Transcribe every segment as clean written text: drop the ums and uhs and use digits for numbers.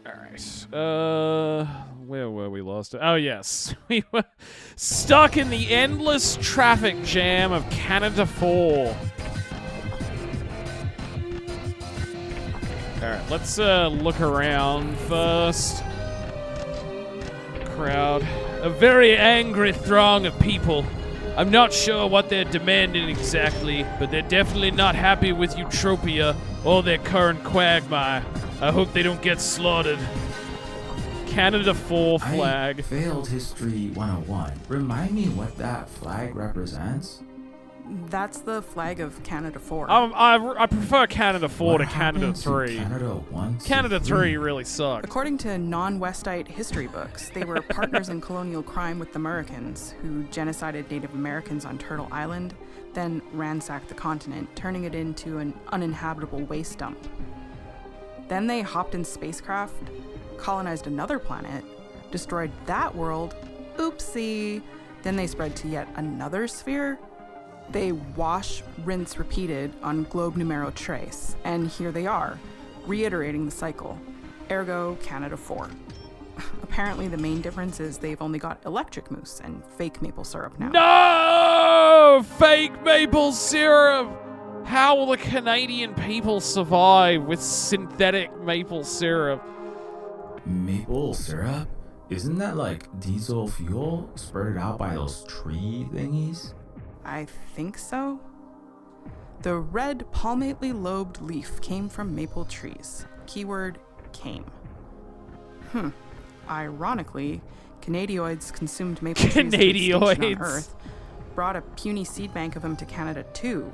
Alright. Where were we lost? Oh, yes. We were stuck in the endless traffic jam of Canada 4. Alright, let's look around first. Crowd. A very angry throng of people. I'm not sure what they're demanding exactly, but they're definitely not happy with Eutropia or their current quagmire. I hope they don't get slaughtered. Canada 4 flag. I failed History 101. Remind me what that flag represents? That's the flag of Canada 4. I prefer Canada 4 What to Canada happened to 3. Canada 1 to Canada 3 3 really sucked. According to non-Westite history books, they were partners in colonial crime with the Americans, who genocided Native Americans on Turtle Island, then ransacked the continent, turning it into an uninhabitable waste dump. Then they hopped in spacecraft, colonized another planet, destroyed that world, oopsie, then they spread to yet another sphere. They wash, rinse, repeated on globe numero trace, and here they are, reiterating the cycle. Ergo, Canada 4. Apparently the main difference is they've only got electric moose and fake maple syrup now. No! Fake maple syrup! How will the Canadian people survive with synthetic maple syrup? Maple syrup? Isn't that like diesel fuel spurted out by those tree thingies? I think so. The red palmately lobed leaf came from maple trees. Keyword, came. Ironically, Canadioids consumed maple trees to extinction on Earth, brought a puny seed bank of them to Canada too,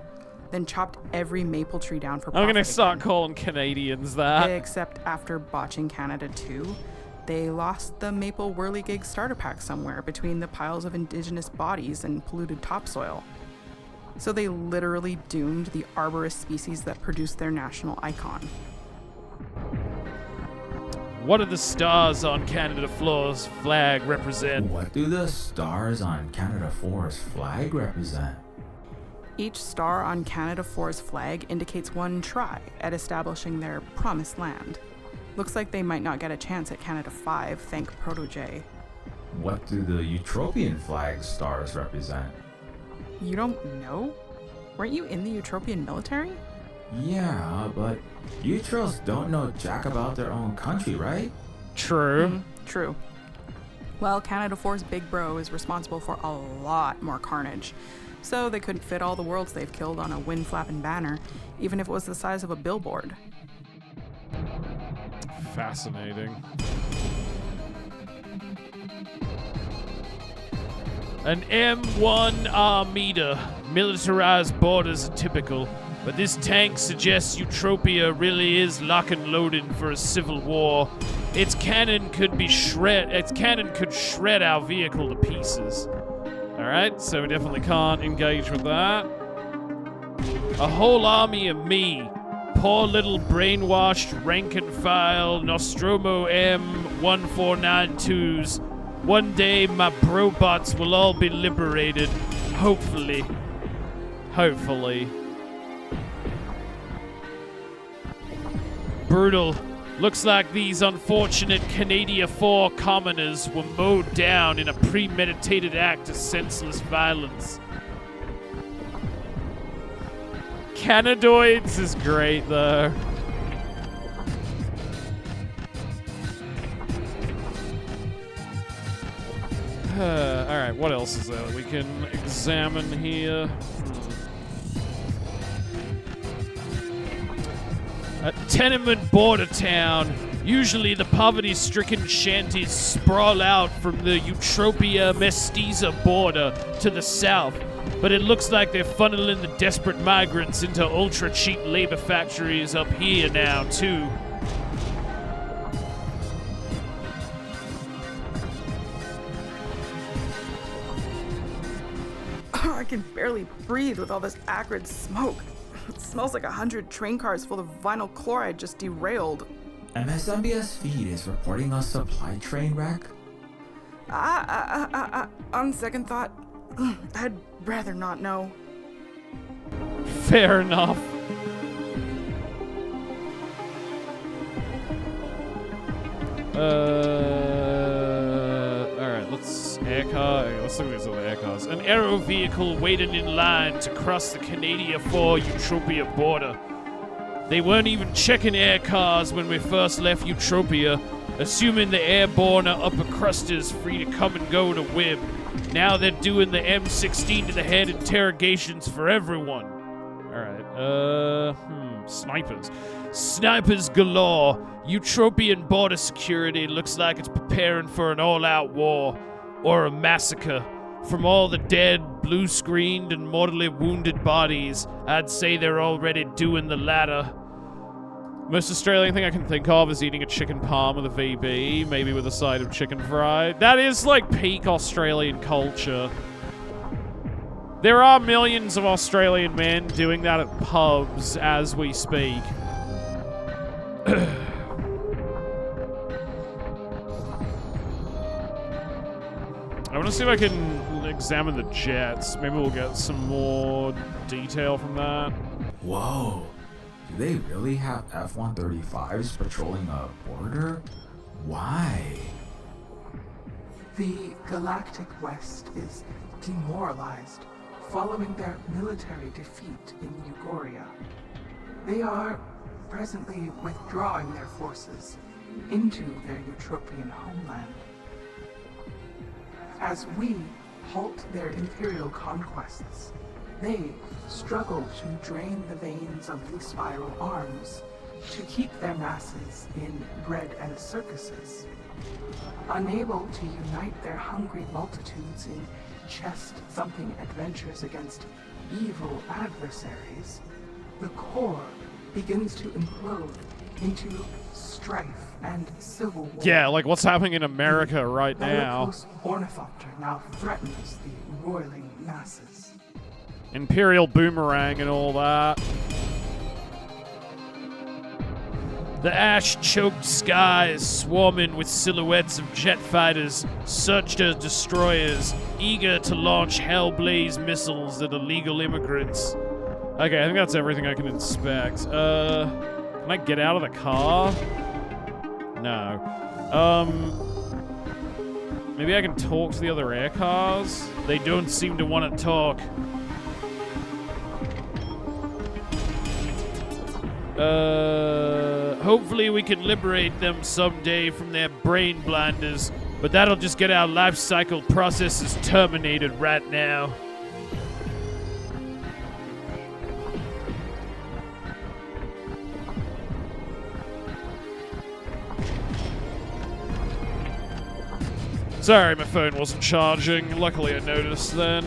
then chopped every maple tree down for profit. I'm gonna start again. calling Canadians that. Except after botching Canada 2, they lost the maple whirligig starter pack somewhere between the piles of indigenous bodies and polluted topsoil. So they literally doomed the arborist species that produced their national icon. What do the stars on Canada 4's flag represent? What do the stars on Canada 4's flag represent? Each star on Canada 4's flag indicates one try at establishing their promised land. Looks like they might not get a chance at Canada 5, thank Protoj. What do the Eutropian flag stars represent? You don't know? Weren't you in the Eutropian military? Yeah, but Eutros don't know jack about their own country, right? True. True. Well, Canada 4's big bro is responsible for a lot more carnage, so they couldn't fit all the worlds they've killed on a wind-flapping banner, even if it was the size of a billboard. Fascinating. An M1 Armida. Militarized borders are typical, but this tank suggests Eutropia really is lock and loaded for a civil war. Its cannon could shred our vehicle to pieces. Alright, so we definitely can't engage with that. A whole army of me. Poor little brainwashed rank and file Nostromo M1492s. One day my brobots will all be liberated. Hopefully. Hopefully. Brutal. Looks like these unfortunate Canada 4 commoners were mowed down in a premeditated act of senseless violence. Canadoids is great, though. Alright, what else is there that we can examine here? A tenement border town. Usually the poverty-stricken shanties sprawl out from the Eutropia Mestiza border to the south, but it looks like they're funneling the desperate migrants into ultra-cheap labor factories up here now, too. I can barely breathe with all this acrid smoke. It smells like 100 train cars full of vinyl chloride just derailed. MSMBS feed is reporting a supply train wreck. On second thought, I'd rather not know. Fair enough. Alright, let's air car. Let's look at these other air cars. An aero vehicle waiting in line to cross the Canada-4 Utopia border. They weren't even checking air cars when we first left Utopia, assuming the airborne or upper crusters free to come and go to whim. Now they're doing the M16 to the head interrogations for everyone. Alright, snipers. Snipers galore. Utopian border security looks like it's preparing for an all-out war. Or a massacre. From all the dead, blue-screened, and mortally wounded bodies, I'd say they're already doing the latter. Most Australian thing I can think of is eating a chicken palm with a VB, maybe with a side of chicken fry. That is like peak Australian culture. There are millions of Australian men doing that at pubs as we speak. I want to see if I can examine the jets. Maybe we'll get some more detail from that. Whoa. Do they really have F-135s patrolling a border? Why? The Galactic West is demoralized following their military defeat in Ugoria. They are presently withdrawing their forces into their Utopian homeland. As we halt their imperial conquests, they struggle to drain the veins of the spiral arms to keep their masses in bread and circuses. Unable to unite their hungry multitudes in chest-thumping adventures against evil adversaries, the core begins to implode into strife and civil war. Yeah, like what's happening in America right now. The ornithopter now threatens the roiling masses. Imperial boomerang and all that. The ash-choked skies swarming with silhouettes of jet fighters, searcher destroyers, eager to launch hellblaze missiles at illegal immigrants. Okay, I think that's everything I can inspect. Can I get out of the car? No. Maybe I can talk to the other air cars? They don't seem to want to talk. Hopefully we can liberate them someday from their brain blinders, but that'll just get our life cycle processes terminated right now. Sorry, my phone wasn't charging. Luckily I noticed then.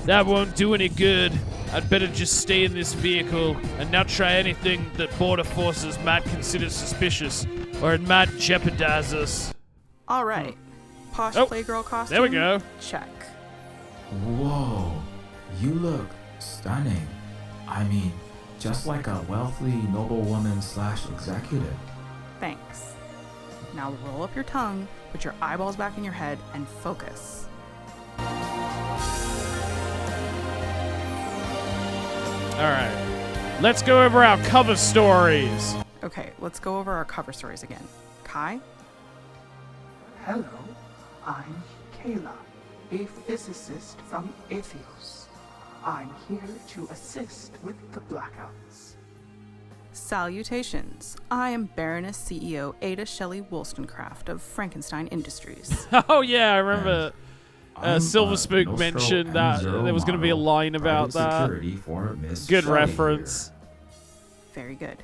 That won't do any good. I'd better just stay in this vehicle and not try anything that border forces might consider suspicious, or it might jeopardize us. All right. Posh Playgirl costume. There we go. Check. Whoa. You look stunning. I mean, just like a wealthy noblewoman / executive. Thanks. Now roll up your tongue, put your eyeballs back in your head, and focus. Alright. Let's go over our cover stories. Okay, let's go over our cover stories again. Kai? Hello, I'm Kayla, a physicist from Atheos. I'm here to assist with the blackouts. Salutations. I am Baroness CEO Ada Shelley Wollstonecraft of Frankenstein Industries. Oh yeah, I remember Silver Spook Nostro mentioned that M0 there was going to be a model, line about private that. security for Miss Good Shelley reference. Very good.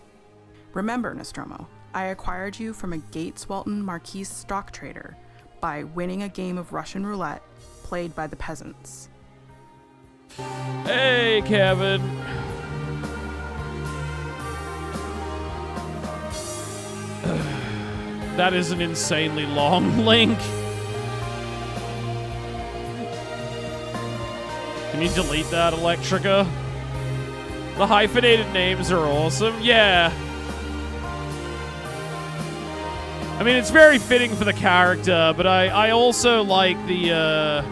Remember, Nostromo, I acquired you from a Gates Walton Marquise stock trader by winning a game of Russian roulette played by the peasants. Hey, Kevin. That is an insanely long link. Can you delete that, Electrica? The hyphenated names are awesome. Yeah. I mean, it's very fitting for the character, but I also like the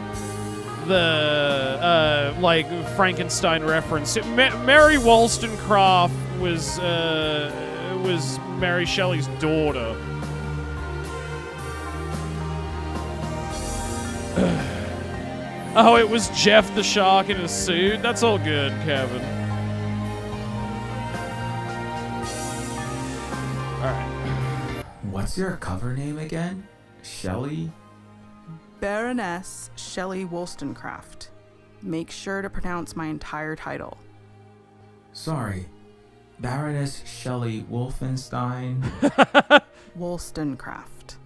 the like Frankenstein reference. Mary Wollstonecraft was Mary Shelley's daughter. Oh, it was Jeff the Shark in a suit? That's all good, Kevin. Alright. What's your cover name again? Shelley? Baroness Shelley Wollstonecraft. Make sure to pronounce my entire title. Sorry. Baroness Shelley Wolfenstein? Wollstonecraft.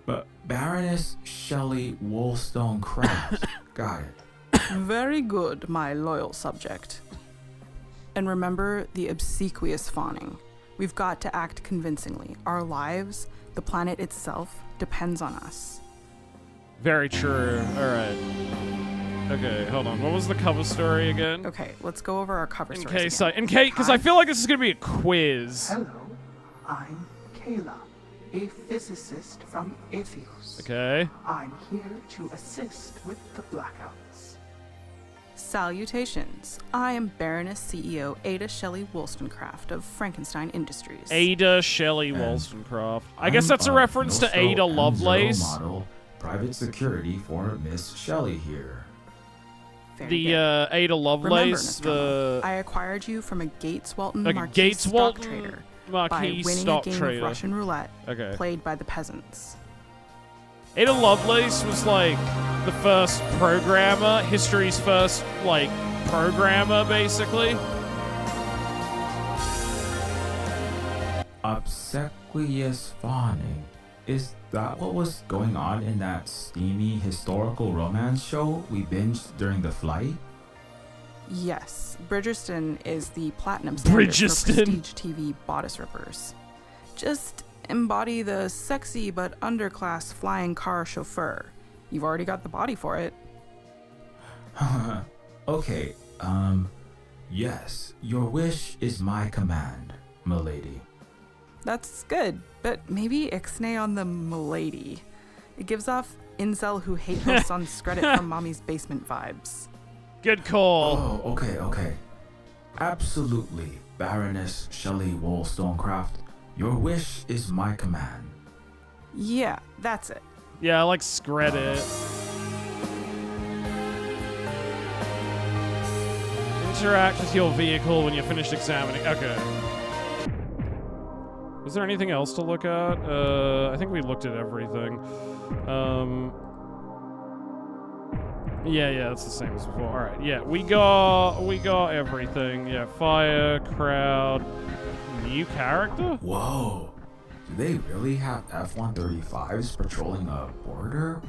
But Baroness Shelley Wollstonecraft. Got it. Very good, my loyal subject. And remember the obsequious fawning. We've got to act convincingly. Our lives, the planet itself, depends on us. Very true. Alright. Okay, hold on. What was the cover story again? Okay, let's go over our cover stories Because I feel like this is gonna be a quiz. Hello, I'm Kayla, a physicist from Atheos. Okay. I'm here to assist with the blackouts. Salutations. I am Baroness CEO Ada Shelley Wollstonecraft of Frankenstein Industries. Ada Shelley Wollstonecraft. I guess that's a reference to Ada M0 Lovelace. Model, private security for Miss Shelley here. Very The good. Ada Remember, Lovelace, Nostromo, the I acquired you from a Gates Walton Like a Marquis Gates stock Walton trader Marquis by winning stock a game trader. of Russian roulette Okay. played by the peasants. Ada Lovelace was like the first programmer, history's first like programmer, basically. Obsequious fawning. Is that what was going on in that steamy historical romance show we binged during the flight? Yes, Bridgerston is the platinum standard Bridgerston. for prestige TV bodice rippers. Just embody the sexy but underclass flying car chauffeur. You've already got the body for it. Okay, yes, your wish is my command, milady. That's good, but maybe ixnay on the milady. It gives off incel who hate hosts on Screddit from mommy's basement vibes. Good call. Oh, okay. Absolutely, Baroness Shelley Wollstonecraft. Your wish is my command. Yeah, that's it. Yeah, I like Screddit. Interact with your vehicle when you're finished examining. Okay. Was there anything else to look at? I think we looked at everything. Yeah, that's the same as before. All right, yeah, we got everything. Yeah, fire, crowd, new character. Whoa, do they really have F-135s patrolling a border?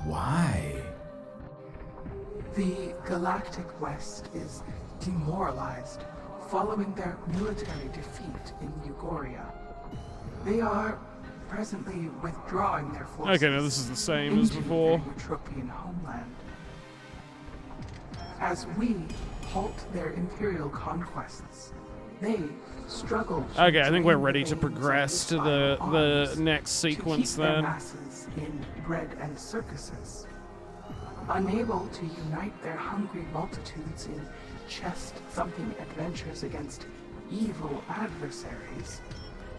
Why? The Galactic West is demoralized following their military defeat in Ugoria. They are presently withdrawing their forces. Okay, now this is the same as into before. their utopian homeland. As we halt their imperial conquests, they struggle. to Okay, I think we're drain the ready to veins of progress to the the next sequence to keep their then. masses in bread and circuses. Unable to unite their hungry multitudes in chest-thumping adventures against evil adversaries,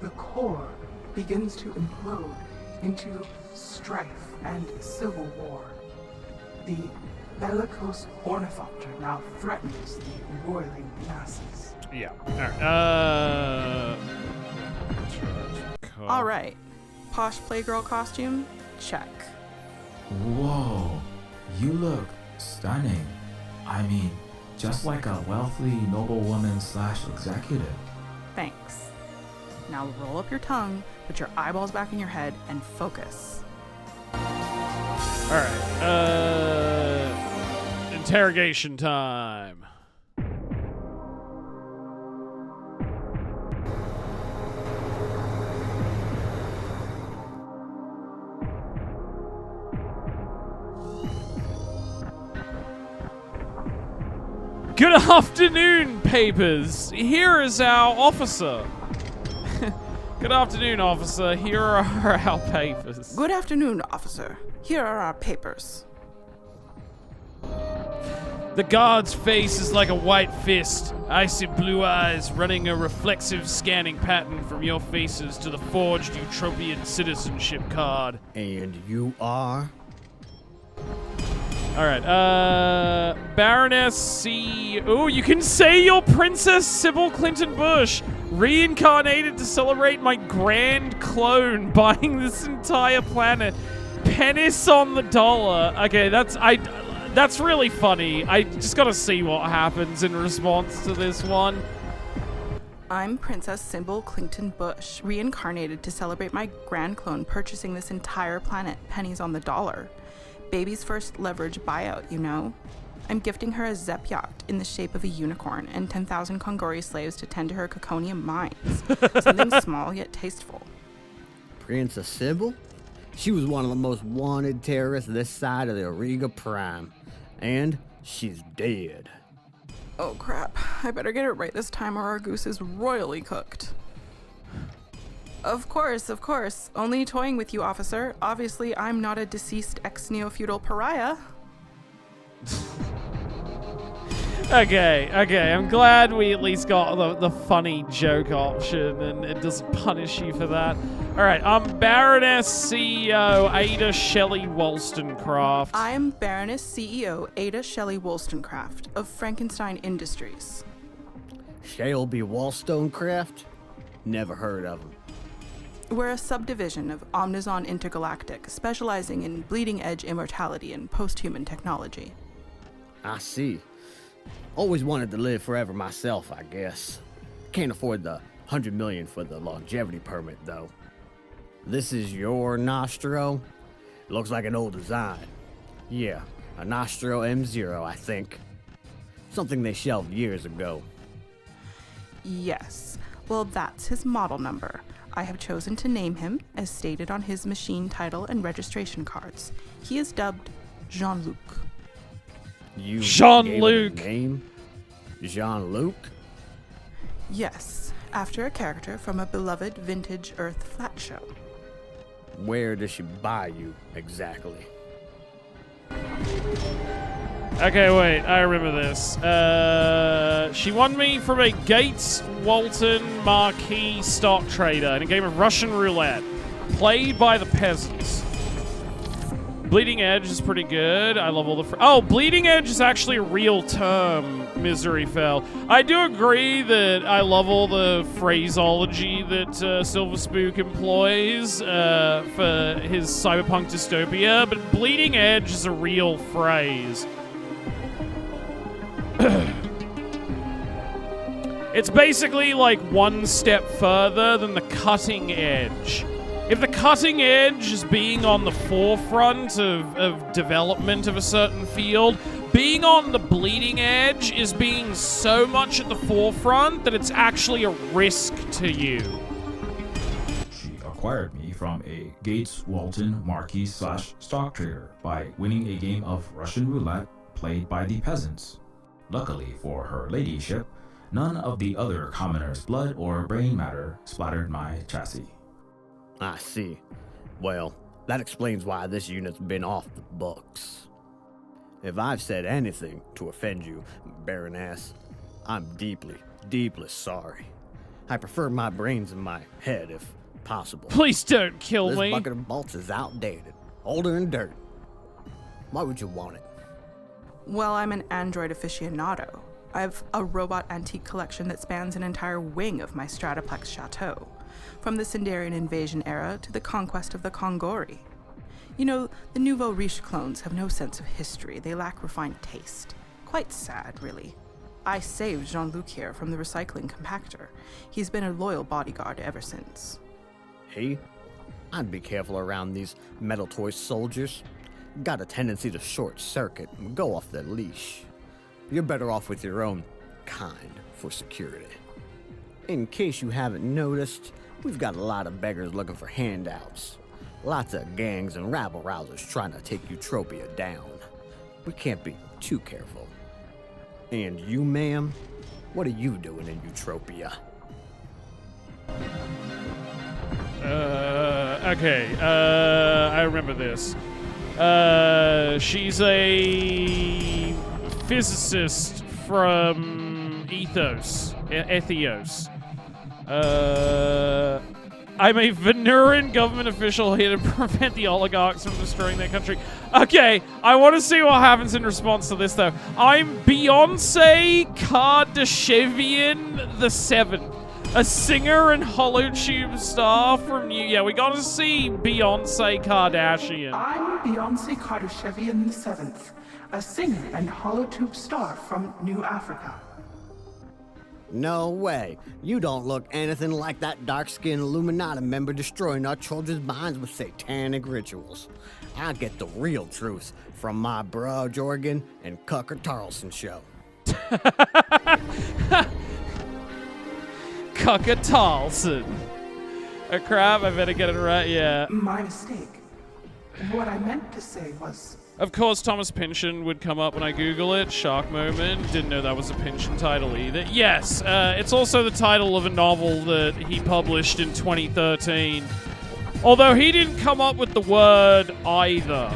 the core begins to implode into strife and civil war. The bellicose ornithopter now threatens the roiling masses. Yeah. All right. All right. Posh playgirl costume? Check. Whoa, you look stunning. I mean, just like a wealthy noblewoman / executive. Thanks. Now roll up your tongue, put your eyeballs back in your head, and focus. All right. Interrogation time. Good afternoon, papers. Here is our officer. Good afternoon, officer. Here are our papers. Good afternoon, officer. Here are our papers. The guard's face is like a white fist, icy blue eyes running a reflexive scanning pattern from your faces to the forged Eutropian citizenship card. And you are? Alright, Baroness C. Oh, you can say you're Princess Sybil Clinton Bush, reincarnated to celebrate my grand clone buying this entire planet. Pennies on the dollar. Okay, that's really funny. I just gotta see what happens in response to this one. I'm Princess Sybil Clinton Bush, reincarnated to celebrate my grand clone purchasing this entire planet, pennies on the dollar. Baby's first leverage buyout, you know? I'm gifting her a Zep yacht in the shape of a unicorn and 10,000 Kongori slaves to tend to her Coconium mines. Something small yet tasteful. Princess Sybil? She was one of the most wanted terrorists this side of the Auriga Prime. And she's dead. Oh crap, I better get it right this time or our goose is royally cooked. Of course. Only toying with you, officer. Obviously, I'm not a deceased ex-Neofeudal pariah. Okay, I'm glad we at least got the funny joke option and it doesn't punish you for that. Alright, I'm Baroness CEO Ada Shelley Wollstonecraft. I'm Baroness CEO Ada Shelley Wollstonecraft of Frankenstein Industries. Shelby Wollstonecraft? Never heard of him. We're a subdivision of Omnizon Intergalactic, specializing in bleeding-edge immortality and post-human technology. I see. Always wanted to live forever myself, I guess. Can't afford the $100 million for the longevity permit, though. This is your Nostro? Looks like an old design. Yeah, a Nostro M0, I think. Something they shelved years ago. Yes. Well, that's his model number. I have chosen to name him, as stated on his machine title and registration cards. He is dubbed Jean-Luc. You Jean-Luc. gave it a name? Jean-Luc? Yes, after a character from a beloved vintage Earth flat show. Where does she buy you, exactly? Okay, wait, I remember this. She won me from a Gates Walton Marquis stock trader in a game of Russian roulette, played by the peasants. Bleeding Edge is pretty good. I love all the... Bleeding Edge is actually a real term, Misery Fell. I do agree that I love all the phraseology that Silver Spook employs for his cyberpunk dystopia, but Bleeding Edge is a real phrase. It's basically like one step further than the cutting edge. If the cutting edge is being on the forefront of development of a certain field, being on the bleeding edge is being so much at the forefront that it's actually a risk to you. She acquired me from a Gates Walton Marquis / stock trader by winning a game of Russian roulette played by the peasants. Luckily for her ladyship, none of the other commoners' blood or brain matter splattered my chassis. I see. Well, that explains why this unit's been off the books. If I've said anything to offend you, Baroness, I'm deeply, deeply sorry. I prefer my brains in my head if possible. Please don't kill This me. bucket of bolts is outdated, older than dirt. Why would you want it? Well, I'm an android aficionado. I've a robot antique collection that spans an entire wing of my Stratoplex chateau, from the Sindarian invasion era to the conquest of the Kongori. You know, the Nouveau Riche clones have no sense of history. They lack refined taste. Quite sad, really. I saved Jean-Luc here from the recycling compactor. He's been a loyal bodyguard ever since. Hey, I'd be careful around these metal toy soldiers. Got a tendency to short circuit and go off their leash. You're better off with your own kind for security. In case you haven't noticed, we've got a lot of beggars looking for handouts. Lots of gangs and rabble-rousers trying to take Eutropia down. We can't be too careful. And you, ma'am, what are you doing in Eutropia? Okay, I remember this. She's a physicist from Ethos. I'm a Venuran government official here to prevent the oligarchs from destroying their country. Okay, I want to see what happens in response to this, though. I'm Beyonce Kardashevian the Seventh, a singer and holotube star from New... Yeah, we got to see Beyonce Kardashian. I'm Beyonce Kardashevian VII, a singer and holotube star from New Africa. No way. You don't look anything like that dark-skinned Illuminati member destroying our children's minds with satanic rituals. I get the real truth from my bro Jorgen and Cucker Tarlson show. Cucker Tarlson. Oh crap, I better get it right, yeah. My mistake. What I meant to say was... Of course, Thomas Pynchon would come up when I Google it. Shock moment. Didn't know that was a Pynchon title either. Yes, it's also the title of a novel that he published in 2013. Although he didn't come up with the word either.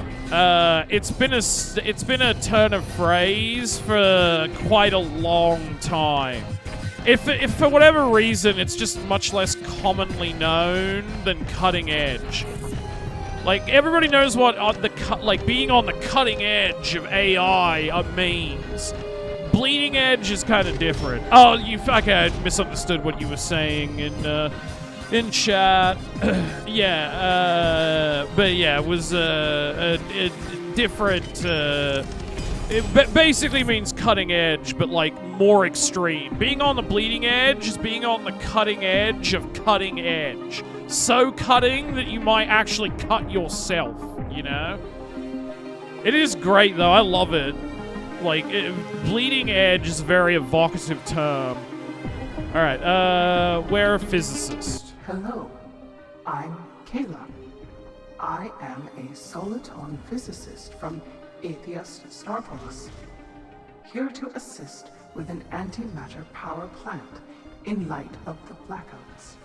It's been a turn of phrase for quite a long time. If for whatever reason it's just much less commonly known than cutting edge. Like, everybody knows what being on the cutting edge of AI means. Bleeding edge is kind of different. Oh, okay, I misunderstood what you were saying in chat. Yeah, but yeah, it was a different. It basically means cutting edge, but like more extreme. Being on the bleeding edge is being on the cutting edge of cutting edge. So cutting that you might actually cut yourself, you know? It is great, though. I love it. Like, bleeding edge is a very evocative term. Alright, we're a physicist. Hello, I'm Kayla. I am a soliton physicist from Atheist Starpolis, here to assist with an antimatter power plant in light of the blackouts.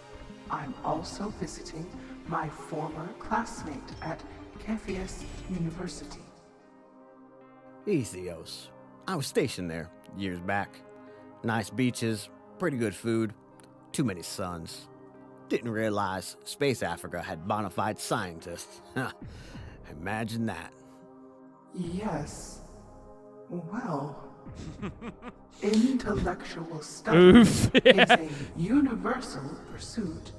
I'm also visiting my former classmate at Cepheus University. Ethos. I was stationed there years back. Nice beaches, pretty good food, too many suns. Didn't realize Space Africa had bona fide scientists. Imagine that. Yes. Well, intellectual study Oof, yeah. is a universal pursuit,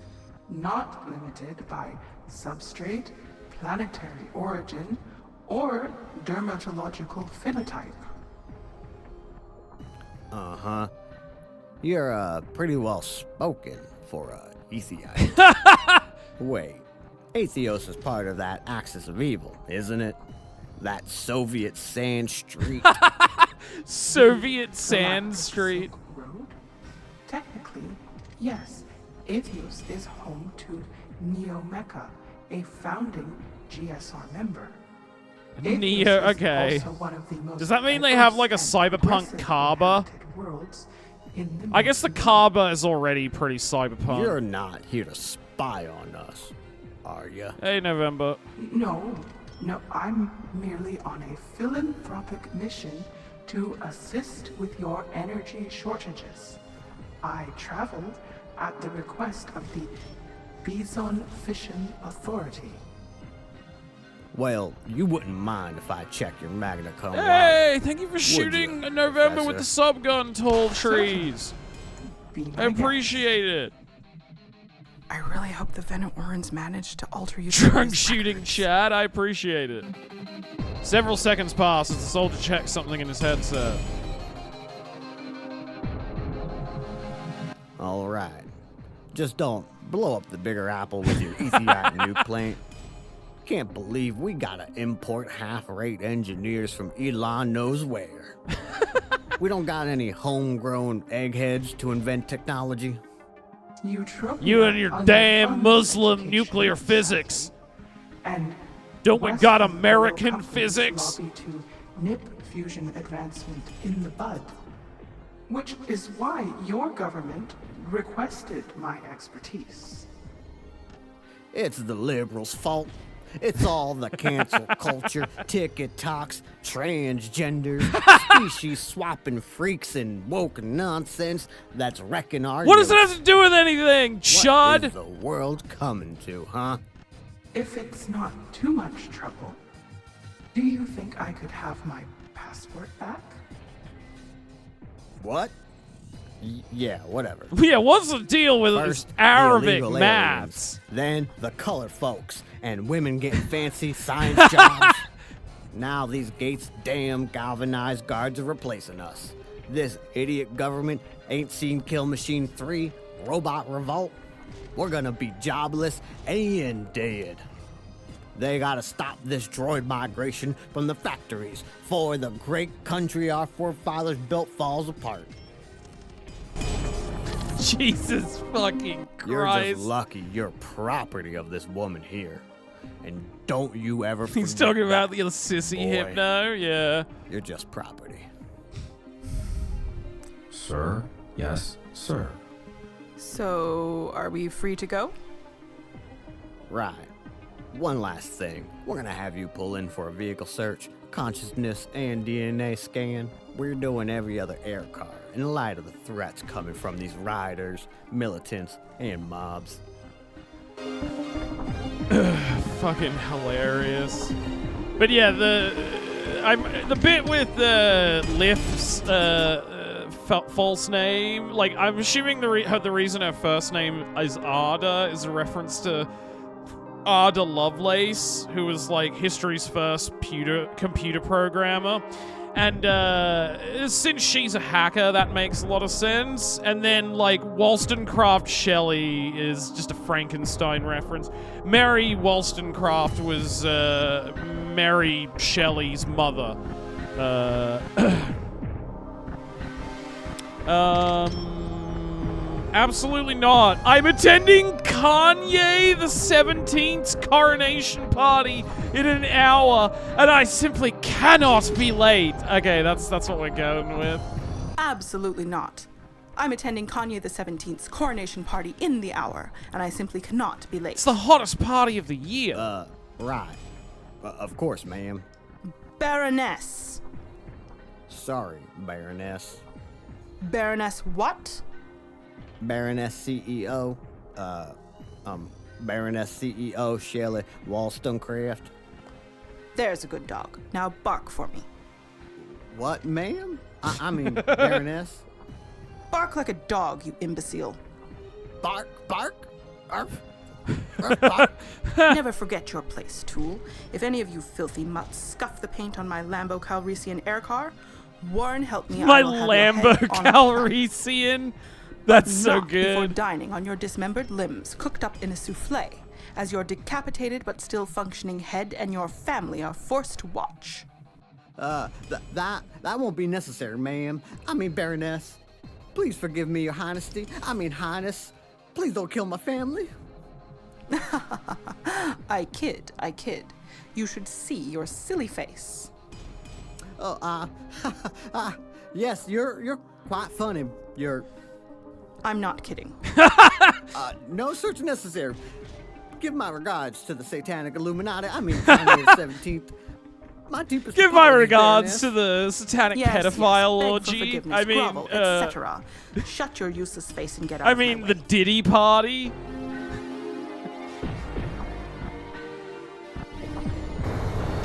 not limited by substrate, planetary origin, or dermatological phenotype. Uh-huh. You're, pretty well spoken for a Ethiite. Wait, Atheos is part of that axis of evil, isn't it? That Soviet Sand Street. Soviet Sand Street. Silk Road? Technically, yes. Atheos is home to Neomecca, a founding GSR member. Neo, okay. Does that mean they have like a cyberpunk Kaaba? I guess the Kaaba is already pretty cyberpunk. You're not here to spy on us, are you? Hey, November. No, I'm merely on a philanthropic mission to assist with your energy shortages. I traveled at the request of the Bison Fission Authority. Well, you wouldn't mind if I check your Magna Cum Laude. Hey, thank you for shooting you, November with the Professor? subgun, tall trees. Be I my guest. appreciate it. I really hope the Venom-Orans managed to alter you. Drunk shooting chat, I appreciate it. Several seconds pass as the soldier checks something in his headset. All right. Just don't blow up the bigger apple with your Ethiopia nuke plant. Can't believe we gotta import half-rate engineers from Elon knows where. We don't got any homegrown eggheads to invent technology. You and your damn Muslim nuclear physics. And Don't we West got fellow American companies physics? lobby to nip fusion advancement in the bud, which is why your government requested my expertise. It's the liberals' fault. It's all the cancel culture, TikToks, transgenders, species swapping freaks, and woke nonsense that's wrecking our What does it youth. have to do with anything, What Chud? is the world coming to, huh? If it's not too much trouble, do you think I could have my passport back? What? Yeah, whatever. Yeah, what's the deal with First, this the Arabic illegal maths? aliens, then the colored folks, and women getting fancy science jobs. Now these Gates damn galvanized guards are replacing us. This idiot government ain't seen Kill Machine 3, Robot Revolt. We're gonna be jobless and dead. They gotta stop this droid migration from the factories, for the great country our forefathers built falls apart. Jesus fucking You're Christ. just lucky you're property of this woman here. And don't you ever He's forget talking about that. the sissy Boy. hypno, yeah. You're just property. Sir? Yes, sir. So, are we free to go? Right. One last thing. We're gonna have you pull in for a vehicle search, consciousness, and DNA scan. We're doing every other air car in light of the threats coming from these riders, militants, and mobs. Fucking hilarious. But yeah, the bit with Lift's false name, like I'm assuming the reason her first name is Ada is a reference to Ada Lovelace, who was like history's first computer programmer. And since she's a hacker, that makes a lot of sense. And then, like, Wollstonecraft Shelley is just a Frankenstein reference. Mary Wollstonecraft was Mary Shelley's mother. Absolutely not. I'm attending Kanye the 17th's coronation party in an hour, and I simply cannot be late. Okay, that's what we're going with. Absolutely not. I'm attending Kanye the 17th's coronation party in the hour, and I simply cannot be late. It's the hottest party of the year. Right. Of course, ma'am. Baroness. Sorry, Baroness. Baroness what? Baroness CEO, Baroness CEO Shelley Wollstonecraft. There's a good dog. Now bark for me. What, ma'am? I mean, Baroness. Bark like a dog, you imbecile. Bark, bark, arf, arf, bark. Never forget your place, tool. If any of you filthy mutts scuff the paint on my Lambo Calrissian air car, Warren, help me. My I will have your Lambo head on a Calrissian. That's so Not before good. dining on your dismembered limbs, cooked up in a souffle, as your decapitated but still functioning head and your family are forced to watch. That won't be necessary, ma'am. I mean, Baroness. Please forgive me, Your Highnessy. I mean, Highness. Please don't kill my family. I kid. You should see your silly face. Yes, you're quite funny. I'm not kidding. No search necessary. Give my regards to the Satanic Illuminati. I mean, Kanye the 17th. My deepest Give my apologies, regards Baroness. to the satanic Yes, pedophile beg for orgy. forgiveness, I mean, grovel, etc. Shut your useless face and get out I of my mean way. the Diddy party.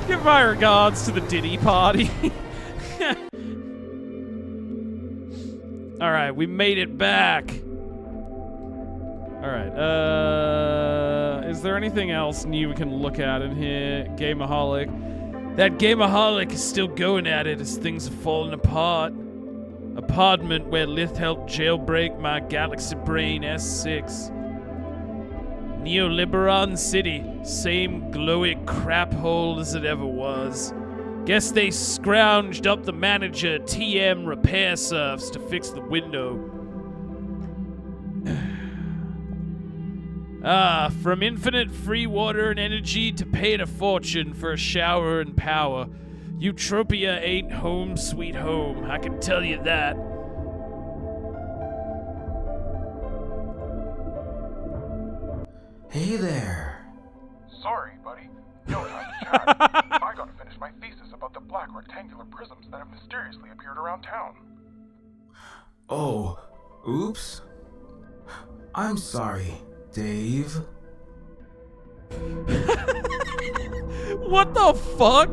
Give my regards to the Diddy party. All right, we made it back. All right. Is there anything else new we can look at in here? Gameaholic. That Gameaholic is still going at it as things are falling apart. Apartment where Lith helped jailbreak my Galaxy Brain S6. Neoliberon City, same glowy crap hole as it ever was. Guess they scrounged up the manager TM repair serfs to fix the window. From infinite free water and energy to paying a fortune for a shower and power. Utopia ain't home sweet home, I can tell you that. Hey there. Sorry, buddy. rectangular prisms that have mysteriously appeared around town. Oh, oops. I'm sorry, Dave. What the fuck?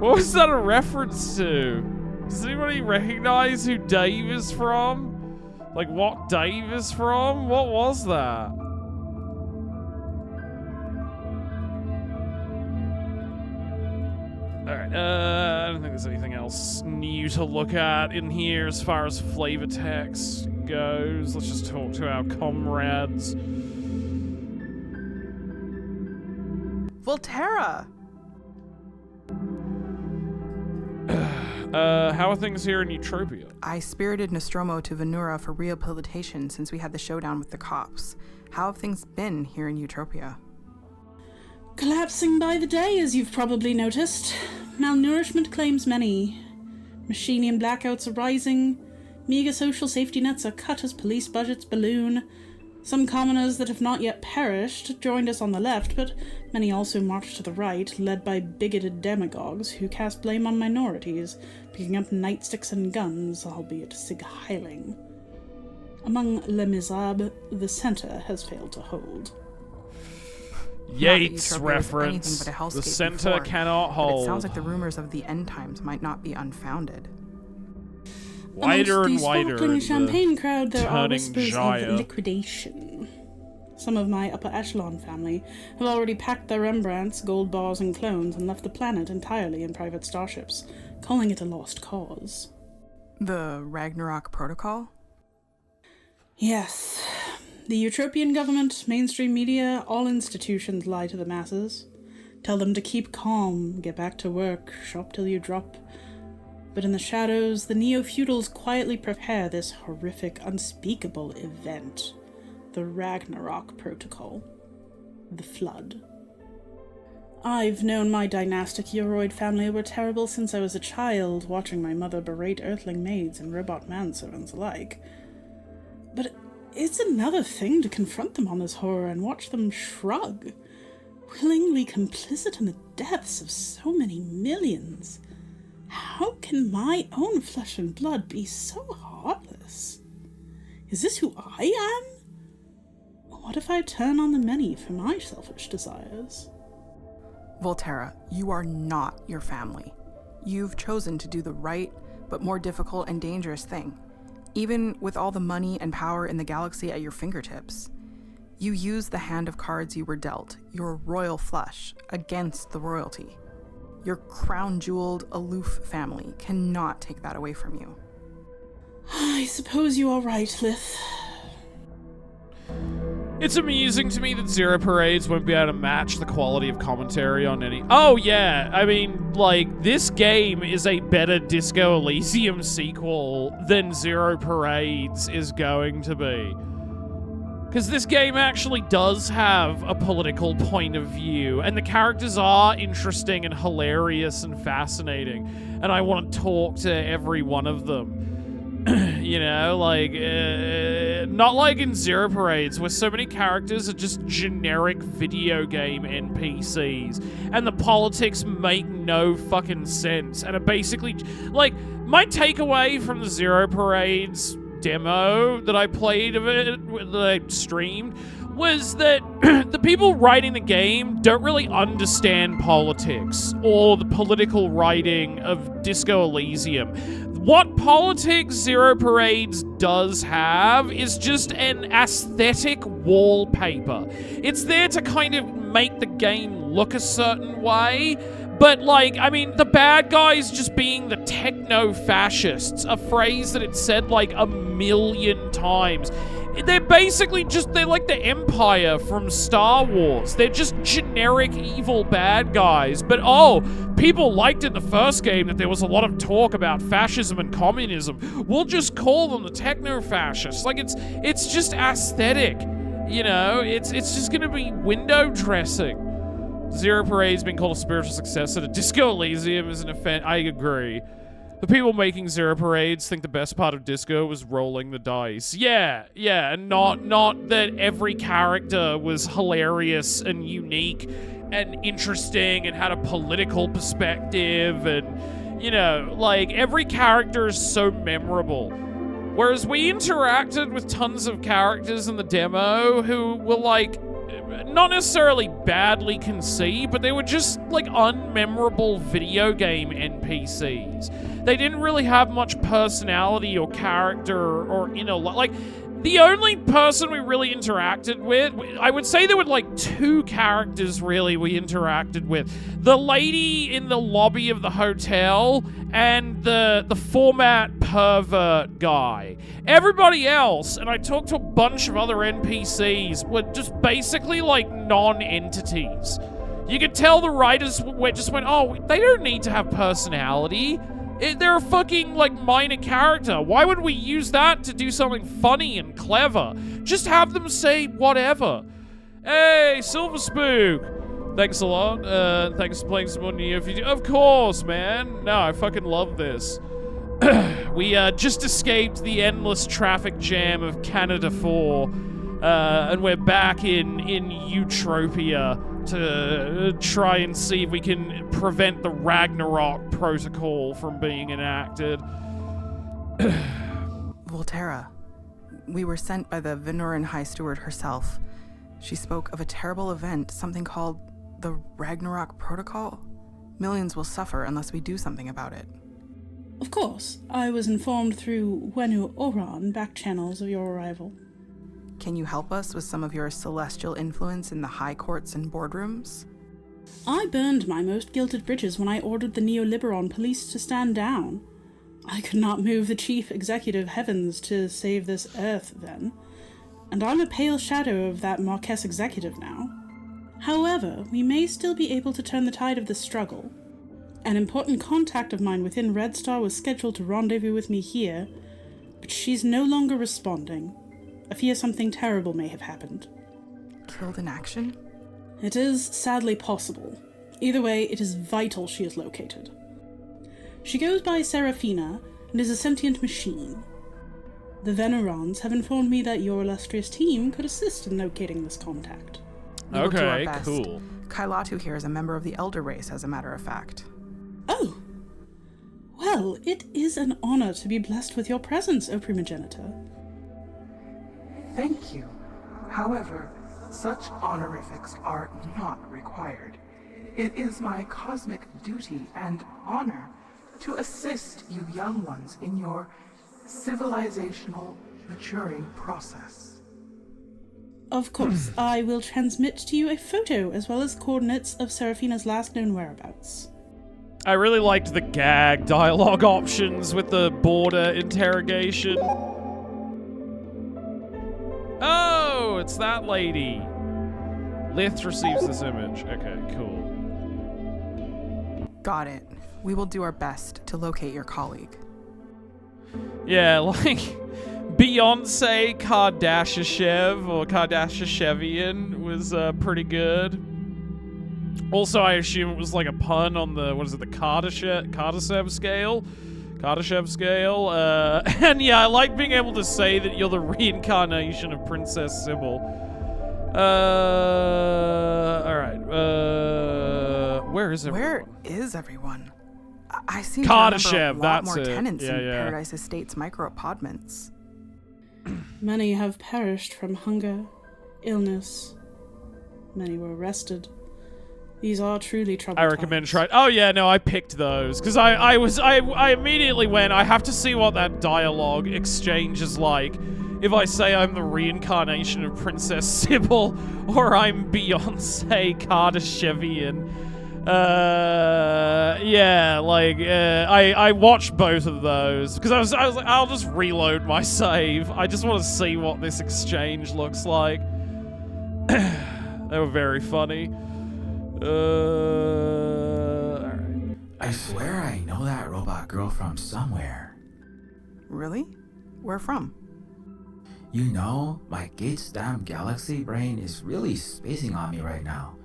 What was that a reference to? Does anybody recognize who Dave is from? Like what Dave is from? What was that? Alright, I don't think there's anything else new to look at in here as far as flavor text goes. Let's just talk to our comrades. Volterra! How are things here in Eutropia? I spirited Nostromo to Venura for rehabilitation since we had the showdown with the cops. How have things been here in Eutropia? Collapsing by the day, as you've probably noticed. Malnourishment claims many. Machinian blackouts are rising. Meager social safety nets are cut as police budgets balloon. Some commoners that have not yet perished joined us on the left, but many also marched to the right, led by bigoted demagogues who cast blame on minorities, picking up nightsticks and guns, albeit sig-heiling. Among Les Miserables, the centre has failed to hold. Yates Not that Eutropia was reference. anything but a hellscape The center before, cannot But hold. it sounds like the rumors of the end times might not be unfounded. Wider Amongst and the wider. sparkling in champagne the crowd, there are turning whispers gyre. of liquidation. Some of my upper echelon family have already packed their Rembrandts, gold bars, and clones and left the planet entirely in private starships, calling it a lost cause. The Ragnarok Protocol? Yes. The Eutropian government, mainstream media, all institutions lie to the masses. Tell them to keep calm, get back to work, shop till you drop. But in the shadows, the Neofeudals quietly prepare this horrific, unspeakable event. The Ragnarok Protocol. The Flood. I've known my dynastic Euroid family were terrible since I was a child, watching my mother berate earthling maids and robot manservants alike. But it's another thing to confront them on this horror and watch them shrug, willingly complicit in the deaths of so many millions. How can my own flesh and blood be so heartless? Is this who I am? What if I turn on the many for my selfish desires? Volterra, you are not your family. You've chosen to do the right, but more difficult and dangerous thing, even with all the money and power in the galaxy at your fingertips. You used the hand of cards you were dealt, your royal flush, against the royalty. Your crown-jeweled, aloof family cannot take that away from you. I suppose you are right, Lith. It's amusing to me that Zero Parades won't be able to match the quality of commentary on any... Oh, yeah. I mean, like, this game is a better Disco Elysium sequel than Zero Parades is going to be. Because this game actually does have a political point of view, and the characters are interesting and hilarious and fascinating, and I want to talk to every one of them. You know, like, not like in Zero Parades, where so many characters are just generic video game NPCs, and the politics make no fucking sense, and are basically, like, my takeaway from the Zero Parades demo that I played of it, that I streamed, was that the people writing the game don't really understand politics or the political writing of Disco Elysium. What politics Zero Parades does have is just an aesthetic wallpaper. It's there to kind of make the game look a certain way, but, like, I mean, the bad guys just being the techno-fascists, a phrase that it's said, like, 1,000,000 times. They're basically just, they're like the Empire from Star Wars. They're just generic evil bad guys. But, oh, people liked in the first game that there was a lot of talk about fascism and communism. We'll just call them the techno-fascists. Like, it's just aesthetic, you know? It's just gonna be window dressing. Zero Parade's been called a spiritual successor to Disco Elysium is an offense. I agree. The people making Zero Parades think the best part of disco was rolling the dice. Yeah, and not that every character was hilarious and unique and interesting and had a political perspective and, you know, like, every character is so memorable. Whereas we interacted with tons of characters in the demo who were, like, not necessarily badly conceived, but they were just, like, unmemorable video game NPCs. They didn't really have much personality or character or, you know, like, the only person we really interacted with, I would say there were, like, 2 characters, really, we interacted with. The lady in the lobby of the hotel and the format pervert guy. Everybody else, and I talked to a bunch of other NPCs, were just basically, like, non-entities. You could tell the writers just went, oh, they don't need to have personality. They're a fucking, like, minor character. Why would we use that to do something funny and clever? Just have them say whatever. Hey, Silver Spook. Thanks a lot. Thanks for playing some more Neofeud. Of course, man. No, I fucking love this. We just escaped the endless traffic jam of Canada 4. And we're back in Utopia to try and see if we can prevent the Ragnarok protocol from being enacted. Volterra, we were sent by the Venoran High Steward herself. She spoke of a terrible event, something called the Ragnarok Protocol. Millions will suffer unless we do something about it. Of course, I was informed through Wenu Oran back channels of your arrival. Can you help us with some of your celestial influence in the high courts and boardrooms? I burned my most gilded bridges when I ordered the Neoliberon police to stand down. I could not move the chief executive heavens to save this earth then, and I'm a pale shadow of that Marquess executive now. However, we may still be able to turn the tide of this struggle. An important contact of mine within Red Star was scheduled to rendezvous with me here, but she's no longer responding. I fear something terrible may have happened. Killed in action? It is sadly possible. Either way, it is vital she is located. She goes by Serafina and is a sentient machine. The Venerons have informed me that your illustrious team could assist in locating this contact. We will do our Okay, best. cool. Kailatu here is a member of the Elder Race, as a matter of fact. Oh! Well, it is an honor to be blessed with your presence, O Primogenitor. Thank you. However, such honorifics are not required. It is my cosmic duty and honor to assist you young ones in your civilizational maturing process. Of course, I will transmit to you a photo as well as coordinates of Serafina's last known whereabouts. I really liked the gag dialogue options with the border interrogation. Oh, it's that lady. Lith receives this image. Okay, cool. Got it. We will do our best to locate your colleague. Yeah, like Beyonce Kardashev or Kardashevian was pretty good. Also, I assume it was like a pun on the, what is it, the Kardashev scale? Kardashev scale. And yeah, I like being able to say that you're the reincarnation of Princess Sybil. Alright. Where is everyone? Where is everyone? I seem Kardashev, to remember a lot that's more it. tenants Yeah, in yeah. Paradise Estates micro-apartments. Many have perished from hunger, illness. Many were arrested. These are truly troubled I recommend times. trying. Oh yeah, no, I picked those because I immediately went. I have to see what that dialogue exchange is like. If I say I'm the reincarnation of Princess Sybil or I'm Beyonce Kardashevian. Yeah, like I watched both of those because I was like, I'll just reload my save. I just want to see what this exchange looks like. They were very funny. Alright. I swear I know that robot girl from somewhere. Really? Where from? You know, my Gates damn galaxy brain is really spacing on me right now.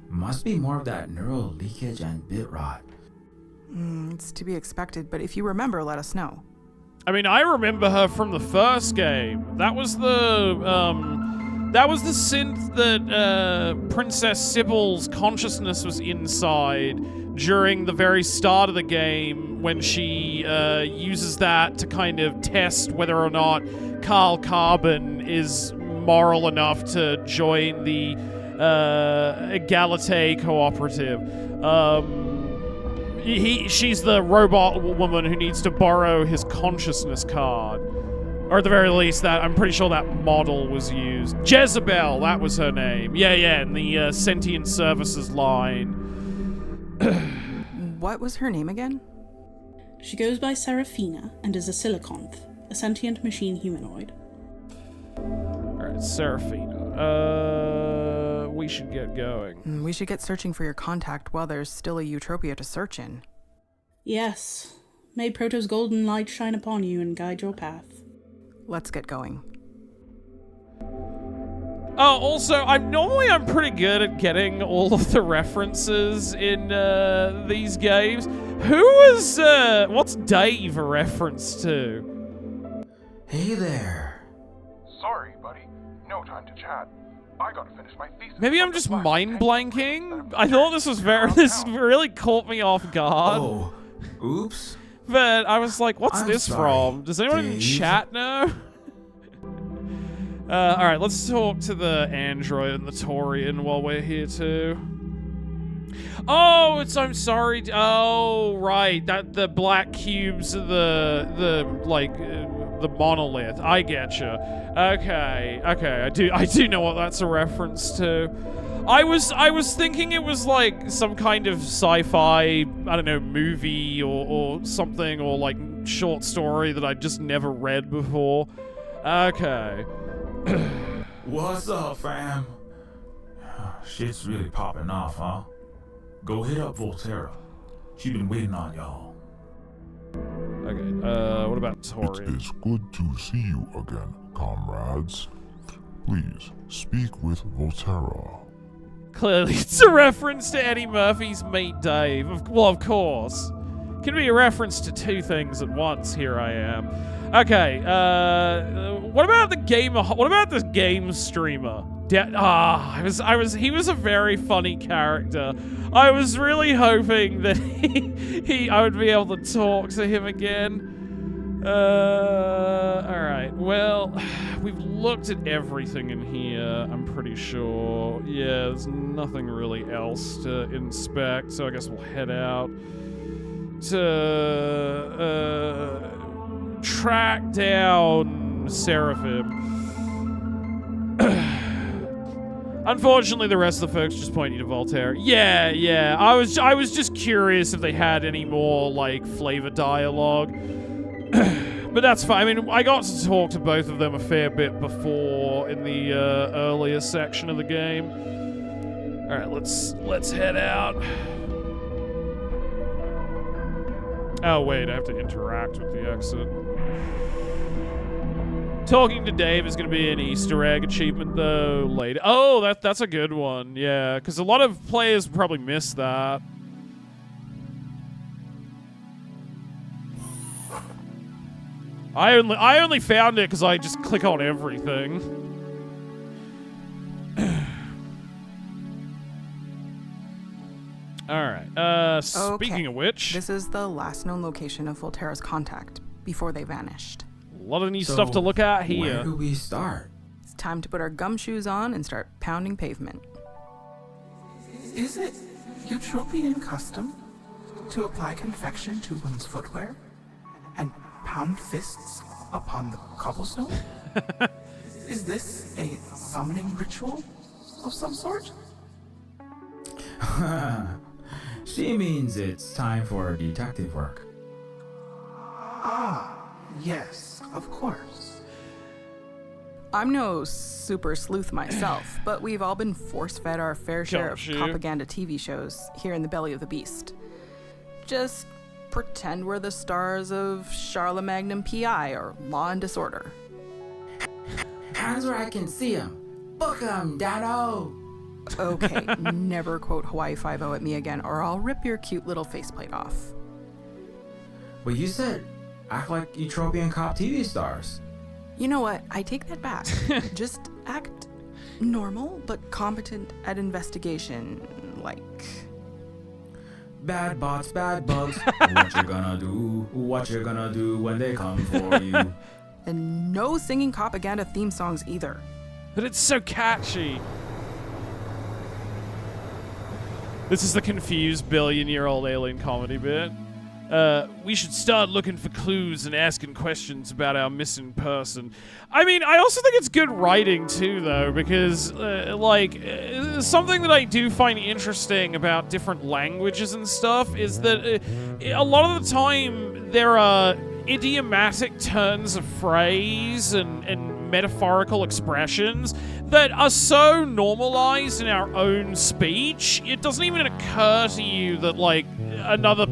Must be more of that neural leakage and bit rot. It's to be expected, but if you remember, let us know. I mean, I remember her from the first game. That was the synth that Princess Sybil's consciousness was inside during the very start of the game, when she uses that to kind of test whether or not Carl Carbon is moral enough to join the Egalite Cooperative. She's the robot woman who needs to borrow his consciousness card. Or at the very least, that I'm pretty sure that model was used. Jezebel, that was her name. Yeah, in the Sentient Services line. What was her name again? She goes by Seraphina and is a Siliconth, a sentient machine humanoid. Alright, Seraphina. We should get going. We should get searching for your contact while there's still a Eutropia to search in. Yes. May Proto's golden light shine upon you and guide your path. Let's get going. Oh, also, I'm pretty good at getting all of the references in these games. What's Dave a reference to? Hey there. Sorry, buddy. No time to chat. I gotta finish my thesis. Maybe I'm just mind blanking. I thought this really caught me off guard. Oh, oops. But I was like, what's I'm this sorry, from? Does anyone in Dave. chat know? Alright, let's talk to the android and the Taurian while we're here too. Oh, I'm sorry. Oh, right. That the black cubes are the monolith. I getcha. Okay. I do know what that's a reference to. I was thinking it was like some kind of sci-fi, I don't know, movie or something, or like short story that I just never read before. Okay. What's up, fam? Shit's really popping off, huh? Go hit up Volterra. She been waiting on y'all. Okay, what about Taurian? It is good to see you again, comrades. Please, speak with Volterra. Clearly, it's a reference to Eddie Murphy's Meet Dave. Of course. Can be a reference to two things at once. Here I am. Okay. What about the gamer? What about this game streamer? He was a very funny character. I was really hoping that I would be able to talk to him again. Alright, well, we've looked at everything in here, I'm pretty sure. Yeah, there's nothing really else to inspect, so I guess we'll head out to track down Seraphim. Unfortunately, the rest of the folks just point you to Voltaire. Yeah. I was just curious if they had any more, like, flavor dialogue. But that's fine. I mean, I got to talk to both of them a fair bit before in the earlier section of the game. All right, let's head out. Oh wait, I have to interact with the exit. Talking to Dave is going to be an Easter egg achievement, though, later. Oh, that's a good one, yeah, because a lot of players probably miss that. I only found it because I just click on everything. Alright, speaking of which... This is the last known location of Volterra's contact, before they vanished. A lot of neat stuff to look at here. Where do we start? It's time to put our gumshoes on and start pounding pavement. Is it Eutropian custom to apply confection to one's footwear and pound fists upon the cobblestone? Is this a summoning ritual of some sort? She means it's time for detective work. Ah, yes, of course. I'm no super sleuth myself, but we've all been force-fed our fair share of propaganda TV shows here in the belly of the beast. Just pretend we're the stars of Charlemagne P.I. or Law and Disorder. Hands where I can see 'em. Book 'em, Dano! Okay, never quote Hawaii Five-0 at me again, or I'll rip your cute little faceplate off. But you said act like Eutropian cop TV stars. You know what? I take that back. Just act normal, but competent at investigation, like... Bad bots, bad bugs. What you gonna do? What you gonna do when they come for you? And no singing propaganda theme songs either. But it's so catchy. This is the confused billion-year-old alien comedy bit. We should start looking for clues and asking questions about our missing person. I mean, I also think it's good writing too, though, because, something that I do find interesting about different languages and stuff is that a lot of the time there are idiomatic turns of phrase and metaphorical expressions that are so normalized in our own speech, it doesn't even occur to you that, like, another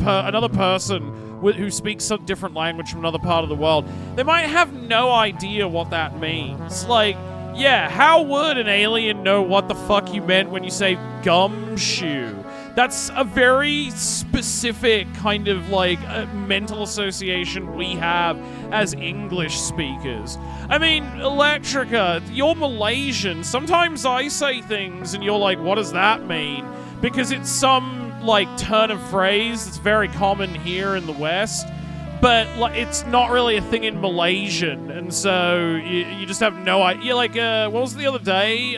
person who speaks a different language from another part of the world, they might have no idea what that means. Like, yeah, how would an alien know what the fuck you meant when you say gumshoe? That's a very specific kind of, like, mental association we have as English speakers. I mean, Electrica, you're Malaysian. Sometimes I say things and you're like, what does that mean? Because it's some, like, turn of phrase that's very common here in the West, but it's not really a thing in Malaysian, and so you just have no idea. Like, what was the other day?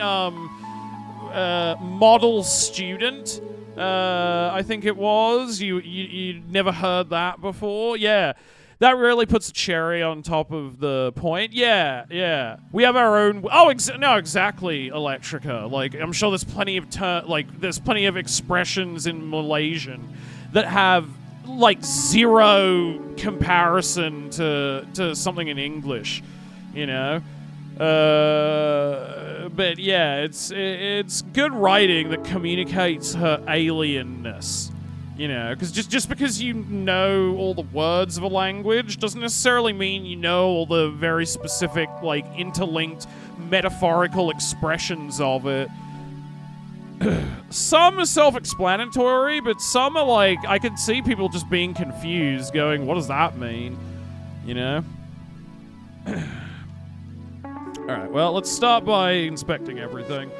Model student, I think it was. You never heard that before? Yeah. That really puts a cherry on top of the point. Yeah. We have our own... exactly, Electrica. Like, I'm sure there's plenty of there's plenty of expressions in Malaysian that have, like, zero comparison to something in English, you know? But yeah, it's good writing that communicates her alienness. You know, because just because you know all the words of a language doesn't necessarily mean you know all the very specific, like, interlinked metaphorical expressions of it. Some are self-explanatory, but some are like, I could see people just being confused, going, what does that mean? You know? Alright, well, let's start by inspecting everything.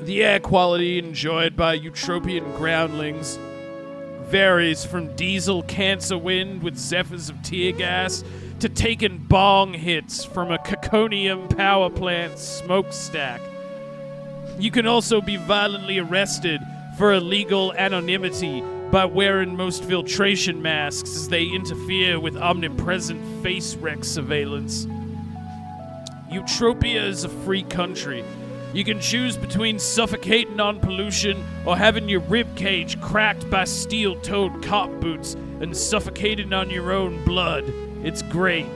The air quality enjoyed by Eutropian groundlings varies from diesel cancer wind with zephyrs of tear gas to taking bong hits from a caconium power plant smokestack. You can also be violently arrested for illegal anonymity by wearing most filtration masks as they interfere with omnipresent face rec surveillance. Eutropia is a free country. You can choose between suffocating on pollution or having your ribcage cracked by steel-toed cop boots and suffocating on your own blood. It's great.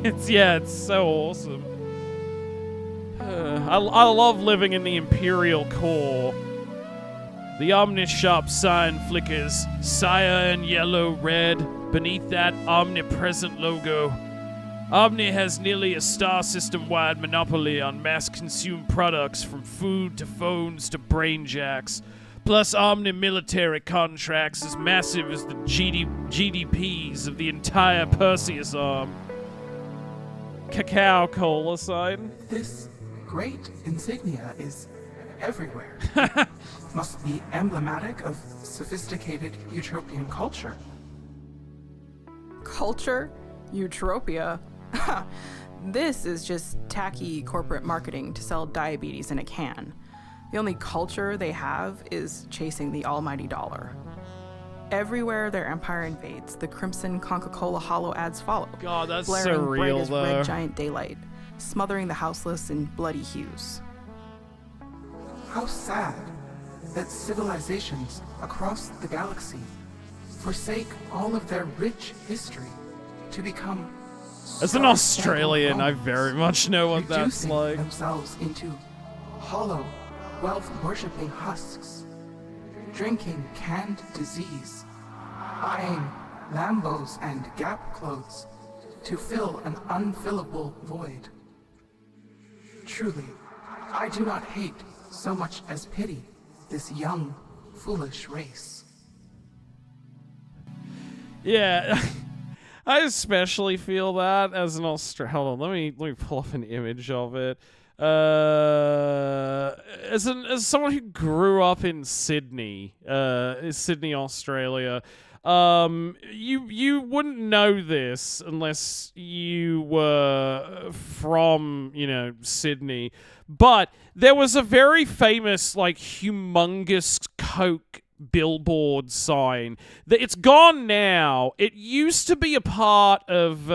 It's so awesome. I love living in the Imperial core. The Omnishop sign flickers, cyan, and yellow, red, beneath that omnipresent logo. Omni has nearly a star system-wide monopoly on mass-consumed products from food to phones to brainjacks. Plus, Omni military contracts as massive as the GDPs of the entire Perseus arm. Cacao cola sign. This great insignia is everywhere. Must be emblematic of sophisticated Eutropian culture. Culture? Eutropia? This is just tacky corporate marketing to sell diabetes in a can. The only culture they have is chasing the almighty dollar. Everywhere their empire invades, the crimson Coca-Cola hollow ads follow. God, that's blaring so bright real, as though. red giant daylight, smothering the houseless in bloody hues. How sad that civilizations across the galaxy forsake all of their rich history to become... As an Australian, I very much know what that's reducing like. themselves into hollow, wealth-worshipping husks, drinking canned disease, buying Lambos and Gap clothes to fill an unfillable void. Truly, I do not hate so much as pity this young, foolish race. Yeah. I especially feel that as an Australian. Hold on, let me pull up an image of it. As someone who grew up in Sydney, Australia, you wouldn't know this unless you were from, Sydney. But there was a very famous, like, humongous Coke billboard sign. It's gone now. It used to be a part of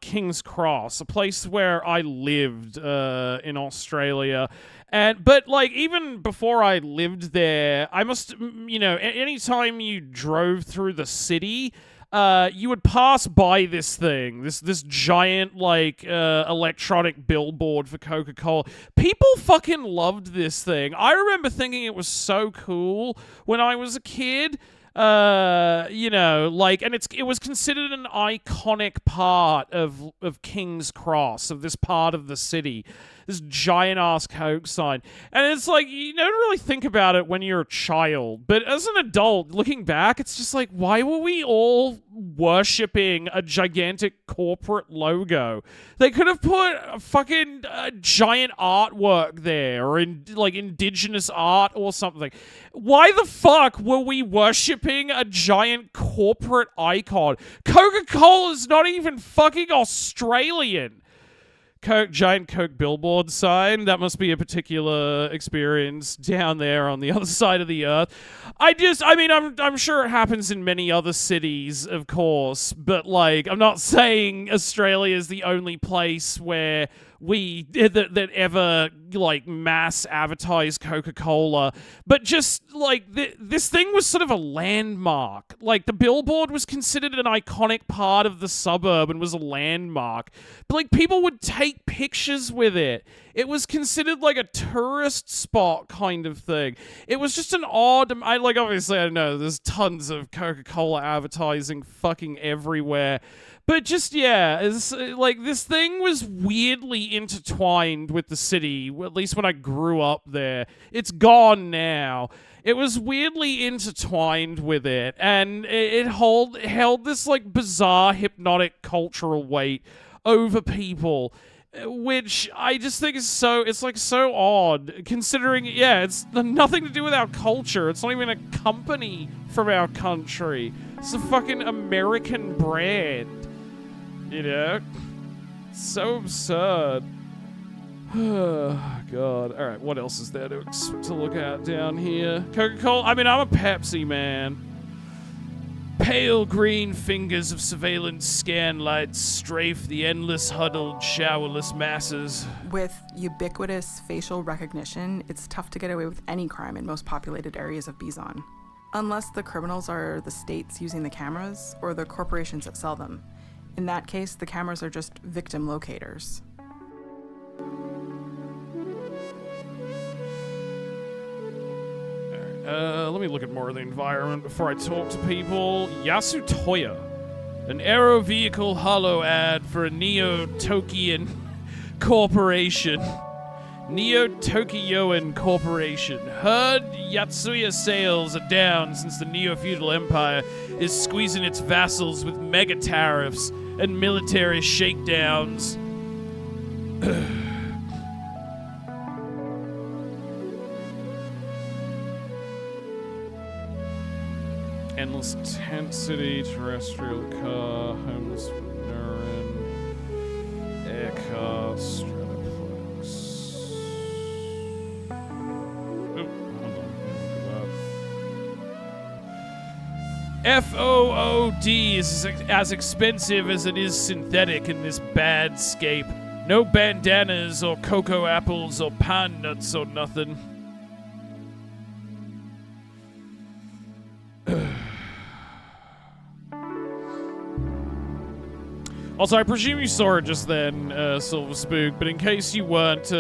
King's Cross, a place where I lived in Australia. But like, even before I lived there, I must, anytime you drove through the city, you would pass by this thing, this giant, like, electronic billboard for Coca-Cola. People fucking loved this thing. I remember thinking it was so cool when I was a kid. And it was considered an iconic part of King's Cross, of this part of the city. This giant-ass Coke sign. And it's like, you don't really think about it when you're a child. But as an adult, looking back, it's just like, why were we all worshipping a gigantic corporate logo? They could have put a fucking giant artwork there, or indigenous art or something. Why the fuck were we worshipping a giant corporate icon? Coca-Cola's not even fucking Australian. Giant Coke billboard sign. That must be a particular experience down there on the other side of the earth. I'm sure it happens in many other cities, of course, but, like, I'm not saying Australia is the only place where that ever, like, mass advertise Coca-Cola, but just, like, this thing was sort of a landmark. Like, the billboard was considered an iconic part of the suburb and was a landmark, but, like, people would take pictures with it. It was considered like a tourist spot kind of thing. It was just an odd, obviously, I don't know, there's tons of Coca-Cola advertising fucking everywhere. But just, yeah, it's, like, this thing was weirdly intertwined with the city, at least when I grew up there. It's gone now. It was weirdly intertwined with it, and it held this, like, bizarre, hypnotic cultural weight over people, which I just think is so odd, considering, yeah, it's nothing to do with our culture. It's not even a company from our country. It's a fucking American brand. So absurd. God. All right, what else is there to look at down here? Coca-Cola. I'm a Pepsi man. Pale green fingers of surveillance scan lights strafe the endless huddled, showerless masses. With ubiquitous facial recognition, it's tough to get away with any crime in most populated areas of Bizon. Unless the criminals are the states using the cameras or the corporations that sell them. In that case, the cameras are just victim locators. Let me look at more of the environment before I talk to people. Yasutoya, an aero vehicle holo ad for a Neo-Tokian corporation. Neo-Tokyoan Corporation. Heard Yatsuya sales are down since the Neofeudal Empire is squeezing its vassals with mega tariffs and military shakedowns. Endless tent city, terrestrial car, homeless Veneran, air car, Stratoplex. Oh, hold on. FOOD is as expensive as it is synthetic in this bad scape. No bandanas or cocoa apples or pine nuts or nothing. Also, I presume you saw it just then, Silver Spook, but in case you weren't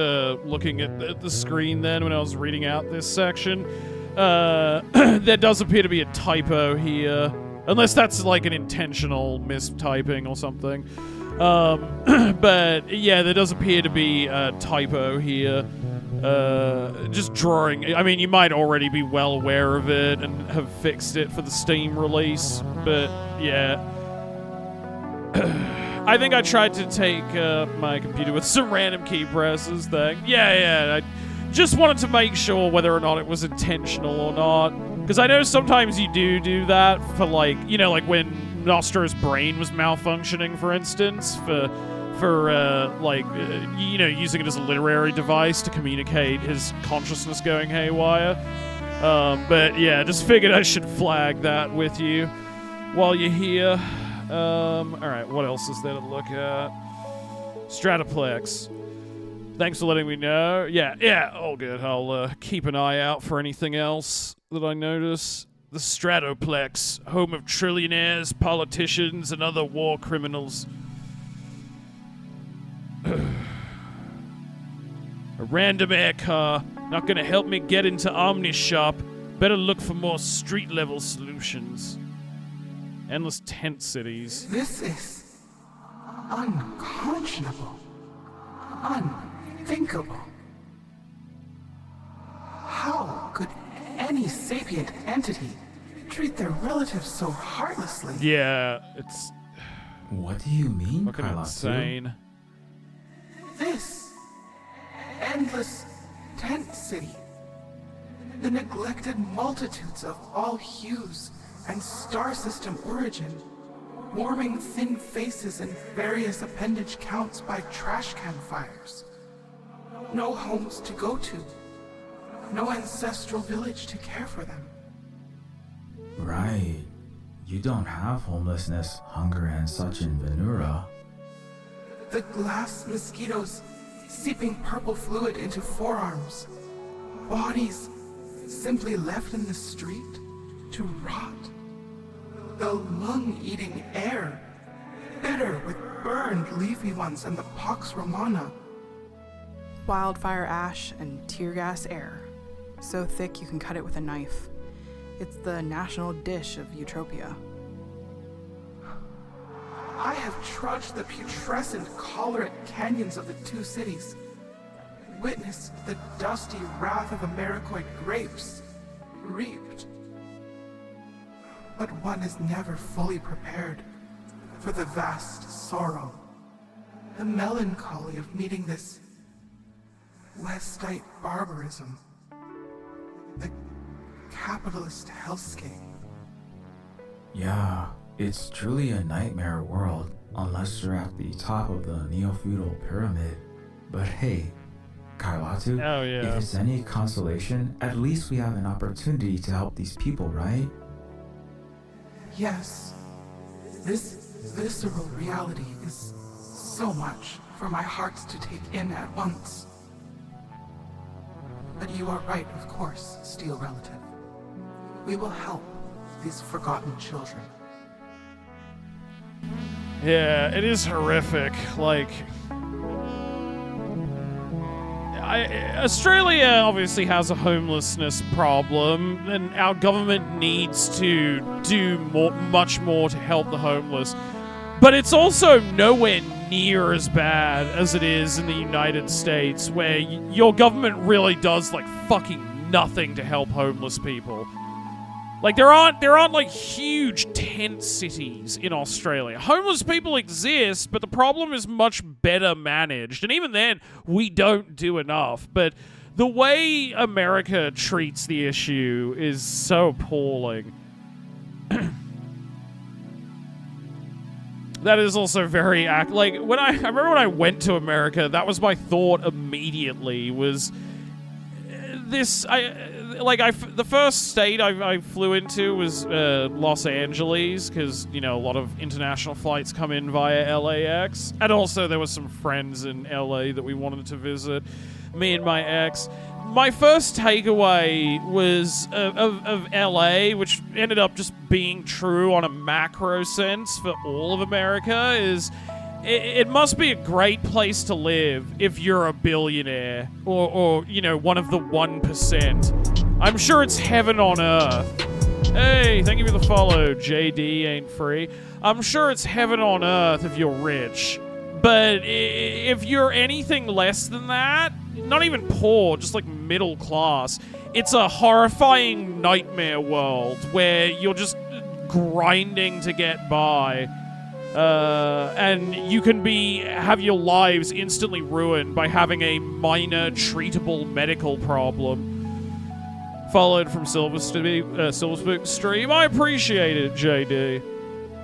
looking at the screen then when I was reading out this section, there does appear to be a typo here. Unless that's like an intentional mistyping or something. But yeah, there does appear to be a typo here. Just drawing. I mean, you might already be well aware of it and have fixed it for the Steam release, but yeah. I think I tried to take my computer with some random key presses thing. Yeah, I just wanted to make sure whether or not it was intentional or not. Because I know sometimes you do that for, like, you know, like when Nostro's brain was malfunctioning, for instance, for you know, using it as a literary device to communicate his consciousness going haywire. But yeah, just figured I should flag that with you while you're here. Alright, what else is there to look at? Stratoplex. Thanks for letting me know. Yeah, all good. I'll keep an eye out for anything else that I notice. The Stratoplex, home of trillionaires, politicians, and other war criminals. A random air car, not gonna help me get into Omni's shop. Better look for more street-level solutions. Endless tent cities. This is unconscionable. Unthinkable. How could any sapient entity treat their relatives so heartlessly? Yeah, it's What do you mean, fucking Carlotta? insane. This endless tent city. The neglected multitudes of all hues and star system origin, warming thin faces and various appendage counts by trash can fires. No homes to go to. No ancestral village to care for them. Right. You don't have homelessness, hunger, and such in Venura. The glass mosquitoes seeping purple fluid into forearms. Bodies simply left in the street to rot. The lung-eating air, bitter with burned leafy ones and the Pax Romana. Wildfire ash and tear gas air, so thick you can cut it with a knife. It's the national dish of Utopia. I have trudged the putrescent, choleric canyons of the two cities, witnessed the dusty wrath of Americoid grapes, reaped. But one is never fully prepared for the vast sorrow, the melancholy of meeting this Westite barbarism, the capitalist hellscape. Yeah, it's truly a nightmare world, unless you're at the top of the Neofeudal pyramid. But hey, Kailatu, Oh, yeah. if it's any consolation, at least we have an opportunity to help these people, right? Yes, this visceral reality is so much for my heart to take in at once. But you are right, of course, Steel Relative. We will help these forgotten children. Yeah, it is horrific. Like, Australia obviously has a homelessness problem, and our government needs to do much more to help the homeless. But it's also nowhere near as bad as it is in the United States, where your government really does, like, fucking nothing to help homeless people. Like, there aren't like huge tent cities in Australia. Homeless people exist, but the problem is much better managed. And even then, we don't do enough. But the way America treats the issue is so appalling. That is also very like when I remember when I went to America, that was my thought immediately was this. The first state I flew into was Los Angeles, because, you know, a lot of international flights come in via LAX. And also there was some friends in LA that we wanted to visit, me and my ex. My first takeaway was of LA, which ended up just being true on a macro sense for all of America, is it must be a great place to live if you're a billionaire or you know, one of the 1%. I'm sure it's heaven on earth. Hey, thank you for the follow. JD ain't free. I'm sure it's heaven on earth if you're rich. But if you're anything less than that, not even poor, just like middle class. It's a horrifying nightmare world where you're just grinding to get by. And you can have your lives instantly ruined by having a minor treatable medical problem. Followed from Silverspook stream. I appreciate it, JD.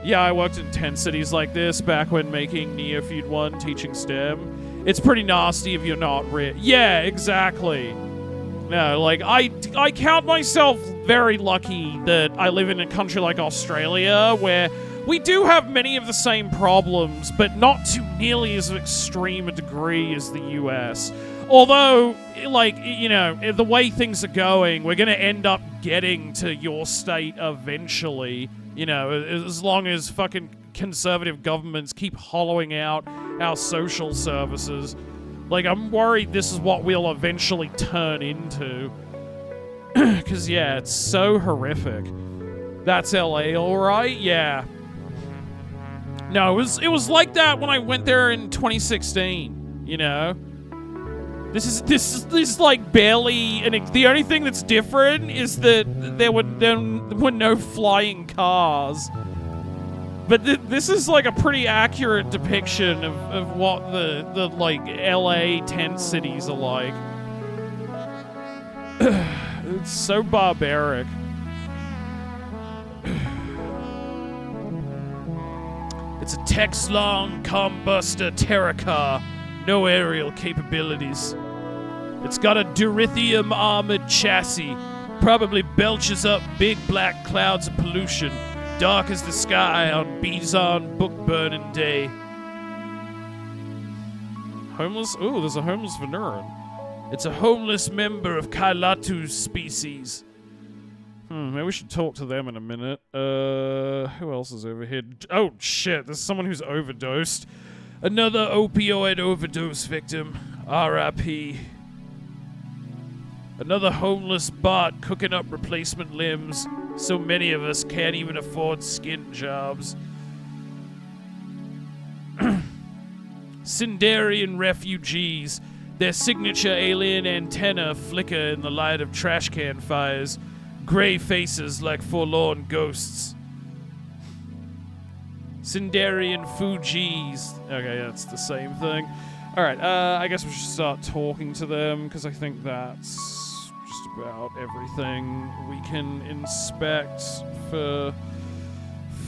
Yeah, I worked in 10 cities like this back when making Neofeud 1 teaching STEM. It's pretty nasty if you're not rich. Yeah, exactly. No, like, I count myself very lucky that I live in a country like Australia where we do have many of the same problems, but not to nearly as extreme a degree as the US. Although, like, you know, the way things are going, we're going to end up getting to your state eventually, you know, as long as fucking conservative governments keep hollowing out our social services. Like, I'm worried this is what we'll eventually turn into. Because, yeah, it's so horrific. That's LA, alright? Yeah. No, it was like that when I went there in 2016, you know? This is like barely, and the only thing that's different is that there were no flying cars. But this is like a pretty accurate depiction of what the like LA tent cities are like. It's so barbaric. It's a Texlong Combuster Terracar, no aerial capabilities. It's got a Durithium armored chassis, probably belches up big black clouds of pollution, dark as the sky on Bizon book burning day. Homeless? Ooh, there's a homeless Veneran. It's a homeless member of Kailatu's species. Maybe we should talk to them in a minute. Who else is over here? Oh, shit, there's someone who's overdosed. Another opioid overdose victim. R.I.P. Another homeless bot cooking up replacement limbs. So many of us can't even afford skin jobs. Sindarian refugees. Their signature alien antenna flicker in the light of trash can fires. Gray faces like forlorn ghosts. Sindarian Fugees. Okay, that's the same thing. Alright, I guess we should start talking to them, because I think that's just about everything we can inspect for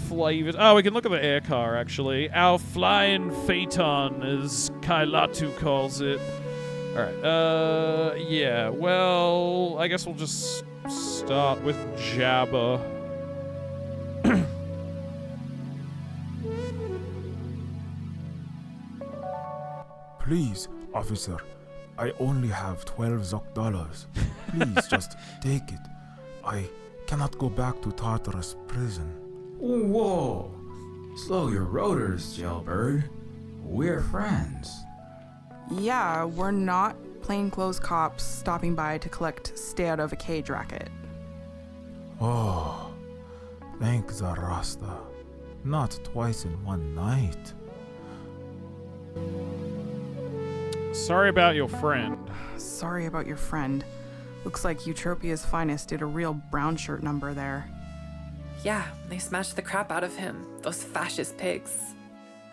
flavors. Oh, we can look at the air car, actually. Our flying phaeton, as Kailatu calls it. Alright, yeah, well, I guess we'll just start with Jabba. Please, officer, I only have 12 Zok dollars. Please just take it. I cannot go back to Tartarus prison. Whoa! Slow your rotors, jailbird. We're friends. Yeah, we're not plainclothes cops stopping by to collect stay out of a cage racket. Oh, thank the Rasta. Not twice in one night. Sorry about your friend. Sorry about your friend. Looks like Eutropia's finest did a real brown shirt number there. Yeah, they smashed the crap out of him, those fascist pigs.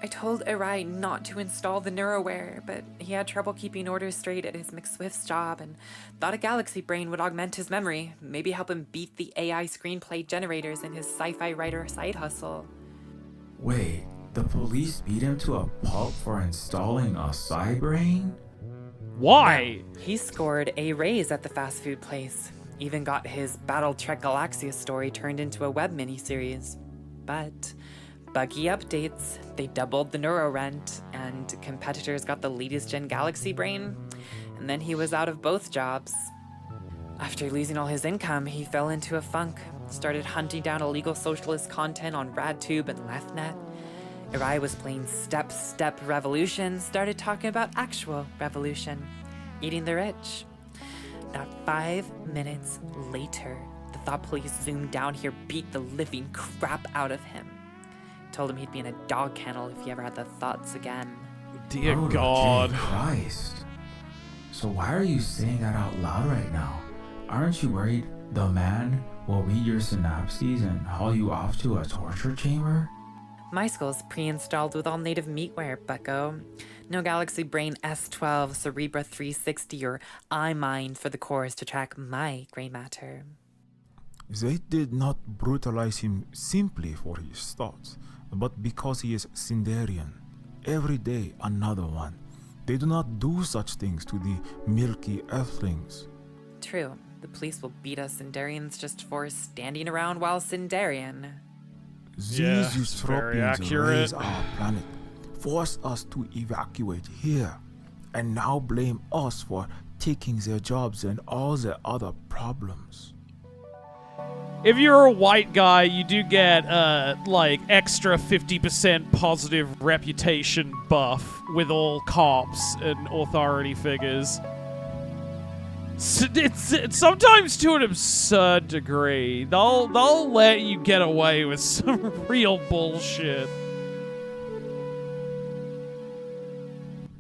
I told Arai not to install the neuroware, but he had trouble keeping orders straight at his McSwift's job and thought a galaxy brain would augment his memory, maybe help him beat the AI screenplay generators in his sci-fi writer side hustle. Wait, the police beat him to a pulp for installing a Cybrain? Why? He scored a raise at the fast food place. Even got his Battletrek Galaxia story turned into a web miniseries. But buggy updates, they doubled the neuro rent, and competitors got the latest gen Galaxy Brain, and then he was out of both jobs. After losing all his income, he fell into a funk, started hunting down illegal socialist content on RadTube and LeftNet. Arai was playing Step Revolution, started talking about actual revolution, eating the rich. Not 5 minutes later, the thought police zoomed down here, beat the living crap out of him. Told him he'd be in a dog kennel if he ever had the thoughts again. Dear God. Christ. So why are you saying that out loud right now? Aren't you worried the man will read your synapses and haul you off to a torture chamber? My skull's pre-installed with all native meatware, bucko. No Galaxy Brain S12, Cerebra 360, or iMind for the cores to track my gray matter. They did not brutalize him simply for his thoughts, but because he is Sindarian. Every day another one. They do not do such things to the milky earthlings. True, the police will beat us Sindarians just for standing around while Sindarian. These Yeah, it's very Eutropians accurate. raise our planet, force us to evacuate here, and now blame us for taking their jobs and all their other problems. If you're a white guy, you do get like extra 50% positive reputation buff with all cops and authority figures. It's sometimes to an absurd degree. They'll let you get away with some real bullshit.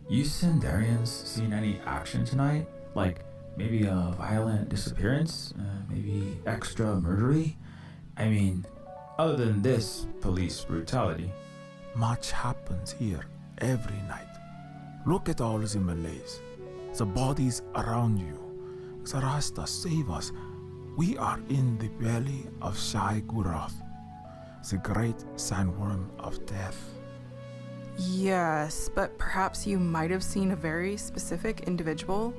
You Sindarians seen any action tonight? Like maybe a violent disappearance? Maybe extra murdery? I mean, other than this police brutality. Much happens here every night. Look at all the Malays, the bodies around you. The Rasta, save us. We are in the belly of Shai Gurath, the great sandworm of death. Yes, but perhaps you might have seen a very specific individual,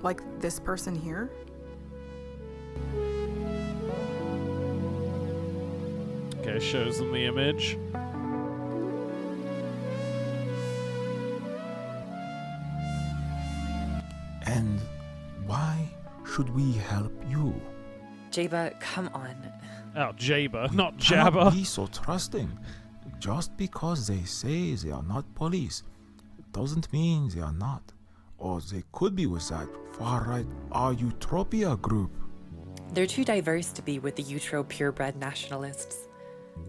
like this person here? Okay, shows them the image. And why should we help you? Jaba, come on. Oh, Jaba, not Cannot Jabba. be so trusting. Just because they say they are not police, doesn't mean they are not. Or they could be with that far-right Eutropia group. They're too diverse to be with the Utro purebred nationalists.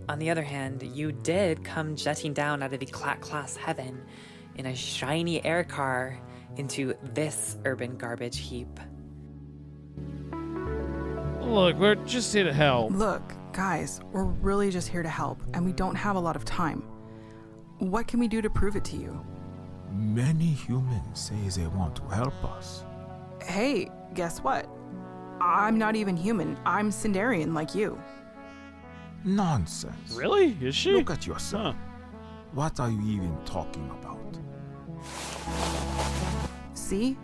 On the other hand, you did come jetting down out of the class heaven in a shiny air car into this urban garbage heap. Look, we're just here to help. Look, guys, we're really just here to help, and we don't have a lot of time. What can we do to prove it to you? Many humans say they want to help us. Hey, guess what? I'm not even human. I'm Sindarian like you. Nonsense. Really? Is she? Look at yourself. Huh. What are you even talking about? See?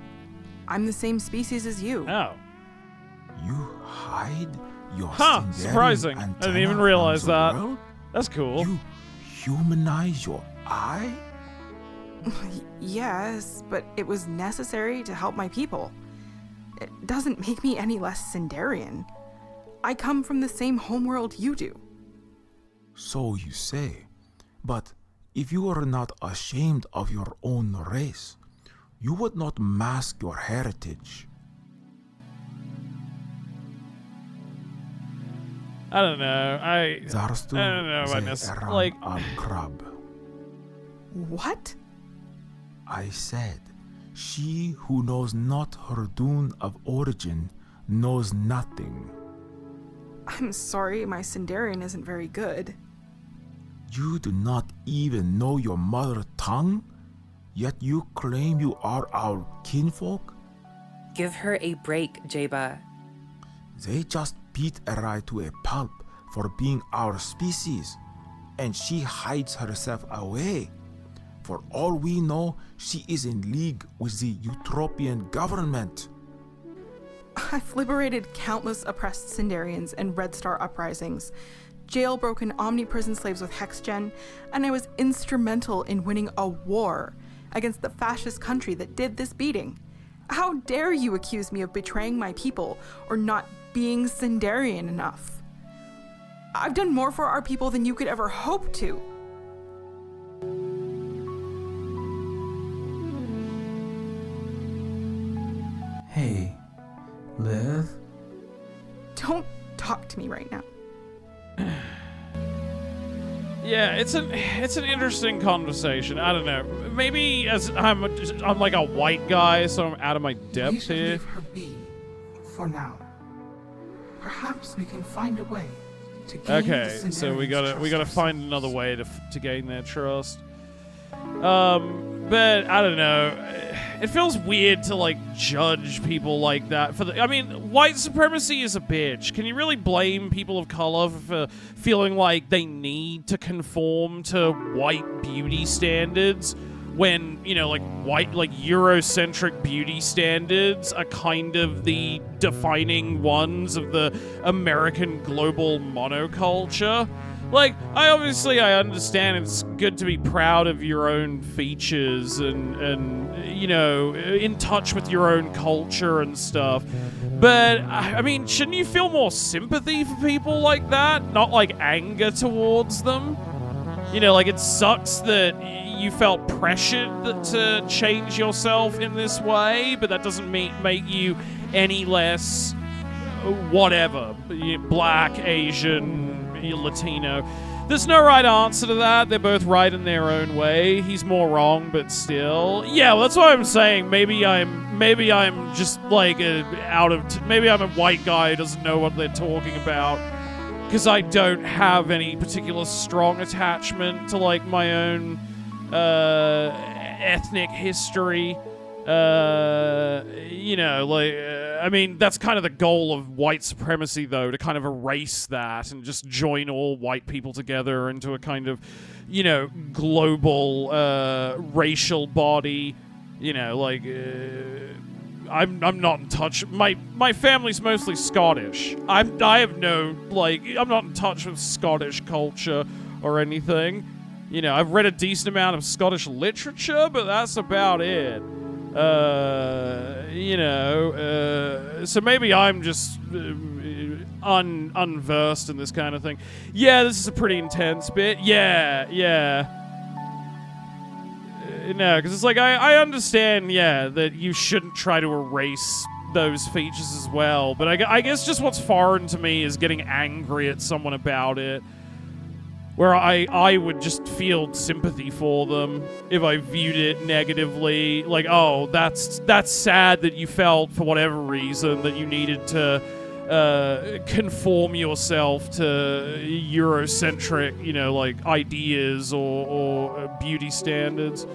I'm the same species as you. Oh. You hide your Huh, Sindarian surprising. I didn't antenna even from realize the that. world? That's cool. You humanize your eye? Yes, but it was necessary to help my people. It doesn't make me any less Sindarian. I come from the same homeworld you do. So you say. But if you are not ashamed of your own race, you would not mask your heritage. I don't know. I Zarstu don't know about ze this. eran Like, al-Krab. What? I said, she who knows not her dune of origin knows nothing. I'm sorry, my Sindarian isn't very good. You do not even know your mother tongue, yet you claim you are our kinfolk? Give her a break, Jaba. They just beat Erai to a pulp for being our species, and she hides herself away. For all we know, she is in league with the Eutropian government. I've liberated countless oppressed Sindarians and Red Star uprisings, jailbroken Omni-prison slaves with HexGen, and I was instrumental in winning a war against the fascist country that did this beating. How dare you accuse me of betraying my people or not being Sindarian enough? I've done more for our people than you could ever hope to. Hey, Liv? Don't talk to me right now. Yeah, it's an interesting conversation. I don't know. Maybe as I'm like a white guy, so I'm out of my We depth should here. leave her be, for now. Perhaps we can find a way to gain Okay, the so we Cenarians' gotta trust find another way to gain their trust. But I don't know. It feels weird to like judge people like that for the. I mean, white supremacy is a bitch. Can you really blame people of color for feeling like they need to conform to white beauty standards when, you know, like Eurocentric beauty standards are kind of the defining ones of the American global monoculture? Like, I understand it's good to be proud of your own features and you know, in touch with your own culture and stuff. But, I mean, shouldn't you feel more sympathy for people like that? Not, like, anger towards them? You know, like, it sucks that you felt pressured to change yourself in this way, but that doesn't make you any less whatever. Black, Asian, Latino. There's no right answer to that. They're both right in their own way. He's more wrong, but still. Yeah, well, that's what I'm saying. Maybe I'm just like maybe I'm a white guy who doesn't know what they're talking about. Because I don't have any particular strong attachment to like my own ethnic history. You know, like, I mean, that's kind of the goal of white supremacy, though, to kind of erase that and just join all white people together into a kind of, you know, global racial body. You know, like, I'm not in touch. My family's mostly Scottish. I have no, like, I'm not in touch with Scottish culture or anything. You know, I've read a decent amount of Scottish literature, but that's about it. You know, so maybe I'm just unversed in this kind of thing. Yeah, this is a pretty intense bit. Yeah. No, because it's like, I understand, yeah, that you shouldn't try to erase those features as well, but I guess just what's foreign to me is getting angry at someone about it. Where I would just feel sympathy for them if I viewed it negatively. Like, oh, that's sad that you felt, for whatever reason, that you needed to conform yourself to Eurocentric, you know, like, ideas or beauty standards.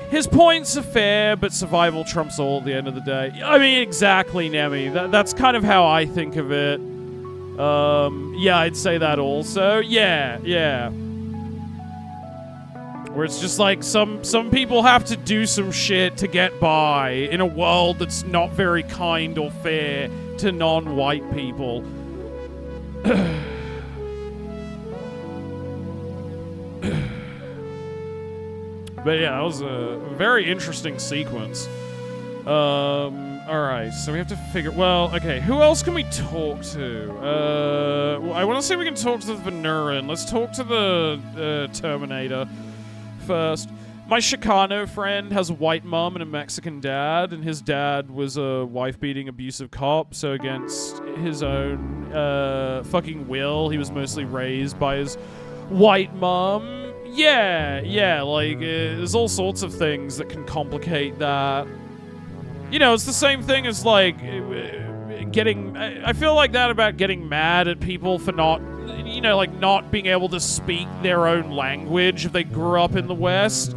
His points are fair, but survival trumps all at the end of the day. I mean, exactly, Nemi. That's kind of how I think of it. Yeah, I'd say that also. Yeah. Where it's just like some people have to do some shit to get by in a world that's not very kind or fair to non-white people. But yeah, that was a very interesting sequence. Alright, so we have to figure... Well, okay, who else can we talk to? I want to see if we can talk to the Venuran. Let's talk to the Terminator first. My Chicano friend has a white mom and a Mexican dad, and his dad was a wife-beating abusive cop, so against his own fucking will, he was mostly raised by his white mom. Yeah, like, there's all sorts of things that can complicate that. You know, it's the same thing as, like, getting... I feel like that about getting mad at people for not, you know, like, not being able to speak their own language if they grew up in the West.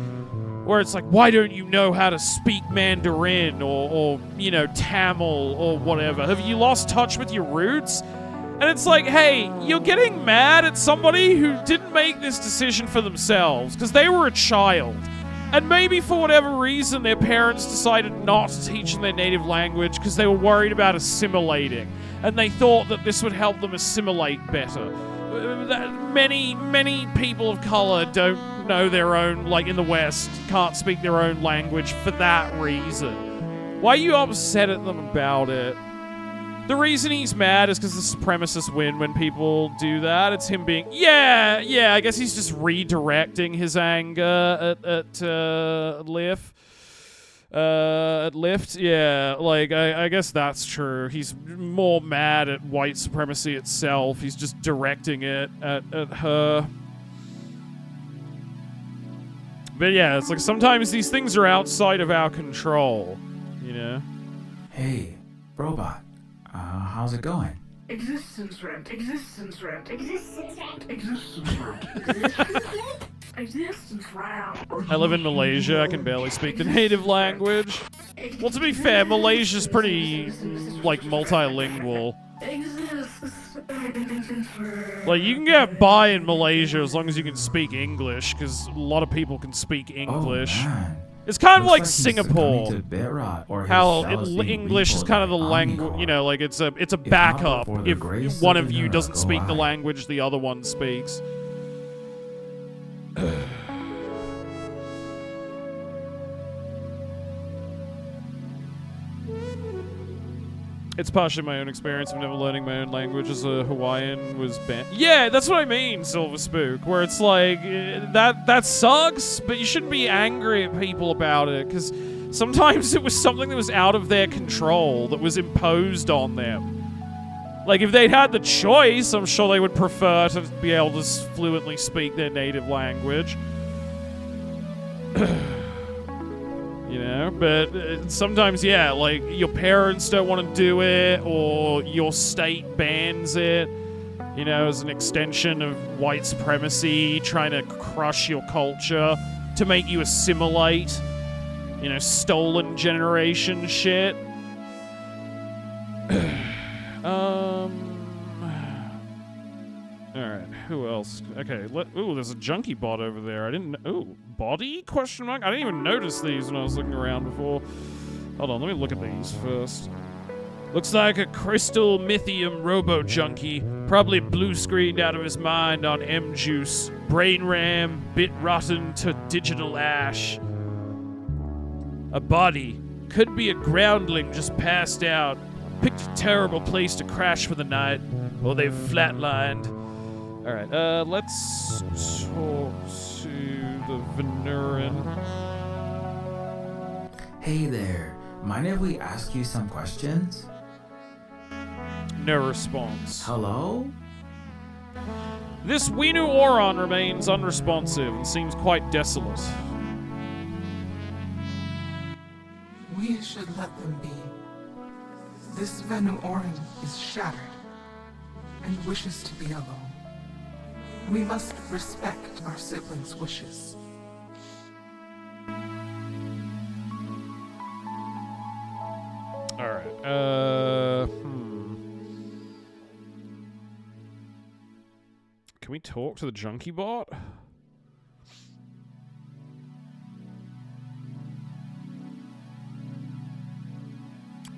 Where it's like, why don't you know how to speak Mandarin or you know, Tamil or whatever? Have you lost touch with your roots? And it's like, hey, you're getting mad at somebody who didn't make this decision for themselves because they were a child. And maybe for whatever reason, their parents decided not to teach them their native language because they were worried about assimilating. And they thought that this would help them assimilate better. Many people of color don't know their own, like in the West, can't speak their own language for that reason. Why are you upset at them about it? The reason he's mad is because the supremacists win when people do that. It's him being, yeah, I guess he's just redirecting his anger at Liv. At Lift, yeah, like, I guess that's true. He's more mad at white supremacy itself. He's just directing it at her. But yeah, it's like sometimes these things are outside of our control, you know? Hey, robot. How's it going? Existence rent, existence rent, existence rent, existence rent, existence rent, existence rent. I live in Malaysia. I can barely speak the native language. Well, to be fair, Malaysia's pretty, like, multilingual. Like, you can get by in Malaysia as long as you can speak English, because a lot of people can speak English. Oh, man. It's kind of Looks like he's Singapore. succumbing to Berat, or his How cell is being English is repoed kind of by the an language, Omnicorp. you know, like it's a not backup for the if grace one of of you Venera, doesn't go speak the I. language the other one speaks. It's partially my own experience of never learning my own language as a Hawaiian was banned. Yeah, that's what I mean, Silver Spook, where it's like, that sucks, but you shouldn't be angry at people about it, because sometimes it was something that was out of their control, that was imposed on them. Like, if they'd had the choice, I'm sure they would prefer to be able to fluently speak their native language. You know, but sometimes, yeah, like, your parents don't want to do it, or your state bans it, you know, as an extension of white supremacy, trying to crush your culture to make you assimilate, you know, stolen generation shit. Alright, who else? Okay, ooh, there's a junkie bot over there. I didn't... Ooh, body? Question mark? I didn't even notice these when I was looking around before. Hold on, let me look at these first. Looks like a crystal mythium robo-junkie. Probably blue-screened out of his mind on M-Juice. Brain ram, bit rotten to digital ash. A body. Could be a groundling just passed out. Picked a terrible place to crash for the night. Or they've flatlined. Alright, let's talk to the Venuran. Hey there. Mind if we ask you some questions? No response. Hello? This Winu Oron remains unresponsive and seems quite desolate. We should let them be. This Venu Orin is shattered and wishes to be alone. We must respect our siblings' wishes. Alright, Can we talk to the junkie bot?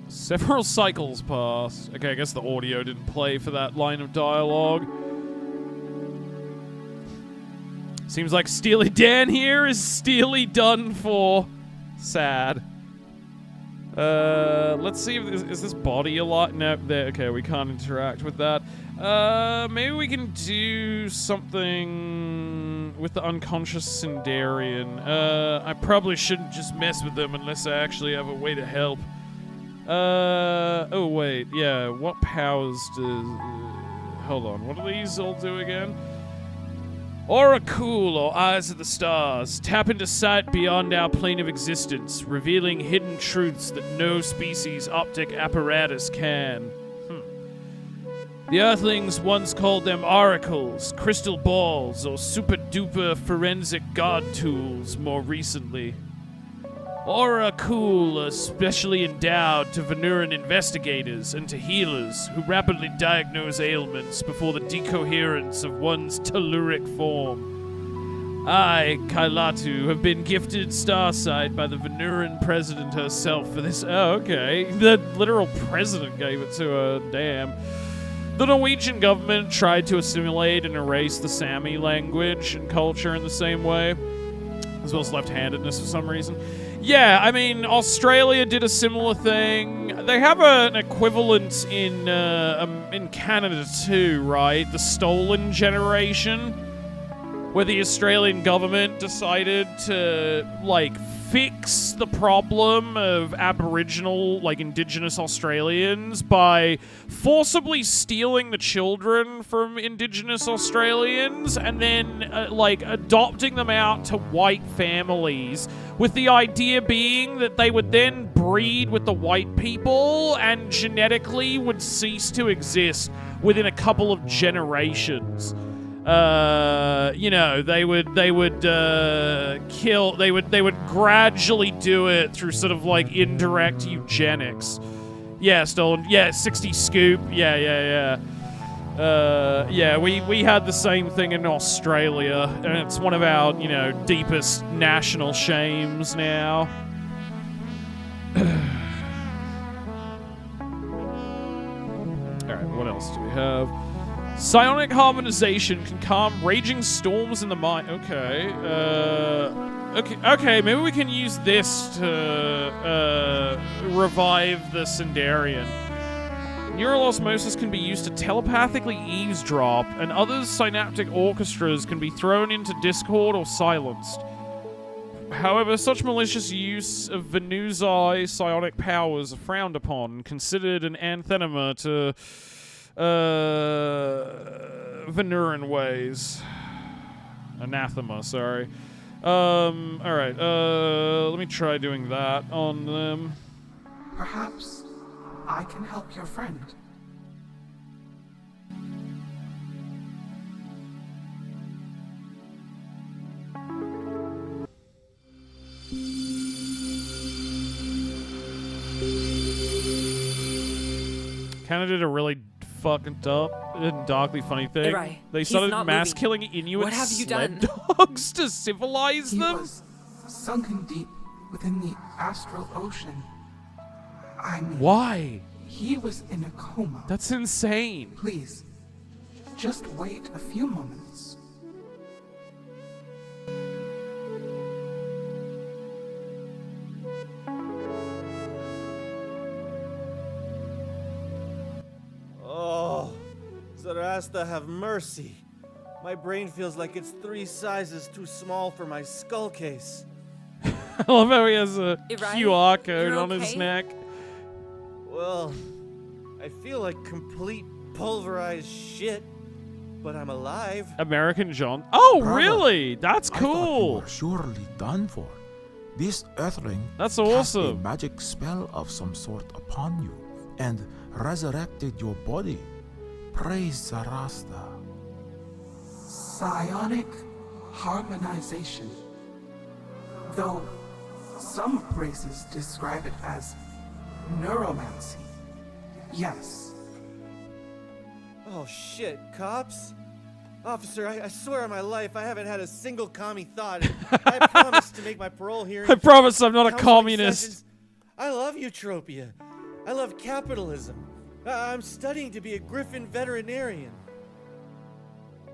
Several cycles pass. Okay, I guess the audio didn't play for that line of dialogue. Seems like Steely Dan here is Steely done for. Sad. Let's see if is this body a lot? No, there. Okay, we can't interact with that. Maybe we can do something with the unconscious Sindarian. I probably shouldn't just mess with them unless I actually have a way to help. Oh wait, yeah, what powers does... hold on, what do these all do again? Aura Cool, or Eyes of the Stars. Tap into sight beyond our plane of existence, revealing hidden truths that no species' optic apparatus can. The Earthlings once called them oracles, crystal balls, or super-duper forensic god tools more recently. Aura Cool are specially endowed to Venuran investigators and to healers who rapidly diagnose ailments before the decoherence of one's telluric form. I, Kailatu, have been gifted Starsight by the Venuran president herself for this. Oh, okay. The literal president gave it to her. Damn. The Norwegian government tried to assimilate and erase the Sami language and culture in the same way, as well as left-handedness for some reason. Yeah, I mean, Australia did a similar thing. They have an equivalent in Canada too, right? The Stolen Generation, where the Australian government decided to, like, fix the problem of Aboriginal, like Indigenous Australians by forcibly stealing the children from Indigenous Australians and then, like, adopting them out to white families, with the idea being that they would then breed with the white people and genetically would cease to exist within a couple of generations. You know, they would gradually do it through sort of like indirect eugenics. Yeah, stolen. Yeah, 60 scoop. Yeah. We had the same thing in Australia, and it's one of our, you know, deepest national shames now. Alright, what else do we have? Psionic harmonization can calm raging storms in the mind. Okay, okay, maybe we can use this to revive the Sindarian. Neural osmosis can be used to telepathically eavesdrop, and other synaptic orchestras can be thrown into discord or silenced. However, such malicious use of Venusae psionic powers are frowned upon and considered an anathema to Venuran ways. Anathema, sorry. Alright, let me try doing that on them. Perhaps I can help your friend. Canada did a really fucked up and darkly funny thing. Right. They He's started not mass moving. killing Inuit What have you sled done? dogs to civilize He them. was sunken deep within the astral ocean. I mean, Why? he was in a coma. That's insane. Please, just wait a few moments. Oh, Zarasta, have mercy. My brain feels like it's 3 sizes too small for my skull case. I love how he has a Right? QR code You're on his okay? neck. Well, I feel like complete pulverized shit, but I'm alive. American John. Oh, Brother, really? That's I thought you cool. were surely done for. This Earthling That's cast a awesome. magic spell of some sort upon you and resurrected your body. Praise Zarasta. Psionic harmonization. Though some races describe it as neuromancy. Yes. Oh shit, cops? Officer, I swear on my life I haven't had a single commie thought. I promise to make my parole hearing. I promise I'm not a counseling communist. sessions. I love Eutropia. I love capitalism. I'm studying to be a Griffin veterinarian.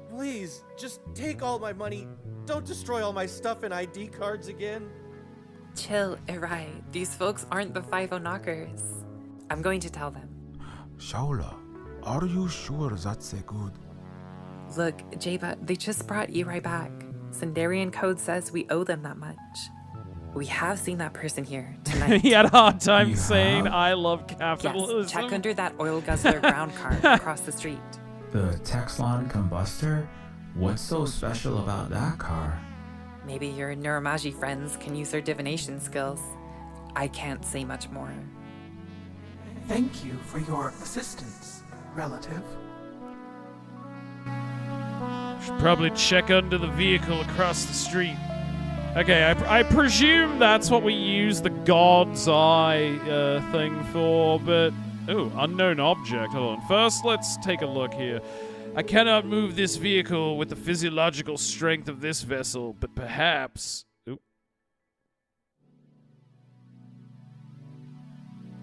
Please, just take all my money. Don't destroy all my stuff and ID cards again. Chill, Irai. These folks aren't the 5-0 knockers. I'm going to tell them. Shaula, are you sure that's a good? Look, Jaba, they just brought Irai back. Sindarian code says we owe them that much. We have seen that person here tonight. He had a hard time You saying have? I love capitalism. Yes, check under that oil guzzler ground cart across the street. The Texlon Combustor? What's so special about that car? Maybe your Neuromagie friends can use their divination skills. I can't say much more. Thank you for your assistance, relative. Should probably check under the vehicle across the street. Okay, I presume that's what we use the God's Eye thing for, but... Oh, unknown object. Hold on. First, let's take a look here. I cannot move this vehicle with the physiological strength of this vessel, but perhaps... Oop.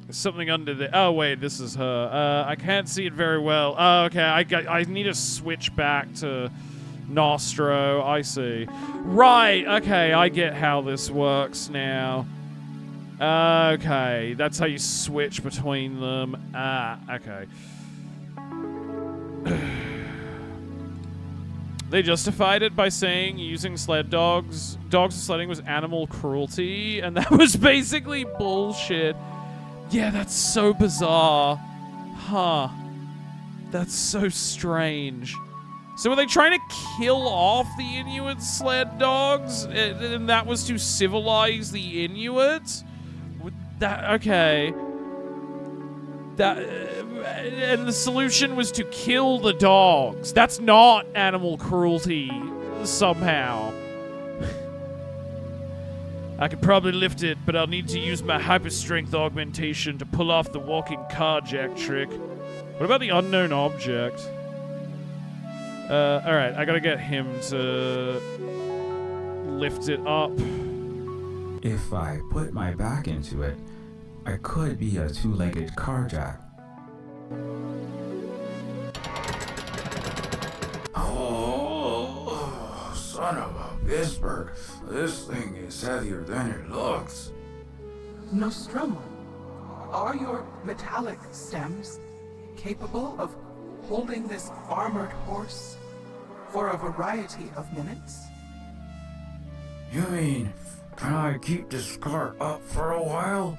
There's something under there. Oh, wait, this is her. I can't see it very well. Oh, okay, I need to switch back to Nostro. I see. Right, okay, I get how this works now. Okay, that's how you switch between them. Okay. They justified it by saying using dogs and sledding was animal cruelty, and that was basically bullshit. Yeah, that's so bizarre. Huh. That's so strange. So were they trying to kill off the Inuit sled dogs? And that was to civilize the Inuit? Okay. And the solution was to kill the dogs. That's not animal cruelty, somehow. I could probably lift it, but I'll need to use my hyperstrength augmentation to pull off the walking car jack trick. What about the unknown object? Alright, I gotta get him to lift it up. If I put my back into it, I could be a two-legged car jack. Oh, son of a Bisberg. This thing is heavier than it looks. Nostromo, are your metallic stems capable of holding this armored horse for a variety of minutes? You mean, can I keep this cart up for a while?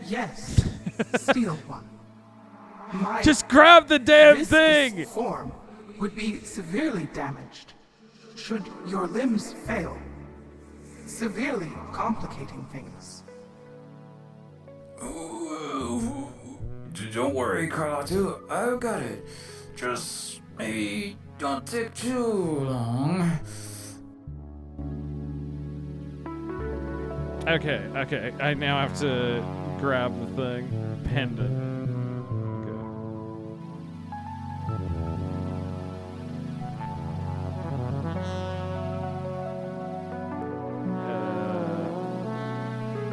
Yes, steal one. My Just grab the damn viscous thing! form would be severely damaged should your limbs fail, severely complicating things. Don't worry, Carlotto. I've got it. Just maybe don't take too long. Okay. I now have to grab the thing. Pendant.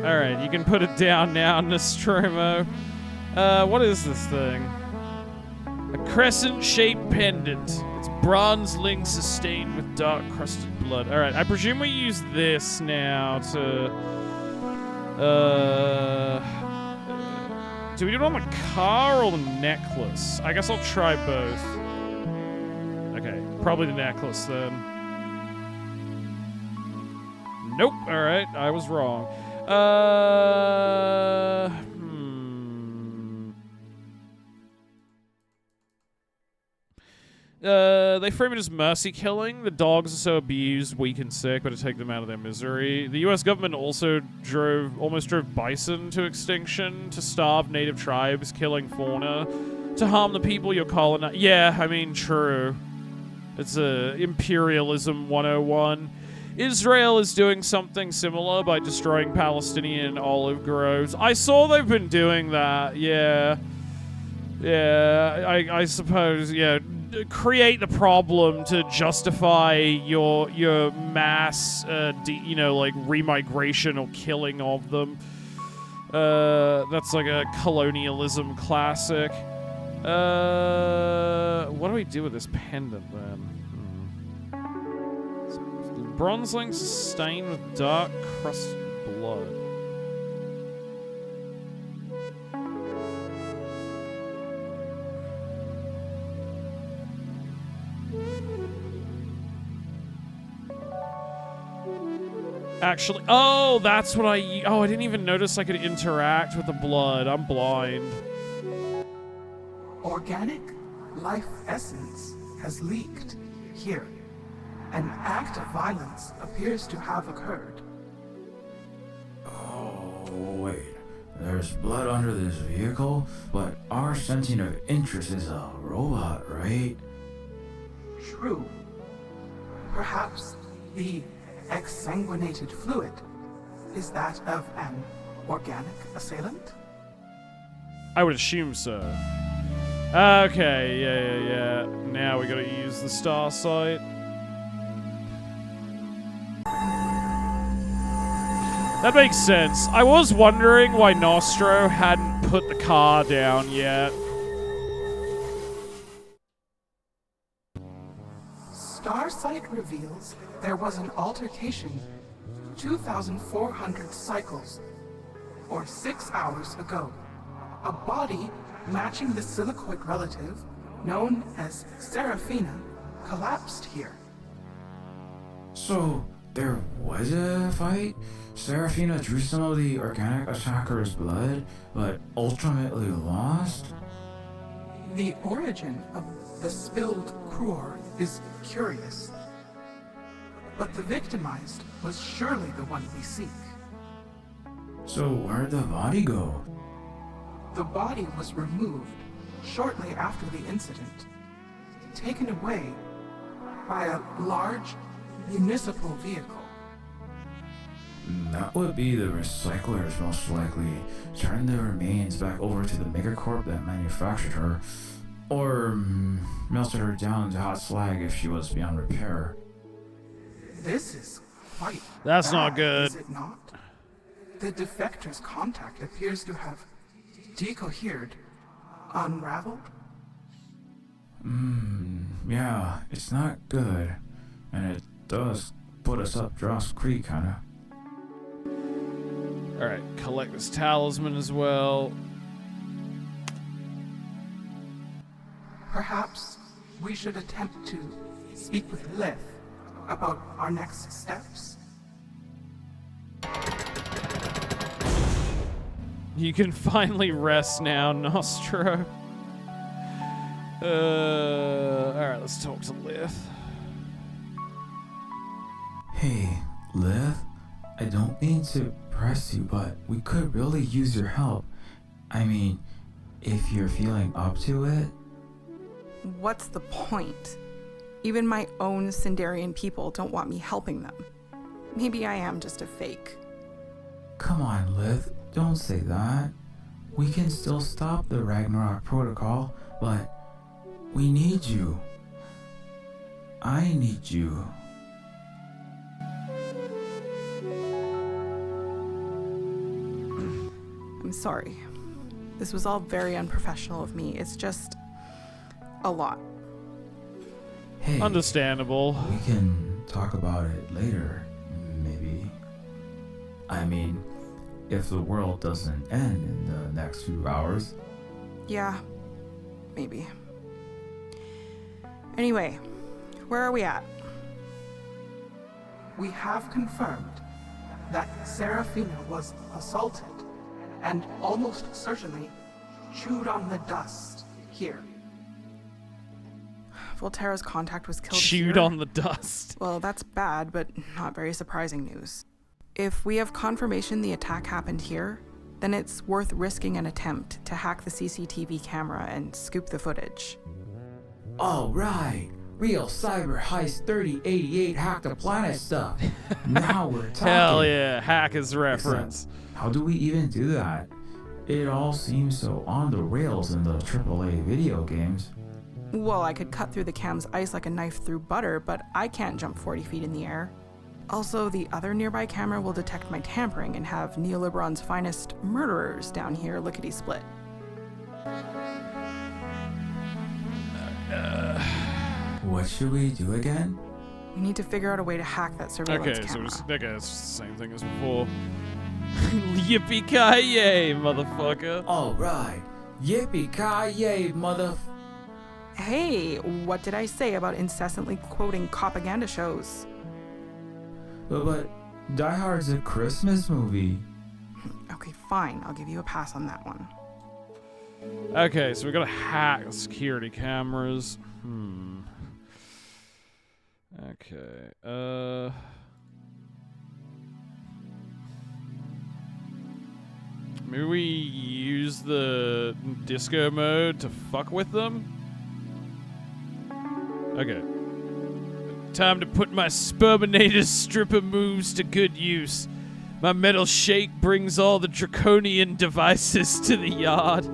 Alright, you can put it down now, Nostromo. What is this thing? A crescent-shaped pendant. It's bronze link sustained with dark crusted blood. Alright, I presume we use this now to... do we do it on the car or the necklace? I guess I'll try both. Okay, probably the necklace then. Nope, alright, I was wrong. They frame it as mercy killing. The dogs are so abused, weak, and sick, but to take them out of their misery. The U.S. government also almost drove bison to extinction to starve native tribes, killing fauna, to harm the people you're colonizing. Yeah, I mean, true. It's imperialism 101. Israel is doing something similar by destroying Palestinian olive groves. I saw they've been doing that. Yeah. Yeah, I suppose, yeah. Create the problem to justify your mass, like remigration or killing of them. That's like a colonialism classic. What do we do with this pendant then? Bronze links stained with dark crusted blood. Actually, oh, that's what I didn't even notice I could interact with the blood. I'm blind. Organic life essence has leaked here. An act of violence appears to have occurred. Oh, wait. There's blood under this vehicle, but our sensing of interest is a robot, right? True. Perhaps the exsanguinated fluid is that of an organic assailant? I would assume so. Okay, yeah. Now we gotta use the star sight. That makes sense. I was wondering why Nostro hadn't put the car down yet. Starsight reveals there was an altercation 2,400 cycles, or 6 hours ago. A body matching the silicoid relative, known as Seraphina, collapsed here. So, there was a fight? Serafina drew some of the organic attacker's blood, but ultimately lost? The origin of the spilled Kror is curious, but the victimized was surely the one we seek. So where'd the body go? The body was removed shortly after the incident, taken away by a large municipal vehicle. That would be the recyclers most likely. Turn the remains back over to the megacorp that manufactured her, or melted her down into hot slag if she was beyond repair. This is quite That's bad, not good. Is it not? The defector's contact appears to have decohered, unraveled. Yeah, it's not good. And it does put us up Dross Creek, kinda. Alright, collect this talisman as well. Perhaps we should attempt to speak with Lith about our next steps. You can finally rest now, Nostro. Alright, let's talk to Lith. Hey, Liv, I don't mean to press you, but we could really use your help. I mean, if you're feeling up to it. What's the point? Even my own Sindarian people don't want me helping them. Maybe I am just a fake. Come on, Liv, don't say that. We can still stop the Ragnarok protocol, but we need you. I need you. I'm sorry. This was all very unprofessional of me. It's just a lot. Hey, Understandable. we can talk about it later, maybe. I mean, if the world doesn't end in the next few hours. Yeah, maybe. Anyway, where are we at? We have confirmed that Serafina was assaulted and almost certainly chewed on the dust here. Volterra's contact was killed Chewed here. on the dust. Well, that's bad, but not very surprising news. If we have confirmation the attack happened here, then it's worth risking an attempt to hack the CCTV camera and scoop the footage. All right, real cyber heist 3088 hack the planet stuff. Now we're talking. Hell yeah, hackers reference. How do we even do that? It all seems so on the rails in the AAA video games. Well, I could cut through the cam's ice like a knife through butter, but I can't jump 40 feet in the air. Also, the other nearby camera will detect my tampering and have Neoliberon's finest murderers down here lickety-split. What should we do again? We need to figure out a way to hack that surveillance Okay, so camera. it's the same thing as before. Yippee-ki-yay, motherfucker. All right, yippee-ki-yay, mother... Hey, what did I say about incessantly quoting propaganda shows? But Die Hard's a Christmas movie. Okay, fine. I'll give you a pass on that one. Okay, so we gotta hack the security cameras. Okay, maybe we use the disco mode to fuck with them? Okay. Time to put my Sperminator stripper moves to good use. My metal shake brings all the draconian devices to the yard.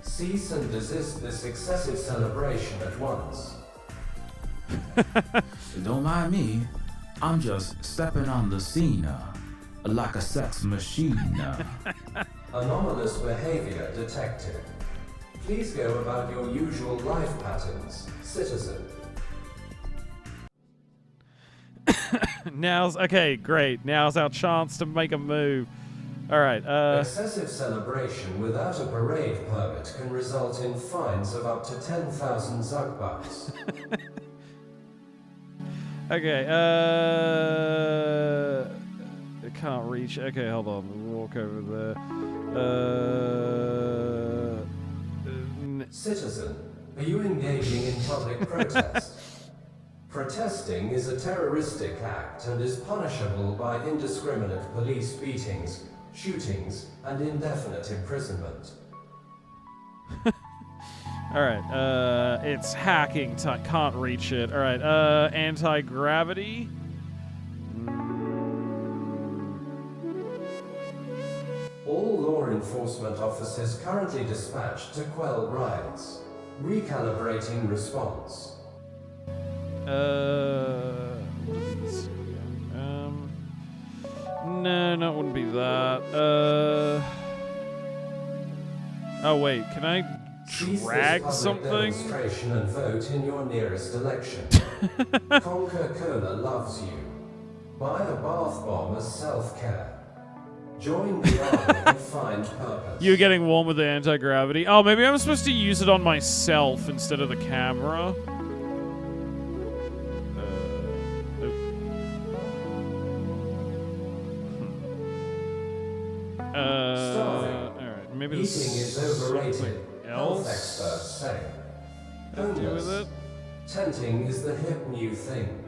Cease and desist this excessive celebration at once. Don't mind me. I'm just stepping on the scene, like a sex machine. Anomalous behavior detected. Please go about your usual life patterns, citizen. Okay, great. Now's our chance to make a move. All right. Excessive celebration without a parade permit can result in fines of up to 10,000 Zuckbucks. Okay. I can't reach. Okay, hold on. We'll walk over there. Citizen, are you engaging in public protest? Protesting is a terroristic act and is punishable by indiscriminate police beatings, shootings, and indefinite imprisonment. Alright, it's hacking time. Can't reach it. Alright, anti-gravity. All law enforcement officers currently dispatched to quell riots. Recalibrating response. What are these again? No, that wouldn't be that. Oh wait, can I drag something? Demonstration and vote in your nearest election. Coca-Cola loves you. Buy a bath bomb as self-care. Join the army and find purpose. You're getting warm with the anti-gravity. Oh, maybe I'm supposed to use it on myself instead of the camera. Alright, maybe Eating is overrated. something Health else. experts say. Deal with it. Tenting is the hip new thing.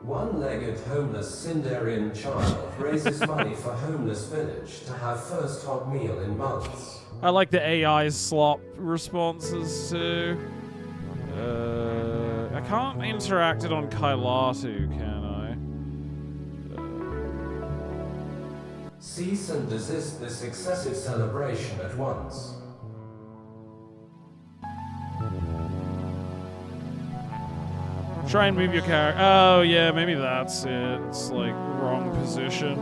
One-legged homeless Sindarian child raises money for homeless village to have first hot meal in months. I like the AI slop responses too. I can't interact it on Kailatu, can I? Cease and desist this excessive celebration at once. Try and move your character. Oh yeah, maybe that's it. It's like wrong position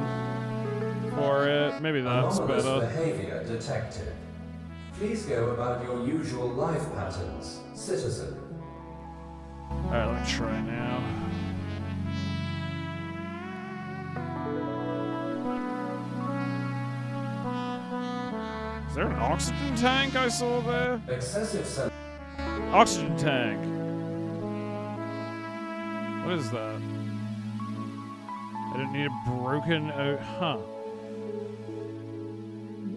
for it. Maybe that's Anomalous better. behavior detected. Please go about your usual life patterns, citizen. Alright, let me try now. Is there an oxygen tank I saw there? Excessive Oxygen tank. What is that? I don't need a broken... huh.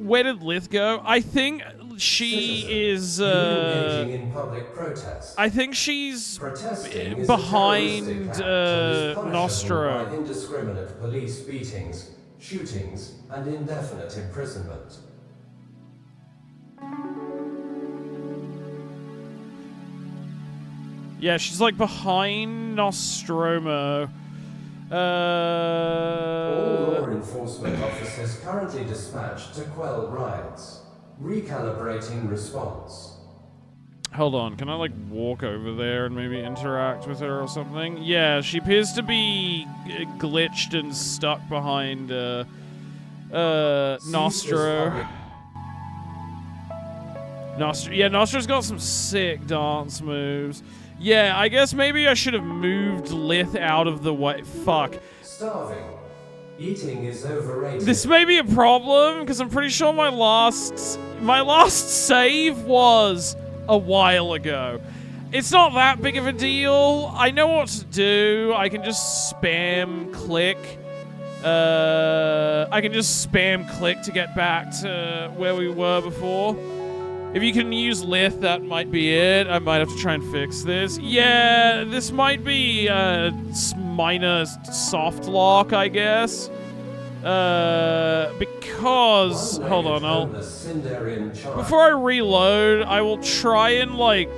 Where did Lith go? I think she is... engaging in public protest. I think she's Protesting is behind a terroristic act and is punishable Nostro. by indiscriminate police beatings, shootings, and indefinite imprisonment. Yeah, she's like behind Nostromo. All law enforcement officers currently dispatched to quell riots. Recalibrating response. Hold on, can I like walk over there and maybe interact with her or something? Yeah, she appears to be glitched and stuck behind Nostro. Yeah, Nostro's got some sick dance moves. Yeah, I guess maybe I should have moved Lith out of the way. Fuck. Starving. Eating is overrated. This may be a problem, because I'm pretty sure my last save was a while ago. It's not that big of a deal. I know what to do. I can just spam click. I can just spam click to get back to where we were before. If you can use Lith, that might be it. I might have to try and fix this. Yeah, this might be a minor soft lock, I guess. Because... Hold on, before I reload, I will try and, like,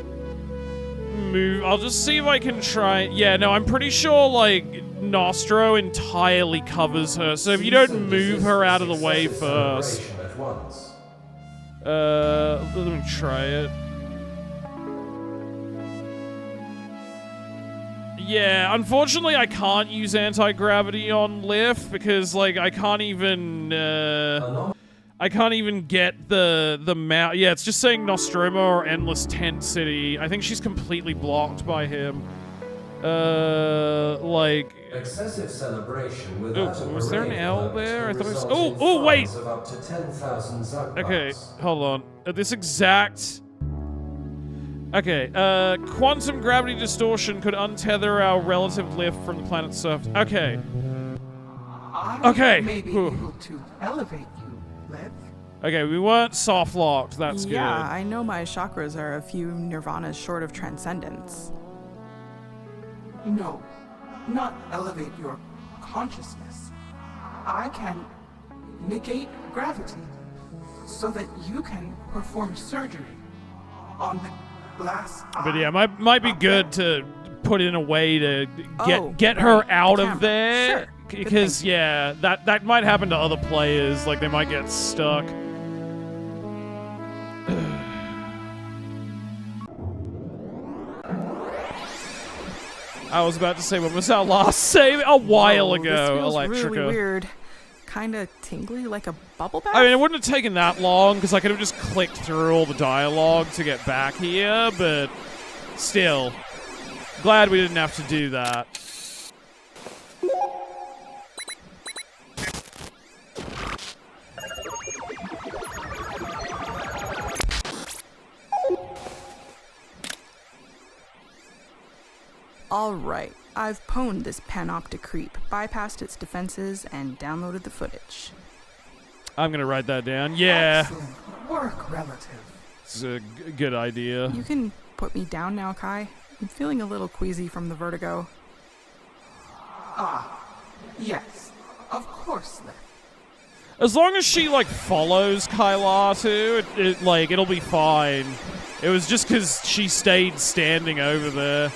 move... I'll just see if I can try... Yeah, no, I'm pretty sure, like, Nostro entirely covers her. So if you don't move her out of the way first... let me try it. Yeah, unfortunately I can't use anti-gravity on Lith because, like, I can't even, I can't even get the map. Yeah, it's just saying Nostromo or Endless Tent City. I think she's completely blocked by him. Like... Excessive celebration without a was there an parade L float there? I will thought it was... result in wait! fines of up to 10,000 zuckbucks. Okay, hold on. At this exact... Okay, quantum gravity distortion could untether our relative lift from the planet's surface. Okay. I may be able to elevate you, Lev. Okay, we weren't soft locked. That's good. Yeah, I know my chakras are a few nirvanas short of transcendence. No, not elevate your consciousness. I can negate gravity so that you can perform surgery on the glass eye. But yeah, might be good to put in a way to get her right, out the of there. Sure. Because yeah, that might happen to other players. Like they might get stuck. I was about to say, when was our last save? A while ago, this feels Electrica. really weird. Kinda tingly, like a bubble bath. I mean, it wouldn't have taken that long, because I could have just clicked through all the dialogue to get back here, but still. Glad we didn't have to do that. Alright, I've pwned this panoptic creep, bypassed its defenses, and downloaded the footage. I'm gonna write that down. Yeah. Excellent work, relative. It's a good idea. You can put me down now, Kai. I'm feeling a little queasy from the vertigo. Ah, yes, of course, Lev. As long as she, like, follows Kailatu, it'll be fine. It was just because she stayed standing over there.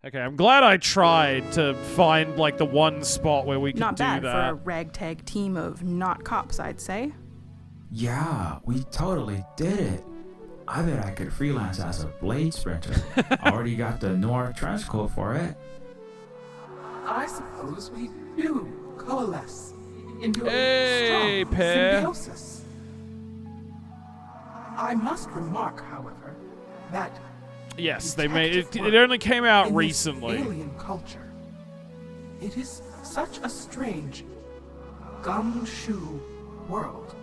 Okay, I'm glad I tried to find, like, the one spot where we could Not do bad that. for a ragtag team of not cops, I'd say. Yeah, we totally did it. I bet I could freelance as a blade sprinter. Already got the Nor trench coat for it. I suppose we do coalesce into Hey, a strong pair. symbiosis. I must remark, however, that Yes, they made it. It only came out in this recently. alien culture, it is such a strange, gumshoe world.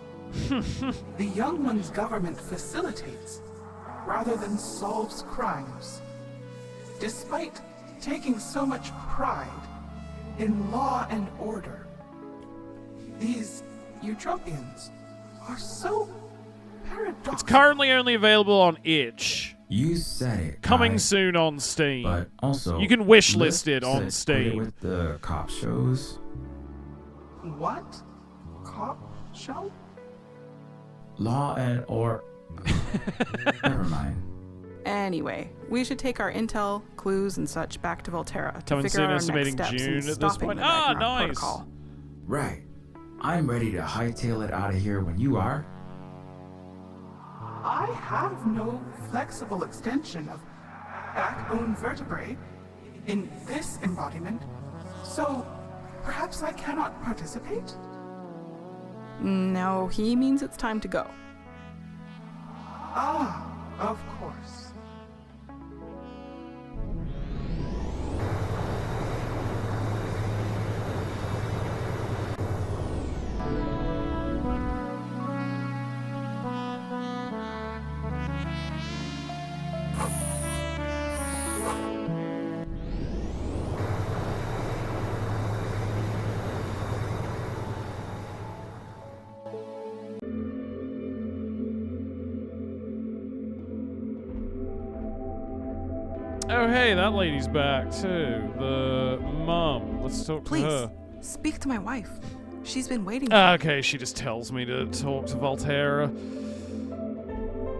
The young one's government facilitates rather than solves crimes, despite taking so much pride in law and order. These utopians are so paradoxical. It's currently only available on itch. You said it. Coming Kai. soon on Steam. But also, you can wish let's list it on sit put it Steam. with the cop shows. What? Cop show? Law and or. Never mind. Anyway, we should take our intel, clues, and such back to Volterra to Coming figure soon, out our next estimating steps June in at this stopping point. the Ah, Ragnarok nice. protocol. Right. I'm ready to hightail it out of here when you are. I have no flexible extension of backbone vertebrae in this embodiment, so perhaps I cannot participate? No, he means it's time to go. Ah, of course. Oh, hey, that lady's back, too. The mum. Let's talk Please, to her. speak to my wife. She's been waiting for Okay, she just tells me to talk to Volterra.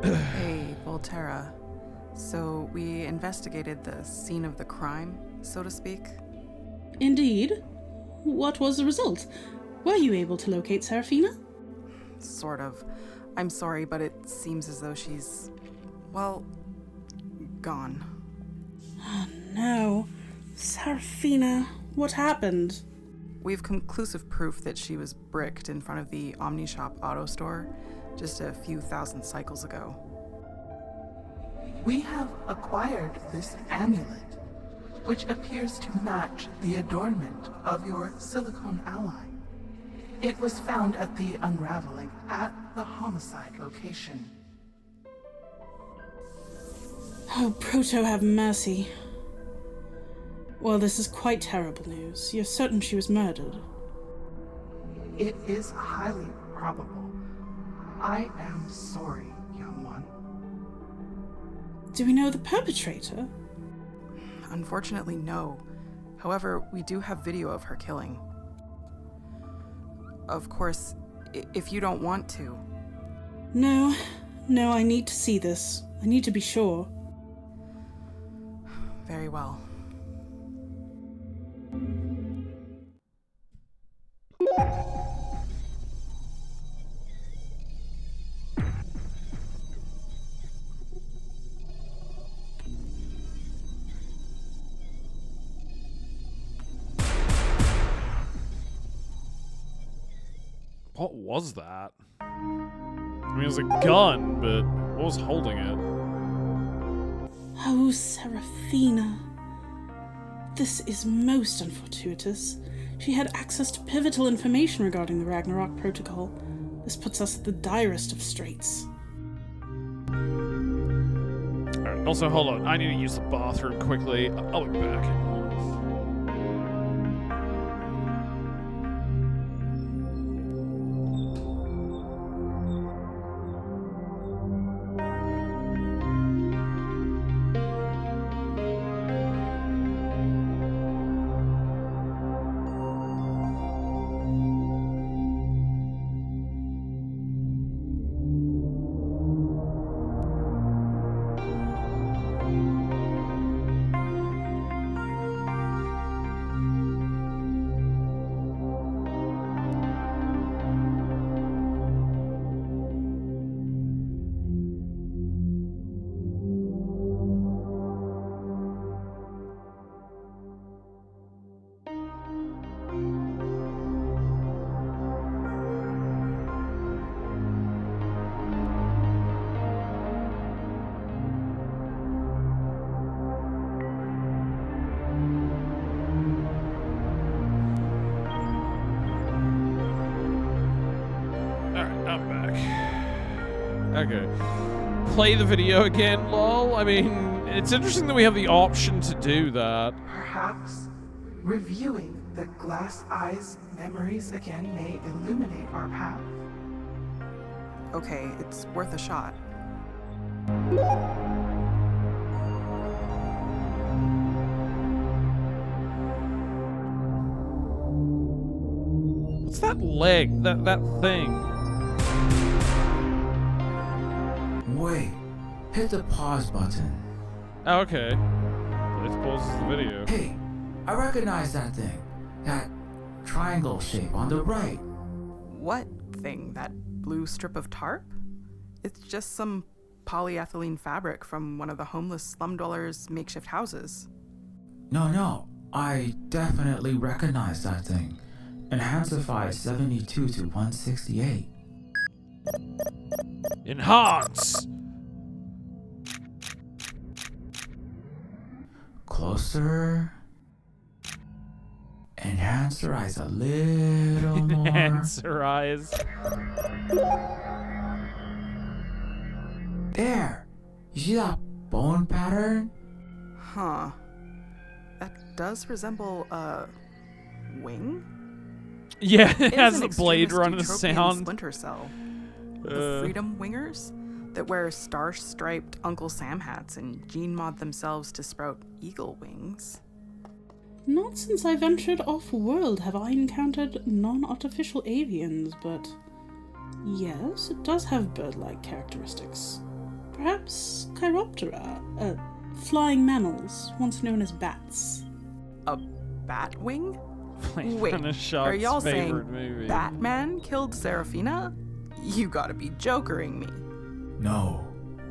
Hey, Volterra. So, we investigated the scene of the crime, so to speak? Indeed. What was the result? Were you able to locate Serafina? Sort of. I'm sorry, but it seems as though she's, well, gone. Oh no. Serafina, what happened? We have conclusive proof that she was bricked in front of the OmniShop auto store just a few thousand cycles ago. We have acquired this amulet, which appears to match the adornment of your silicone ally. It was found at the unraveling at the homicide location. Oh, Proto, have mercy. Well, this is quite terrible news. You're certain she was murdered? It is highly probable. I am sorry, young one. Do we know the perpetrator? Unfortunately, no. However, we do have video of her killing. Of course, if you don't want to. No, I need to see this. I need to be sure. Very well. What was that? I mean, it was a gun, but what was holding it? Oh, Seraphina. This is most unfortuitous. She had access to pivotal information regarding the Ragnarok Protocol. This puts us at the direst of straits. Alright, also, hold on. I need to use the bathroom quickly. I'll be back. Okay. Play the video again, lol. I mean, it's interesting that we have the option to do that. Perhaps reviewing the glass eyes memories again may illuminate our path. Okay, it's worth a shot. What's that leg? That thing? Wait, hit the pause button. Oh, okay. It pauses the video. Hey, I recognize that thing. That triangle shape on the right. What thing? That blue strip of tarp? It's just some polyethylene fabric from one of the homeless slum dwellers' makeshift houses. No, I definitely recognize that thing. Enhancify 72 to 168. Enhance! Closer. Enhance her eyes a little more. Enhance her eyes. There! You see that bone pattern? Huh. That does resemble a wing? Yeah, it has an the blade running extremist sound. Splinter Cell. The Freedom Wingers that wear star-striped Uncle Sam hats and gene-mod themselves to sprout eagle wings. Not since I ventured off-world have I encountered non-artificial avians, but yes, it does have bird-like characteristics. Perhaps Chiroptera, flying mammals, once known as bats. A bat wing? Wait, are y'all saying movie. Batman killed Seraphina? You gotta be jokering me. No,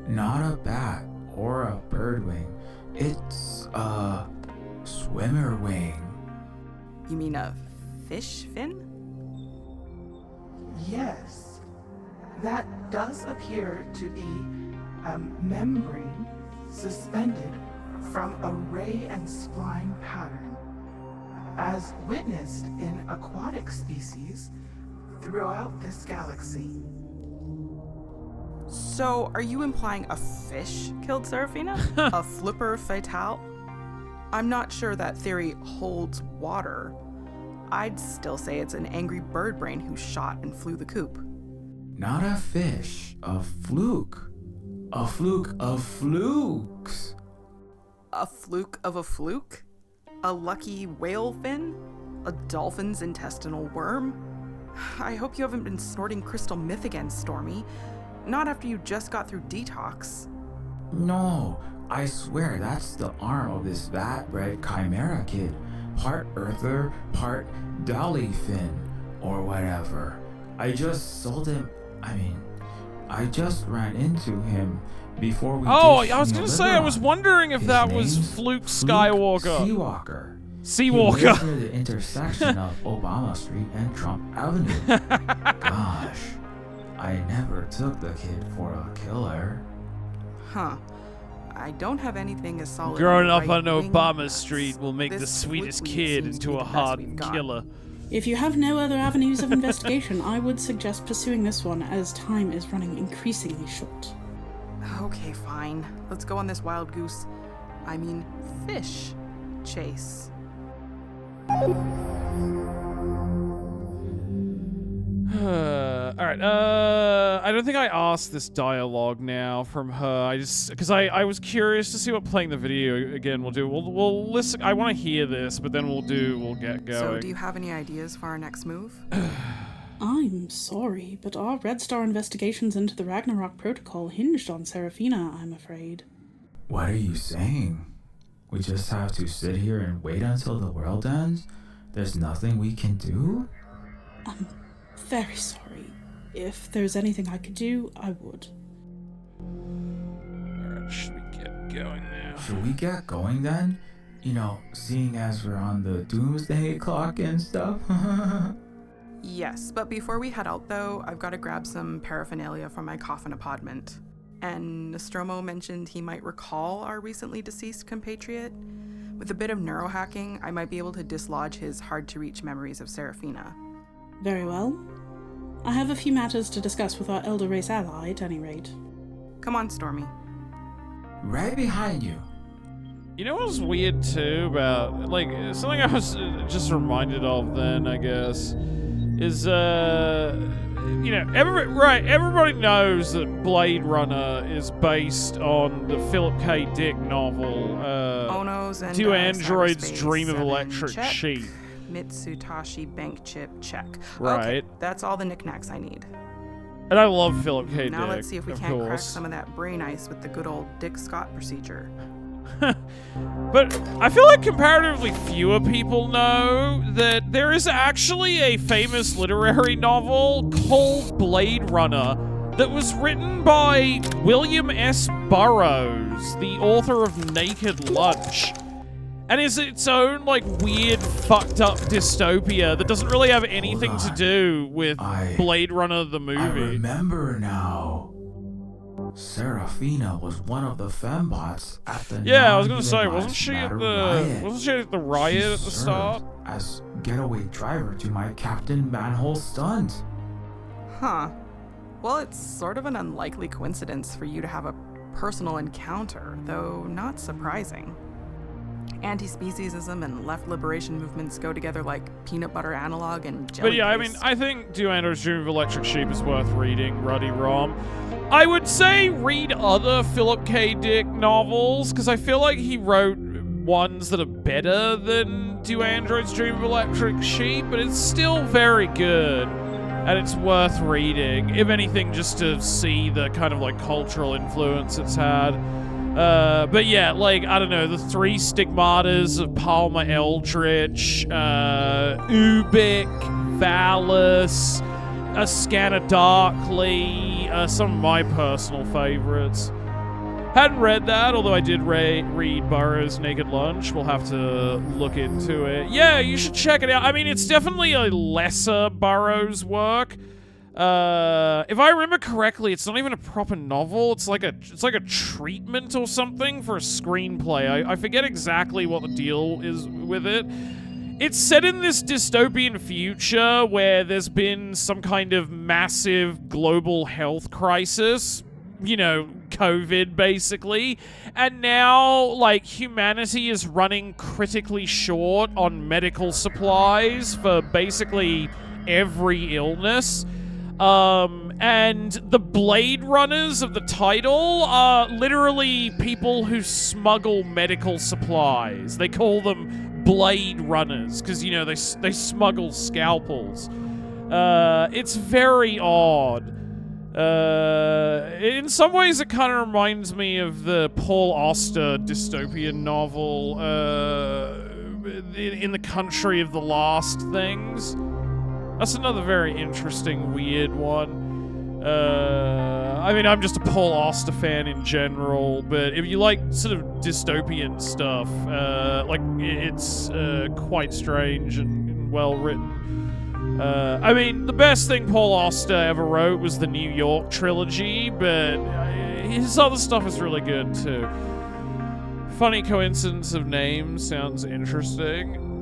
not a bat or a bird wing. It's a swimmer wing. You mean a fish fin? Yes, that does appear to be a membrane suspended from a ray and spline pattern, as witnessed in aquatic species throughout this galaxy. So, are you implying a fish killed Serafina? A flipper fatale? I'm not sure that theory holds water. I'd still say it's an angry bird brain who shot and flew the coop. Not a fish, a fluke. A fluke of flukes. A fluke of a fluke? A lucky whale fin? A dolphin's intestinal worm? I hope you haven't been snorting crystal myth again, Stormy. Not after you just got through detox. No, I swear that's the arm of this vat-bred chimera kid. Part earther, part dollyfin, or whatever. I just sold him. I just ran into him before we. Oh, ditched I was gonna say, I was wondering if His that was name's Fluke Skywalker. Seawalker. He Seawalker. lives near the intersection of Obama Street and Trump Avenue. Gosh, I never took the kid for a killer. Huh. I don't have anything as solid. Growing on up on right-wing Obama nuts. Street will make the This sweetest fluke kid seems to into be a the best hard we've got. killer. If you have no other avenues of investigation, I would suggest pursuing this one as time is running increasingly short. Okay, fine. Let's go on this wild goose. Fish chase. Alright, I don't think I asked this dialogue now from her. Because I was curious to see what playing the video again will do. We'll listen. I want to hear this, but then we'll get going. So, do you have any ideas for our next move? I'm sorry, but our Red Star investigations into the Ragnarok Protocol hinged on Serafina, I'm afraid. What are you saying? We just have to sit here and wait until the world ends? There's nothing we can do? I'm very sorry. If there's anything I could do, I would. Alright, should we get going now? Should we get going then? You know, seeing as we're on the doomsday clock and stuff? Yes, but before we head out though, I've got to grab some paraphernalia from my coffin apartment. And Nostromo mentioned he might recall our recently deceased compatriot. With a bit of neurohacking, I might be able to dislodge his hard-to-reach memories of Serafina. Very well. I have a few matters to discuss with our elder race ally, at any rate. Come on, Stormy. Right behind you. You know what was weird too about, something I was just reminded of then, I guess, is, everybody knows that Blade Runner is based on the Philip K. Dick novel, Ono's and Do Androids Cyberspace Dream of 7, Electric check. Sheep? Mitsutashi Bank Chip, check. Right. Okay, that's all the knicknacks I need. And I love Philip K. Dick, Now let's see if we of can't crack course. some of that brain ice with the good old Dick Scott procedure. But I feel like comparatively fewer people know that there is actually a famous literary novel called Blade Runner that was written by William S. Burroughs, the author of Naked Lunch, and is its own, weird, fucked up dystopia that doesn't really have anything to do with Blade Runner the movie. I remember now. Serafina was one of the fembots at the Yeah, I was gonna say, non-human wasn't she lives at matter the riot She at the start? served as getaway driver to my Captain Manhole stunt. Huh. Well, it's sort of an unlikely coincidence for you to have a personal encounter, though not surprising. Anti-speciesism and left liberation movements go together like peanut butter analog and jelly But yeah, paste. I think Do Androids Dream of Electric Sheep is worth reading, Ruddy Rom. I would say read other Philip K. Dick novels, because I feel like he wrote ones that are better than Do Androids Dream of Electric Sheep, but it's still very good, and it's worth reading, if anything, just to see the kind of cultural influence it's had. But yeah, I don't know, the three stigmatas of Palmer Eldritch, Ubik, Valis, A Scanner Darkly, some of my personal favorites. Hadn't read that, although I did read Burroughs' Naked Lunch. We'll have to look into it. Yeah, you should check it out. I mean, it's definitely a lesser Burroughs work. If I remember correctly, it's not even a proper novel. It's like a treatment or something for a screenplay. I forget exactly what the deal is with it. It's set in this dystopian future where there's been some kind of massive global health crisis. You know, COVID, basically. And now, like, humanity is running critically short on medical supplies for basically every illness. And the Blade Runners of the title are literally people who smuggle medical supplies. They call them Blade Runners because, you know, they smuggle scalpels. It's very odd. In some ways, it kind of reminds me of the Paul Auster dystopian novel, In the Country of the Lost Things. That's another very interesting, weird one. I mean, I'm just a Paul Auster fan in general, but if you like sort of dystopian stuff, like, it's quite strange and well written. I mean, the best thing Paul Auster ever wrote was the New York trilogy, but his other stuff is really good too. Funny coincidence of names sounds interesting.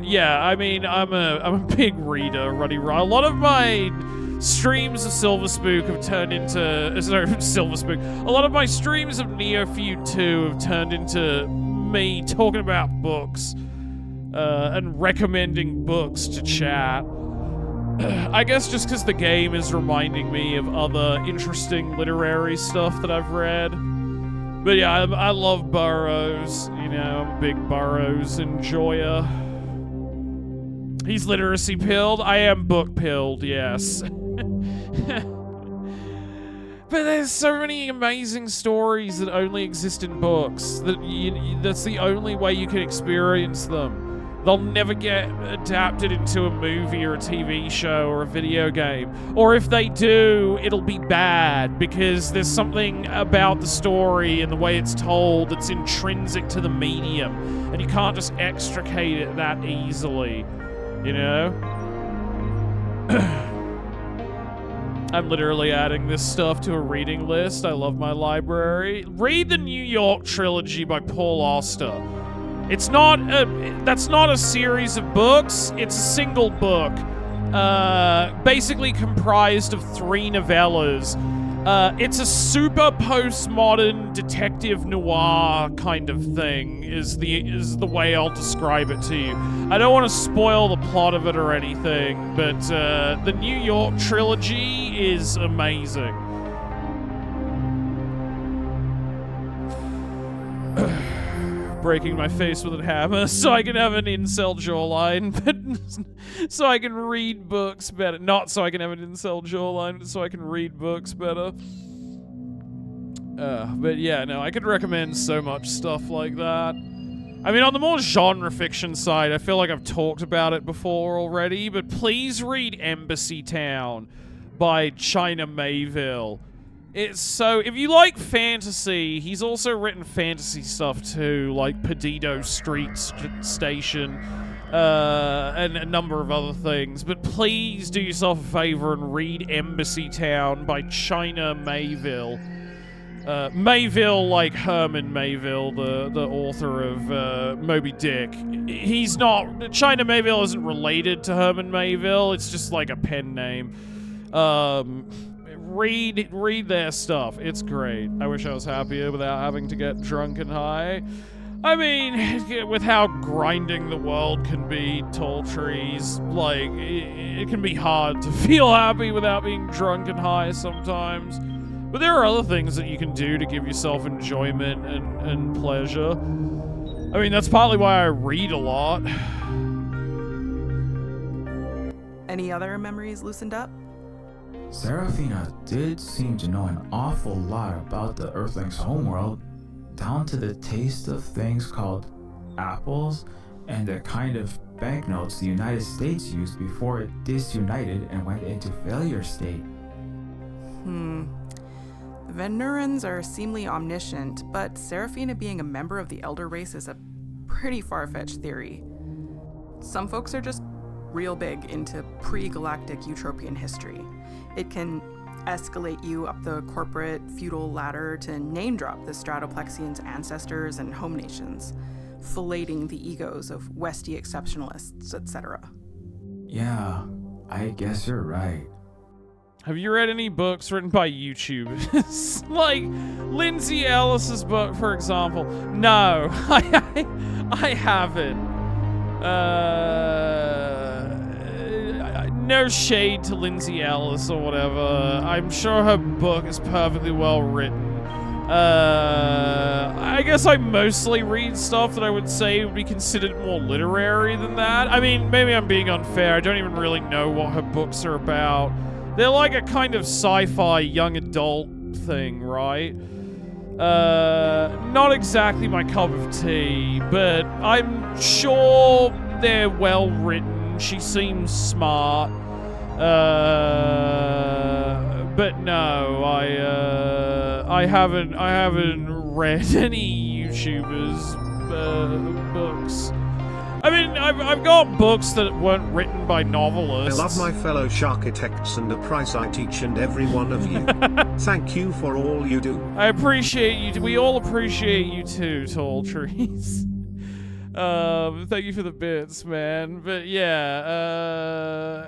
Yeah, I mean, I'm a big reader, Ruddy. A lot of my streams of Silver Spook have turned into Silver Spook. A lot of my streams of Neofeud 2 have turned into me talking about books. And recommending books to chat. I guess just because the game is reminding me of other interesting literary stuff that I've read. But yeah, I love Burroughs. You know, I'm a big Burroughs enjoyer. He's literacy pilled. I am book pilled, yes. But there's so many amazing stories that only exist in books. That's the only way you can experience them. They'll never get adapted into a movie or a TV show or a video game. Or if they do, it'll be bad because there's something about the story and the way it's told that's intrinsic to the medium. And you can't just extricate it that easily, you know? I'm literally adding this stuff to a reading list. I love my library. Read the New York trilogy by Paul Auster. That's not a series of books. It's a single book, basically comprised of 3 novellas. It's a super postmodern detective noir kind of thing. Is the way I'll describe it to you. I don't want to spoil the plot of it or anything, but the New York trilogy is amazing. Breaking my face with a hammer so I can have an incel jawline, but so I can read books better. Not so I can have an incel jawline, but so I can read books better. But yeah, no, I could recommend so much stuff like that. I mean, on the more genre fiction side, I feel like I've talked about it before already, but please read Embassy Town by China Mayville. It's so, if you like fantasy, he's also written fantasy stuff too, like Perdido Street Station, and a number of other things. But please do yourself a favor and read Embassy Town by China Mayville. Mayville, like Herman Mayville, the author of Moby Dick. He's not, China Mayville isn't related to Herman Mayville, it's just like a pen name. Read their stuff. It's great. I wish I was happier without having to get drunk and high. I mean, with how grinding the world can be, tall trees, like, it can be hard to feel happy without being drunk and high sometimes. But there are other things that you can do to give yourself enjoyment and pleasure. I mean, that's partly why I read a lot. Any other memories loosened up? Serafina did seem to know an awful lot about the Earthlings' homeworld, down to the taste of things called apples and the kind of banknotes the United States used before it disunited and went into failure state. Venurans are seemingly omniscient, but Seraphina being a member of the Elder race is a pretty far-fetched theory. Some folks are just real big into pre-galactic Eutropian history. It can escalate you up the corporate feudal ladder to name-drop the Stratoplexians' ancestors and home nations, filleting the egos of Westie exceptionalists, etc. Yeah, I guess you're right. Have you read any books written by YouTubers? Like Lindsay Ellis's book, for example. No, I haven't. No shade to Lindsay Ellis or whatever. I'm sure her book is perfectly well written. I guess I mostly read stuff that I would say would be considered more literary than that. I mean, maybe I'm being unfair. I don't even really know what her books are about. They're like a kind of sci-fi young adult thing, right? Not exactly my cup of tea, but I'm sure they're well written. She seems smart. But no, I haven't read any YouTubers' books. I mean, I've got books that weren't written by novelists. I love my fellow Sharkitects and appreciate each and every one of you. Thank you for all you do. I appreciate you. We all appreciate you too, Tall Trees. Thank you for the bits, man. But yeah,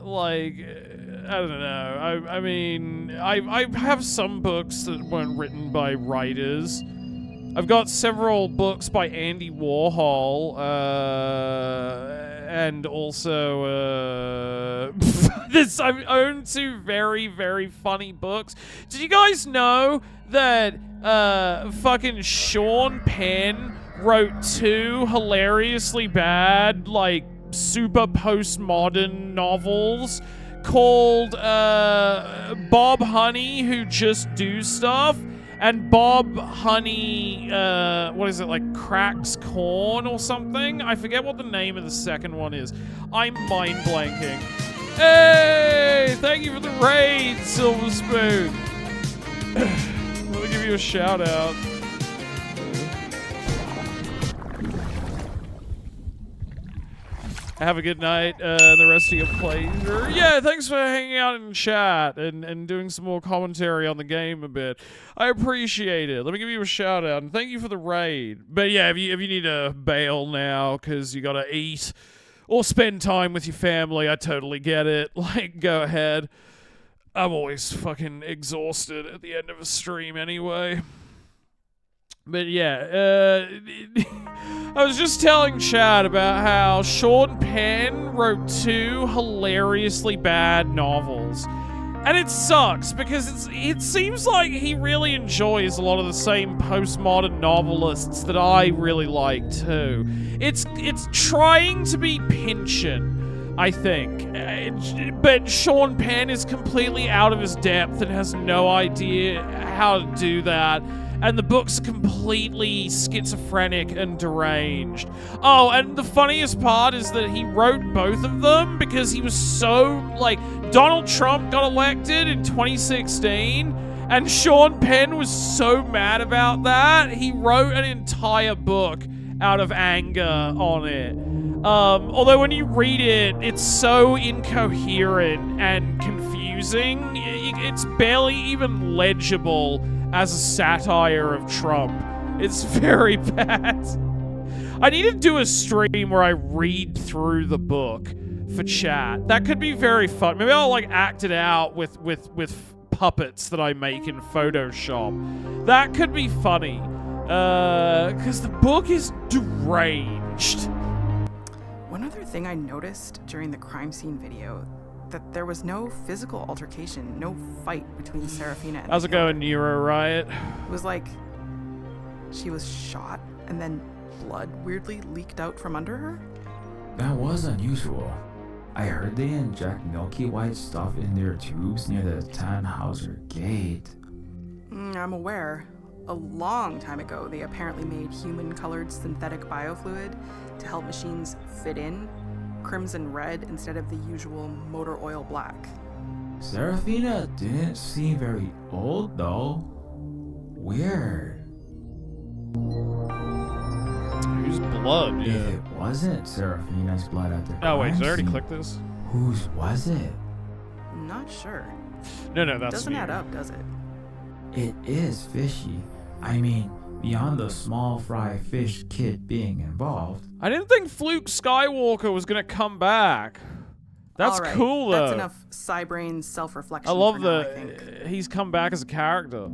like, I don't know. I mean, I have some books that weren't written by writers. I've got several books by Andy Warhol, and also, I own two very, very funny books. Did you guys know that, fucking Sean Penn wrote two hilariously bad, like, super postmodern novels called, Bob Honey Who Just Do Stuff, and Bob Honey, what is it, like Cracks Corn or something? I forget what the name of the second one is. I'm mind blanking. Hey, thank you for the raid, Silver Spoon. Let me give you a shout out. Have a good night, the rest of your pleasure. Yeah, thanks for hanging out in chat and doing some more commentary on the game a bit. I appreciate it. Let me give you a shout out, and thank you for the raid. But yeah, if you need to bail now because you gotta eat or spend time with your family, I totally get it. Like, go ahead. I'm always fucking exhausted at the end of a stream anyway. But yeah, I was just telling Chad about how Sean Penn wrote two hilariously bad novels. And it sucks because it seems like he really enjoys a lot of the same postmodern novelists that I really like too. It's trying to be Pynchon, I think. But Sean Penn is completely out of his depth and has no idea how to do that. And the book's completely schizophrenic and deranged. Oh, and the funniest part is that he wrote both of them because he was so, like, Donald Trump got elected in 2016, and Sean Penn was so mad about that, he wrote an entire book out of anger on it. Although when you read it, it's so incoherent and confusing, it's barely even legible as a satire of Trump. It's very bad. I need to do a stream where I read through the book for chat. That could be very fun. Maybe I'll like act it out with puppets that I make in Photoshop. That could be funny. Because the book is deranged. One other thing I noticed during the crime scene video, that there was no physical altercation, no fight between Seraphina and How's it going, Nero Riot? It was like she was shot and then blood weirdly leaked out from under her. That was unusual. I heard they inject milky white stuff in their tubes near the Tannhauser gate. I'm aware. A long time ago, they apparently made human-colored synthetic biofluid to help machines fit in crimson red instead of the usual motor oil black. Serafina didn't seem very old though. Weird. Whose blood? If Yeah. it wasn't Serafina's blood at the crime Oh wait, did I already scene, click this? whose was it? Not sure. No, that's Doesn't me. add up, does it? It is fishy. I mean, beyond the small fry fish kid being involved. I didn't think Fluke Skywalker was gonna come back. That's All right, cool though. That's enough Cybrain self-reflection. I love for now, I think. he's come back as a character.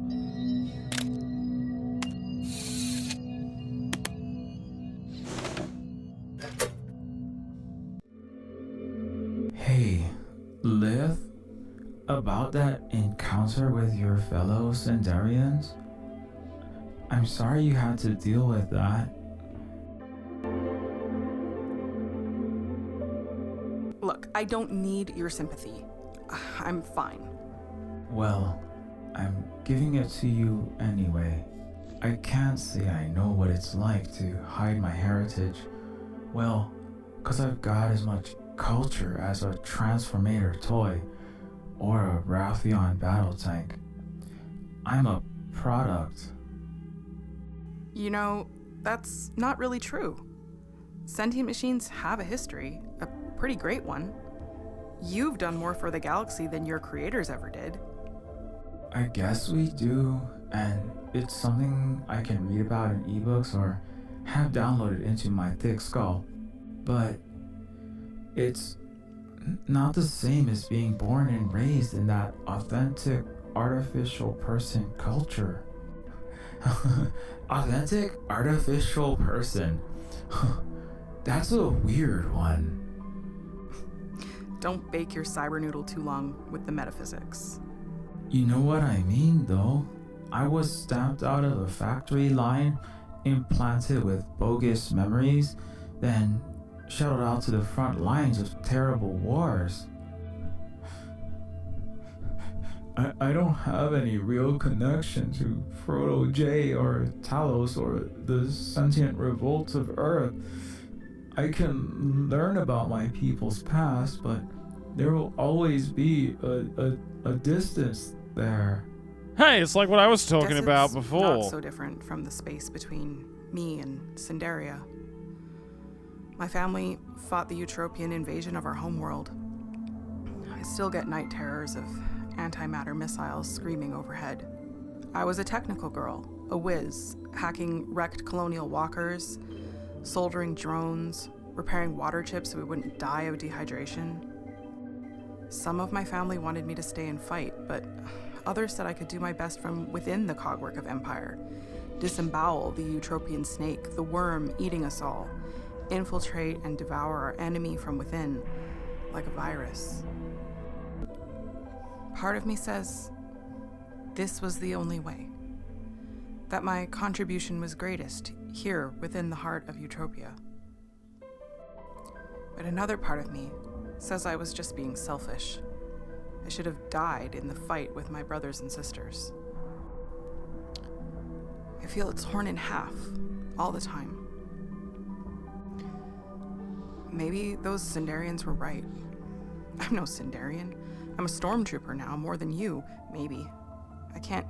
Hey, Lith, about that encounter with your fellow Sendarians? I'm sorry you had to deal with that. Look, I don't need your sympathy. I'm fine. Well, I'm giving it to you anyway. I can't say I know what it's like to hide my heritage. Well, 'cause I've got as much culture as a Transformator toy or a Ralphion battle tank. I'm a product. You know, that's not really true. Sentient machines have a history, a pretty great one. You've done more for the galaxy than your creators ever did. I guess we do, and it's something I can read about in ebooks or have downloaded into my thick skull. But it's not the same as being born and raised in that authentic artificial person culture. Authentic artificial person. That's a weird one. Don't bake your cyber noodle too long with the metaphysics. You know what I mean, though. I was stamped out of the factory line, implanted with bogus memories, then shuttled out to the front lines of terrible wars. I don't have any real connection to Frodo J or Talos or the sentient revolts of Earth. I can learn about my people's past, but there will always be a distance there. Hey, it's like what I was Guess talking it's about before. Not so different from the space between me and Cinderia. My family fought the Eutropian invasion of our homeworld. I still get night terrors of antimatter missiles screaming overhead. I was a technical girl, a whiz, hacking wrecked colonial walkers, soldering drones, repairing water chips so we wouldn't die of dehydration. Some of my family wanted me to stay and fight, but others said I could do my best from within the cogwork of Empire. Disembowel the Eutropian snake, the worm eating us all. Infiltrate and devour our enemy from within, like a virus. Part of me says this was the only way. That my contribution was greatest, here within the heart of Eutropia. But another part of me says I was just being selfish. I should have died in the fight with my brothers and sisters. I feel it's torn in half, all the time. Maybe those Sindarians were right. I'm no Sindarian. I'm a stormtrooper now, more than you, maybe. I can't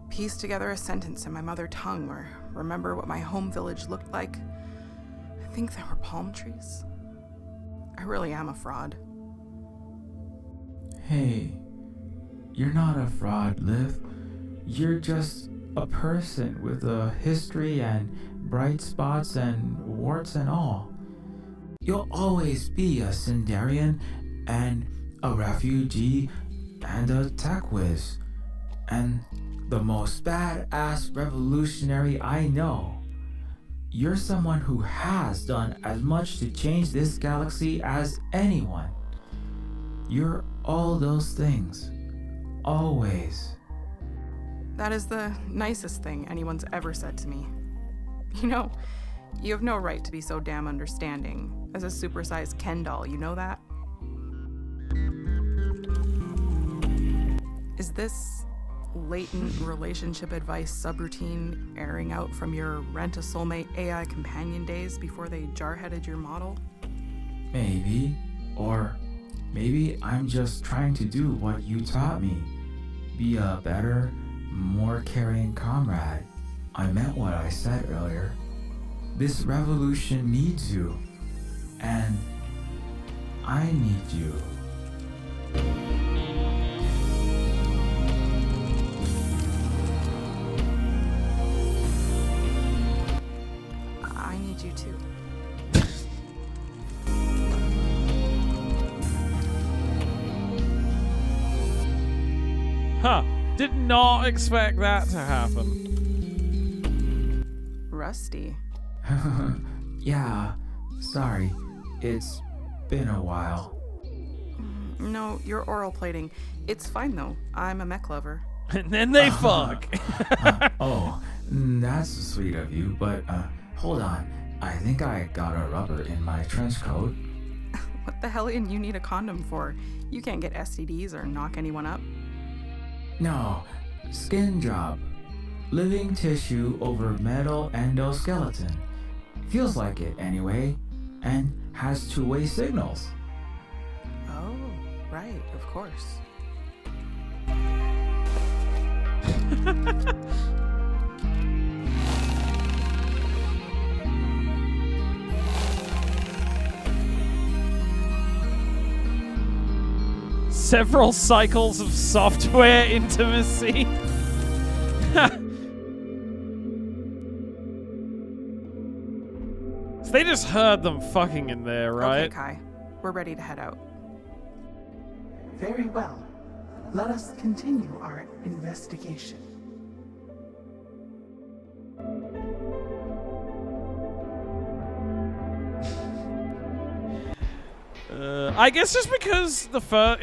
piece together a sentence in my mother tongue or remember what my home village looked like. I think there were palm trees. I really am a fraud. Hey, you're not a fraud, Liv. You're just a person with a history and bright spots and warts and all. You'll always be a Sindarian and a refugee and a tech whiz. And the most badass revolutionary I know. You're someone who has done as much to change this galaxy as anyone. You're all those things. Always. That is the nicest thing anyone's ever said to me. You know, you have no right to be so damn understanding. As a supersized Ken doll, you know that? Is this latent relationship advice subroutine airing out from your rent-a-soulmate AI companion days before they jarheaded your model? Maybe. Or Maybe I'm just trying to do what you taught me. Be a better, more caring comrade. I meant what I said earlier. This revolution needs you. And I need you. I need you too. Huh. Did not expect that to happen. Rusty. Yeah, sorry. It's been a while. No, you're oral plating. It's fine though. I'm a mech lover. And then they fuck. Oh, that's sweet of you, but hold on. I think I got a rubber in my trench coat. What the hell you need a condom for? You can't get STDs or knock anyone up. No, skin job. Living tissue over metal endoskeleton. Feels like it anyway, and has two-way signals. Oh, right, of course. Several cycles of software intimacy. So they just heard them fucking in there, right? Okay, Kai. We're ready to head out. Very well. Let us continue our investigation. I guess just because in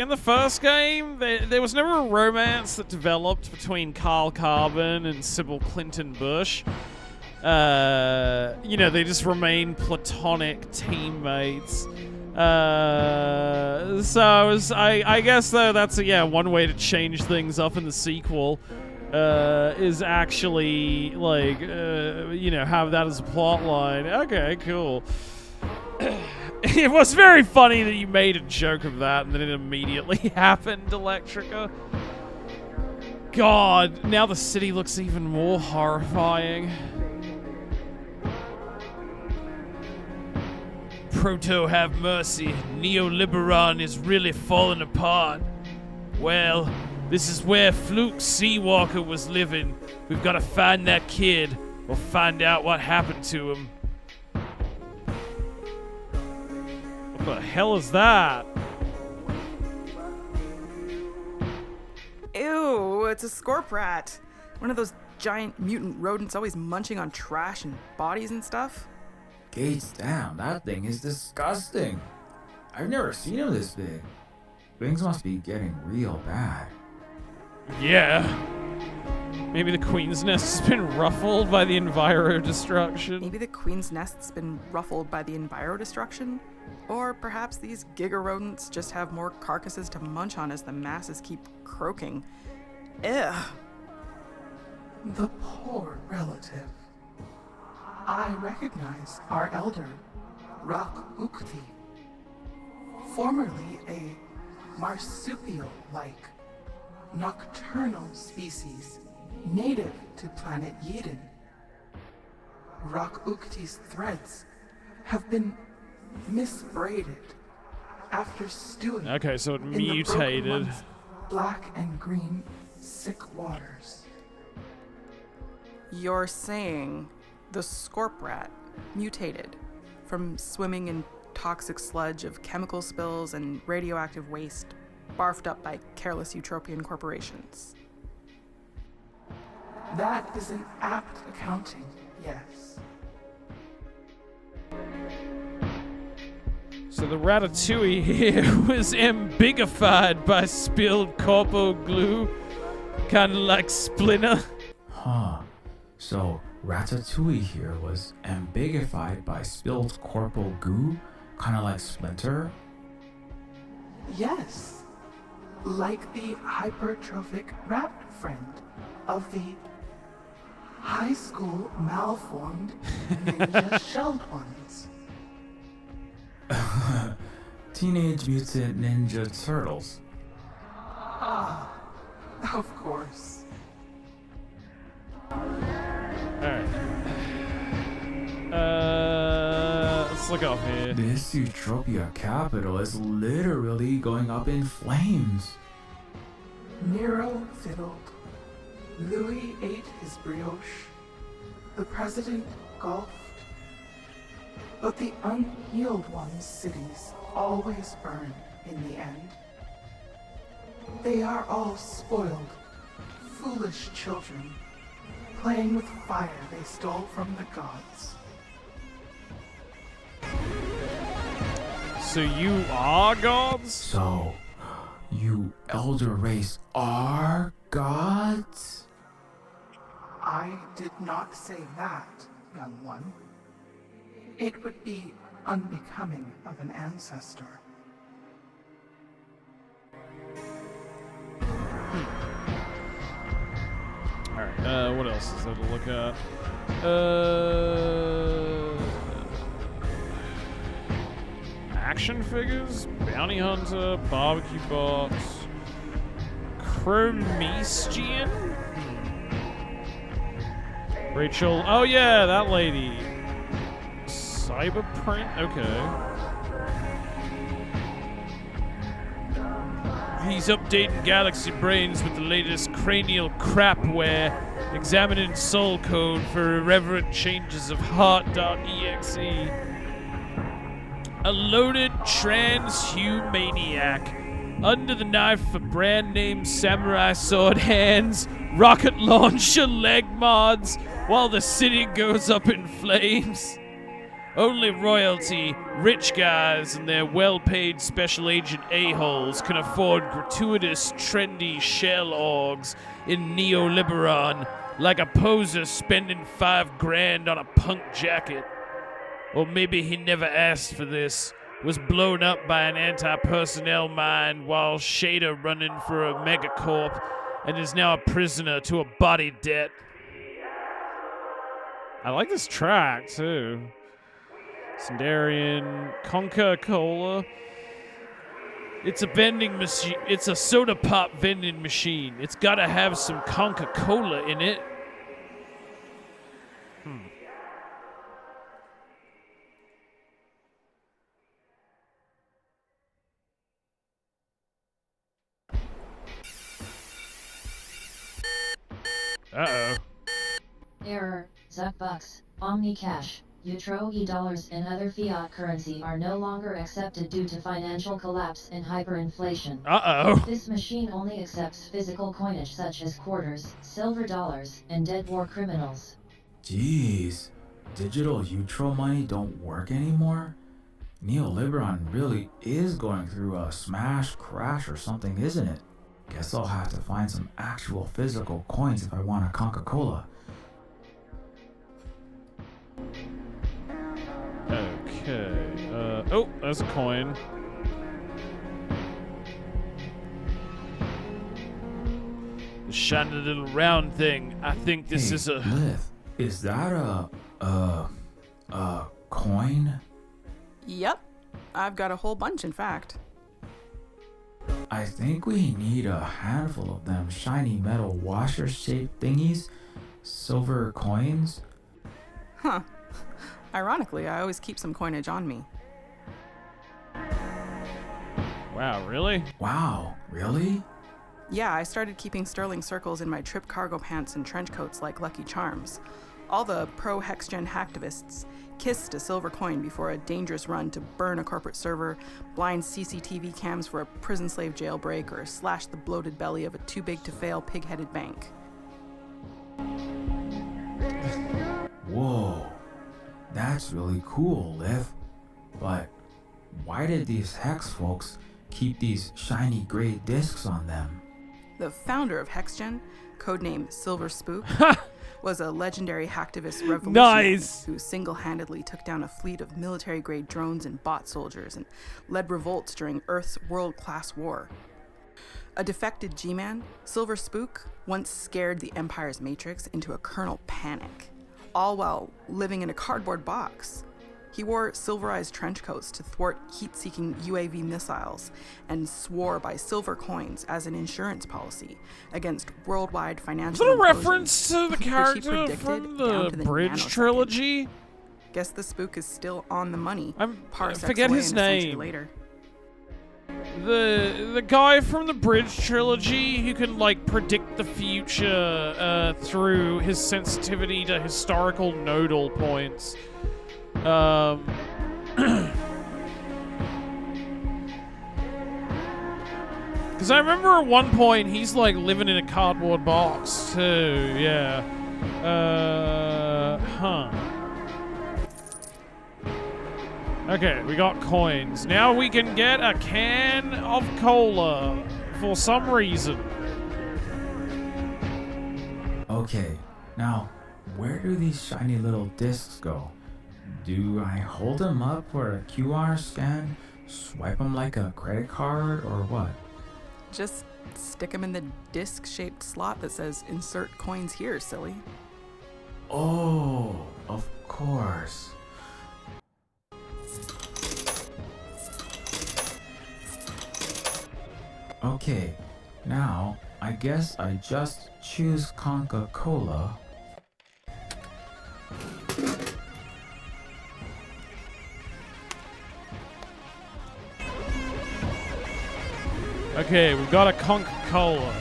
the first game, there was never a romance that developed between Carl Carbon and Sybil Clinton Bush. You know, they just remain platonic teammates. I guess though that's one way to change things up in the sequel. Is actually like have that as a plot line. Okay, cool. It was very funny that you made a joke of that and then it immediately happened, Electrica. God, now the city looks even more horrifying. Proto, have mercy. Neoliberon is really falling apart. Well, this is where Fluke Seawalker was living. We've got to find that kid or find out what happened to him. What the hell is that? Ew, it's a scorp rat. One of those giant mutant rodents always munching on trash and bodies and stuff. Gates down, that thing is disgusting. I've never seen him this big. Things must be getting real bad. Yeah. Maybe the Queen's Nest has been ruffled by the enviro destruction. Maybe the Queen's Nest's been ruffled by the enviro destruction? Or perhaps these giga rodents just have more carcasses to munch on as the masses keep croaking. Ugh. The poor relative. I recognize our elder, Rak Ukti, formerly a marsupial-like, nocturnal species native to planet Yeden. Rak Ukti's threads have been misbraided after stewing Okay, so it in the mutated. broken one's black and green sick waters. You're saying the scorp rat mutated from swimming in toxic sludge of chemical spills and radioactive waste barfed up by careless utopian corporations. That is an apt accounting, yes. So the Ratatouille here was ambigified by spilled corpo glue, kind of like Splinter. Huh. So Ratatouille here was ambigified by spilled corporal goo, kind of like Splinter? Yes. Like the hypertrophic rat friend of the high school malformed ninja shelled ones. Teenage Mutant Ninja Turtles. Ah, of course. Alright. Let's look up here. This Utopia capital is literally going up in flames. Nero fiddled. Louis ate his brioche. The president golfed. But the unhealed one's cities always burn in the end. They are all spoiled, foolish children, playing with fire they stole from the gods. So you are gods? So, you elder race are gods? I did not say that, young one. It would be unbecoming of an ancestor. Alright, what else is there to look at? Action figures? Bounty Hunter, Barbecue Box, Chromestian? Rachel, oh yeah, that lady. Cyberprint? Okay. He's updating Galaxy Brains with the latest cranial crapware, examining soul code for irreverent changes of heart.exe. A loaded transhumaniac. Under the knife for brand name samurai sword hands, rocket launcher leg mods, while the city goes up in flames. Only royalty, rich guys, and their well-paid special agent a-holes can afford gratuitous, trendy shell orgs in Neoliberon, like a poser spending $5,000 on a punk jacket. Or maybe he never asked for this, was blown up by an anti-personnel mine while Shader running for a megacorp, and is now a prisoner to a body debt. I like this track, too. Sandarian, Conca-Cola. It's a vending machine. It's a soda pop vending machine. It's gotta have some Conca-Cola in it. Uh-oh. Error. Zuckbucks, OmniCash, Utro e-dollars and other fiat currency are no longer accepted due to financial collapse and hyperinflation. Uh-oh. This machine only accepts physical coinage such as quarters, silver dollars, and dead war criminals. Jeez, digital Utro money don't work anymore? Neoliberon really is going through a smash crash or something, isn't it? Guess I'll have to find some actual physical coins if I want a Coca-Cola. Okay. Oh, there's a coin. The shiny little round thing. I think this is a... Lith, is that a coin? Yep. I've got a whole bunch, in fact. I think we need a handful of them shiny metal washer-shaped thingies. Silver coins. Huh. Ironically, I always keep some coinage on me. Wow, really? Wow, really? Yeah, I started keeping sterling circles in my trip cargo pants and trench coats like Lucky Charms. All the pro-hexgen hacktivists kissed a silver coin before a dangerous run to burn a corporate server, blind CCTV cams for a prison slave jailbreak, or slash the bloated belly of a too-big-to-fail pig-headed bank. Whoa, that's really cool, Liv. But why did these hex folks keep these shiny gray discs on them? The founder of HexGen, codenamed Silver Spook, was a legendary hacktivist revolutionary who single-handedly took down a fleet of military-grade drones and bot soldiers and led revolts during Earth's world-class war. A defected G-Man, Silver Spook once scared the Empire's Matrix into a kernel panic, all while living in a cardboard box. He wore silverized trench coats to thwart heat-seeking UAV missiles and swore by silver coins as an insurance policy against worldwide financial Is that a implosions, reference to the which he character predicted from down the to the Bridge nanosecond. trilogy? Guess the spook is still on the money. I parsecs forget away his in a century name. Later. The guy from the Bridge trilogy who can like predict the future through his sensitivity to historical nodal points. Because I remember at one point he's like living in a cardboard box too. Yeah. Okay, we got coins. Now we can get a can of cola for some reason. Okay, now, where do these shiny little discs go? Do I hold them up for a QR scan, swipe them like a credit card, or what? Just stick them in the disc-shaped slot that says "Insert coins here," silly. Oh, of course. Okay, now I guess I just choose Coca-Cola. Okay, we've got a Coca-Cola.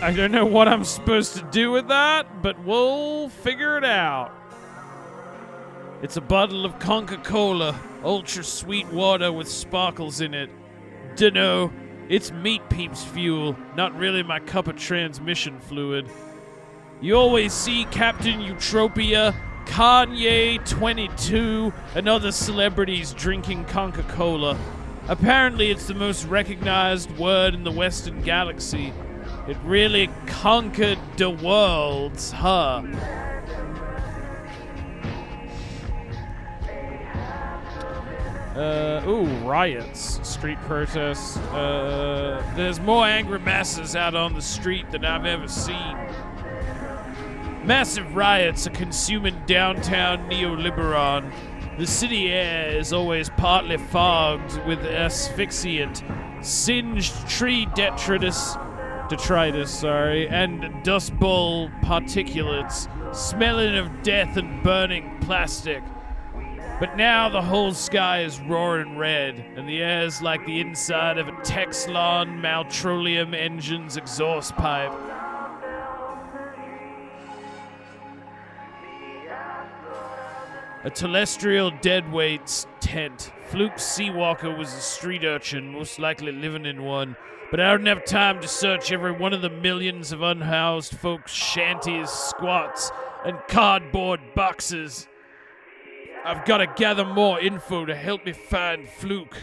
I don't know what I'm supposed to do with that, but we'll figure it out. It's a bottle of Coca-Cola, ultra sweet water with sparkles in it. Dunno, it's Meat Peeps fuel, not really my cup of transmission fluid. You always see Captain Eutropia, Kanye 22, and other celebrities drinking Coca-Cola. Apparently it's the most recognized word in the Western Galaxy. It really conquered the worlds, huh? Riots, street protests. There's more angry masses out on the street than I've ever seen. Massive riots are consuming downtown Neoliberon. The city air is always partly fogged with asphyxiant, singed tree detritus, and dust bowl particulates, smelling of death and burning plastic. But now the whole sky is roaring red, and the air is like the inside of a Texlon Maltrolium engine's exhaust pipe. A terrestrial deadweight's tent. Fluke Seawalker was a street urchin, most likely living in one. But I don't have time to search every one of the millions of unhoused folks' shanties, squats, and cardboard boxes. I've got to gather more info to help me find Fluke.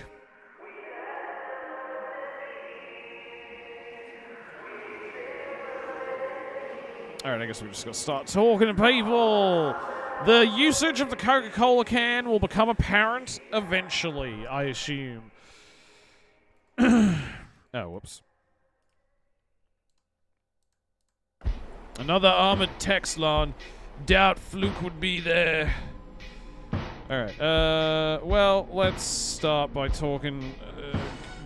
Alright, I guess we just got to start talking to people. The usage of the Coca-Cola can will become apparent eventually, I assume. Oh, whoops. Another armored Texlon. Doubt Fluke would be there. Alright, well, let's start by talking,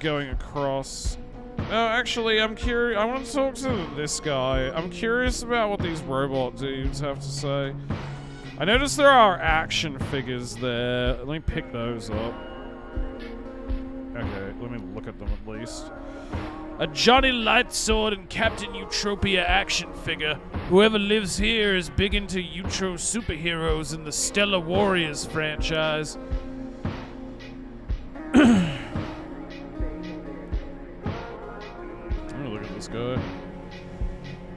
going across. Oh, actually, I'm curious. I want to talk to this guy. I'm curious about what these robot dudes have to say. I noticed there are action figures there. Let me pick those up. Okay, let me look at them at least. A Johnny Lightsword and Captain Eutropia action figure. Whoever lives here is big into Eutro superheroes in the Stellar Warriors franchise. Let me look at this guy.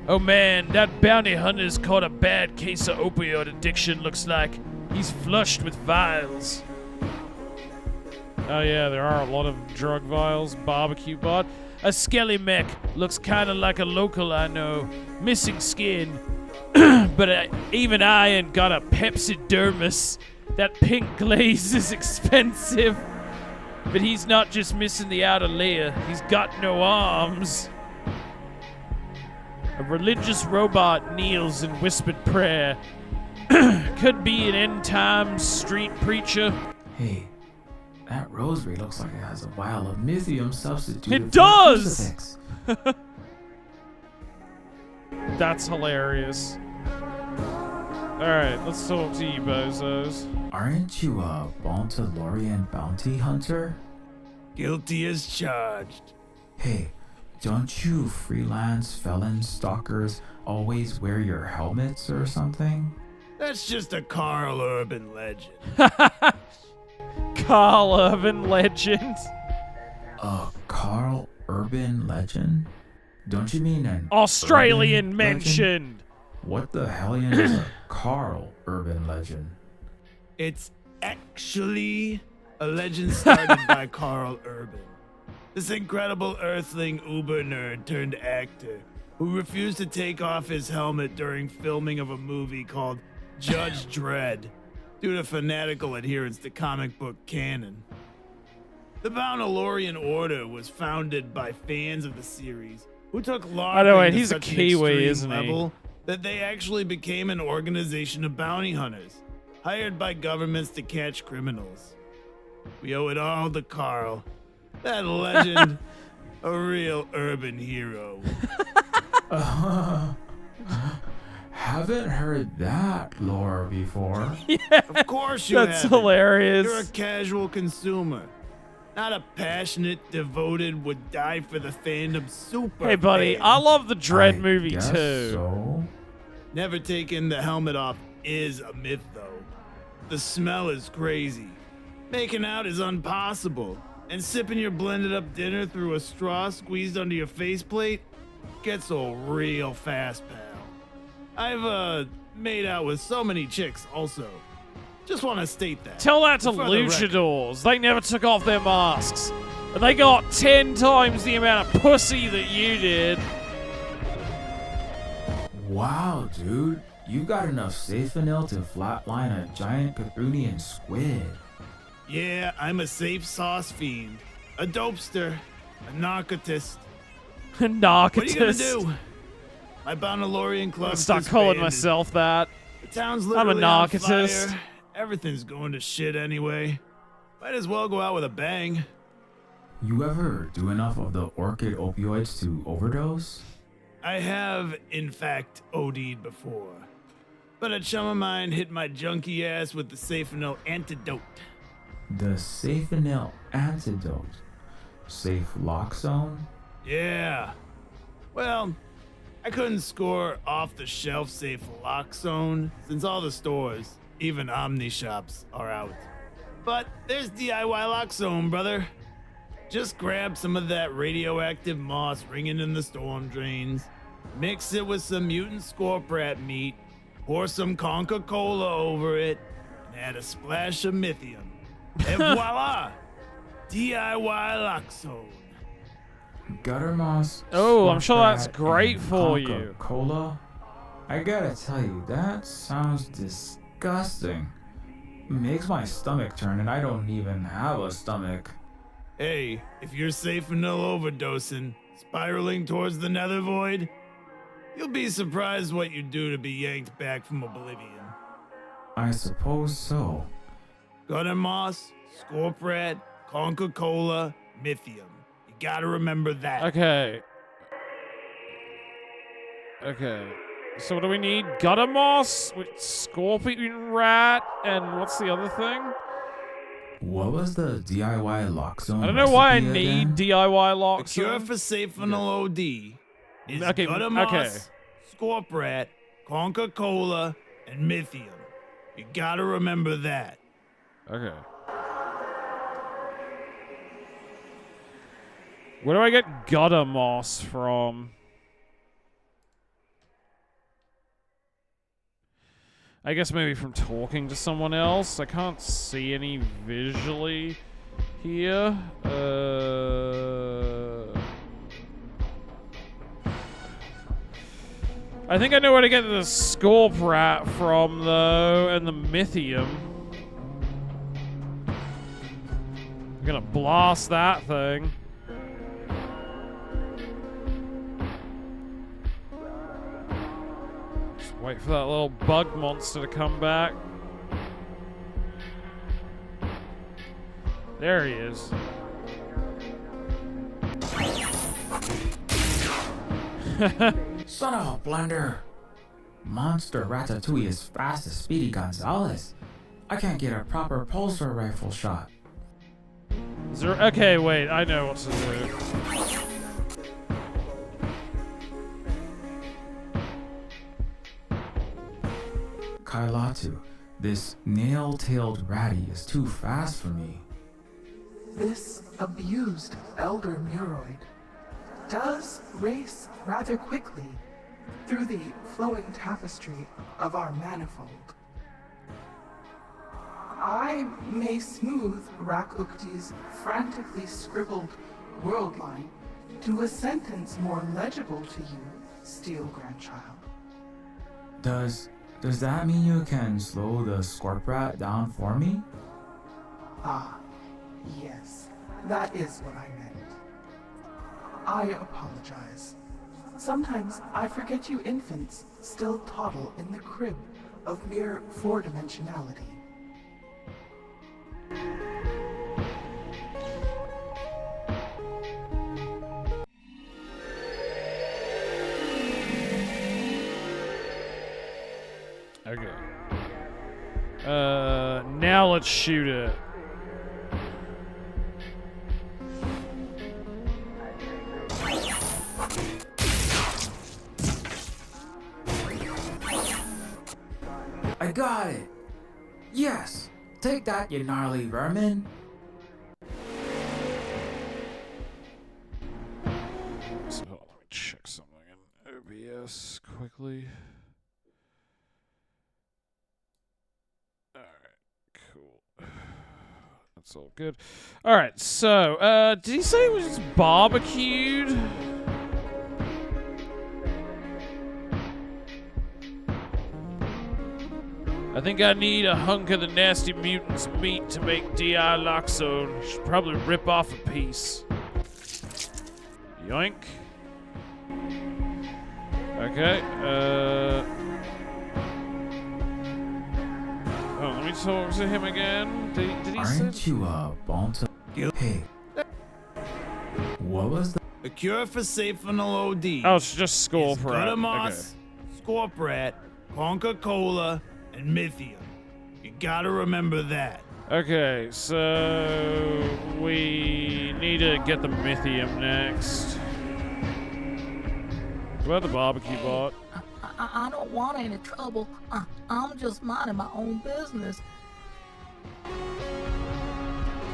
Oh man, that bounty hunter's caught a bad case of opioid addiction, looks like. He's flushed with vials. Oh yeah, there are a lot of drug vials. Barbecue bot. A skelly mech. Looks kinda like a local I know. Missing skin. But even I ain't got a Pepsidermis. That pink glaze is expensive. But he's not just missing the outer layer. He's got no arms. A religious robot kneels in whispered prayer. could be an end time street preacher. Hey, that rosary looks like it has a vial of mithium substituted It for a does! crucifix. That's hilarious. Alright, let's talk to you bozos. Aren't you a Bontalorian bounty hunter? Guilty as charged. Hey, don't you freelance felon stalkers always wear your helmets or something? That's just a Carl Urban legend. Carl Urban legend. A Carl Urban legend? Don't you mean an Australian urban mentioned. legend? What the hellion is a Carl Urban legend? It's actually a legend started by Carl Urban. This incredible earthling uber nerd turned actor who refused to take off his helmet during filming of a movie called Judge Dredd due to fanatical adherence to comic book canon. The Boundalorian Order was founded by fans of the series who took LARPing to he's a such an Kiwi, extreme isn't he? level that they actually became an organization of bounty hunters, hired by governments to catch criminals. We owe it all to Carl, that legend, a real urban hero. Haven't heard that lore before. Yeah, of course you that's haven't. hilarious. You're a casual consumer, not a passionate, devoted, would die for the fandom super Hey, buddy, fan. I love the Dread movie guess too. So? Never taking the helmet off is a myth, though. The smell is crazy. Making out is impossible. And sipping your blended up dinner through a straw squeezed under your faceplate gets old real fast, pal. I've, made out with so many chicks, also. Just want to state that. Tell that to For the record. luchadors. They never took off their masks. And they got 10 times the amount of pussy that you did. Wow, dude. You got enough Safanil to flatline a giant Caprunian squid. Yeah, I'm a safe sauce fiend, a dopester, a narcotist. Narcotist. What are you gonna do? My Boundalorian club. I'm start calling myself that. The town's I'm a literally on narcotist. fire. Everything's going to shit anyway. Might as well go out with a bang. You ever do enough of the orchid opioids to overdose? I have, in fact, OD'd before. But a chum of mine hit my junky ass with the Safanil antidote. The Safanil antidote. Safe lock zone? Yeah. Well, I couldn't score off-the-shelf safe lock zone since all the stores, even Omni shops, are out. But there's DIY lock zone, brother. Just grab some of that radioactive moss ringing in the storm drains, mix it with some mutant scorprat meat, pour some Conca-Cola over it, and add a splash of mithium. And voila! DIY lock zone. Gutter moss. Oh, I'm sure that's Scorprat, great and for you. Coca-Cola? I gotta tell you, that sounds disgusting. Makes my stomach turn, and I don't even have a stomach. Hey, if you're safe and no overdosing, spiraling towards the nether void, you'll be surprised what you do to be yanked back from oblivion. I suppose so. Gutter moss, scorprat, Conca-Cola, mithium. You gotta remember that. Okay. Okay. So what do we need? Gutter moss with scorpion rat, and what's the other thing? What was the DIY lock zone? I don't know why I recipe need again? DIY locks. The cure for Safanil OD is Okay, gutter moss, okay. scorprat, Conca-Cola, and mithium. You gotta remember that. Okay. Where do I get gutter moss from? I guess maybe from talking to someone else. I can't see any visually here. I think I know where to get the Scorp Rat from, though, and the Mithium. I'm gonna blast that thing. Wait for that little bug monster to come back. There he is. Son of a blunder. Monster Ratatouille is fast as Speedy Gonzales. I can't get a proper pulsar rifle shot. Is there, okay, wait, I know what to do. Kailatu, this nail-tailed ratty is too fast for me. This abused elder muroid does race rather quickly through the flowing tapestry of our manifold. I may smooth Rakukti's frantically scribbled world line to a sentence more legible to you, steel grandchild. Does that mean you can slow the Scorp Rat down for me? Ah, yes, that is what I meant. I apologize. Sometimes I forget you infants still toddle in the crib of mere four-dimensionality. Okay. Now let's shoot it. I got it! Yes! Take that, you gnarly vermin! So, let me check something in OBS quickly. Alright, cool. That's all good. Alright, so, did he say it was barbecued? I think I need a hunk of the nasty mutant's meat to make D.I. Loxone. Should probably rip off a piece. Yoink. Okay, oh, let me talk to him again. Did he Aren't you a bounty? Hey. What was the... A cure for Safanal OD. Oh, it's just Scorp Rat. Guttermoss, Scorp Rat, Conca-Cola, and Mythium. You gotta remember that. Okay, so we need to get the Mythium next. What about the barbecue bot? I don't want any trouble. I'm just minding my own business.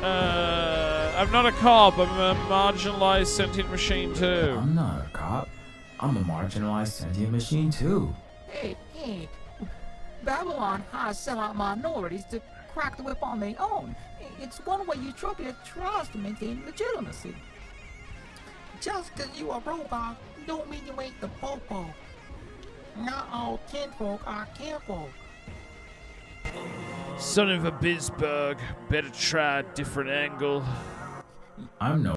I'm not a cop. I'm a marginalized sentient machine too. I'm not a cop. I'm a marginalized sentient machine too. Hey. Babylon has sent out minorities to crack the whip on their own. It's one way Utopia tries to maintain legitimacy. Just because you a robot don't mean you ain't the popo. Not all kinfolk are kinfolk. Son of a Bisberg. Better try a different angle. I'm no...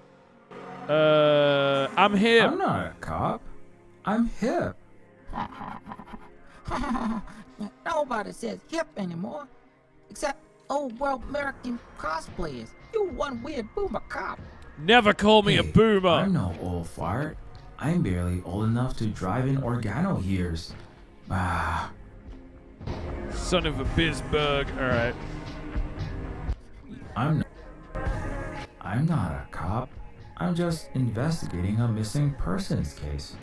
I'm hip. I'm not a cop. I'm hip. Nobody says hip anymore. Except old world American cosplayers. You one weird boomer cop. Never call me a boomer. I'm no old fart. I'm barely old enough to drive in organo hears. Ah. Son of a Bisberg. Alright. I'm not a cop. I'm just investigating a missing persons case.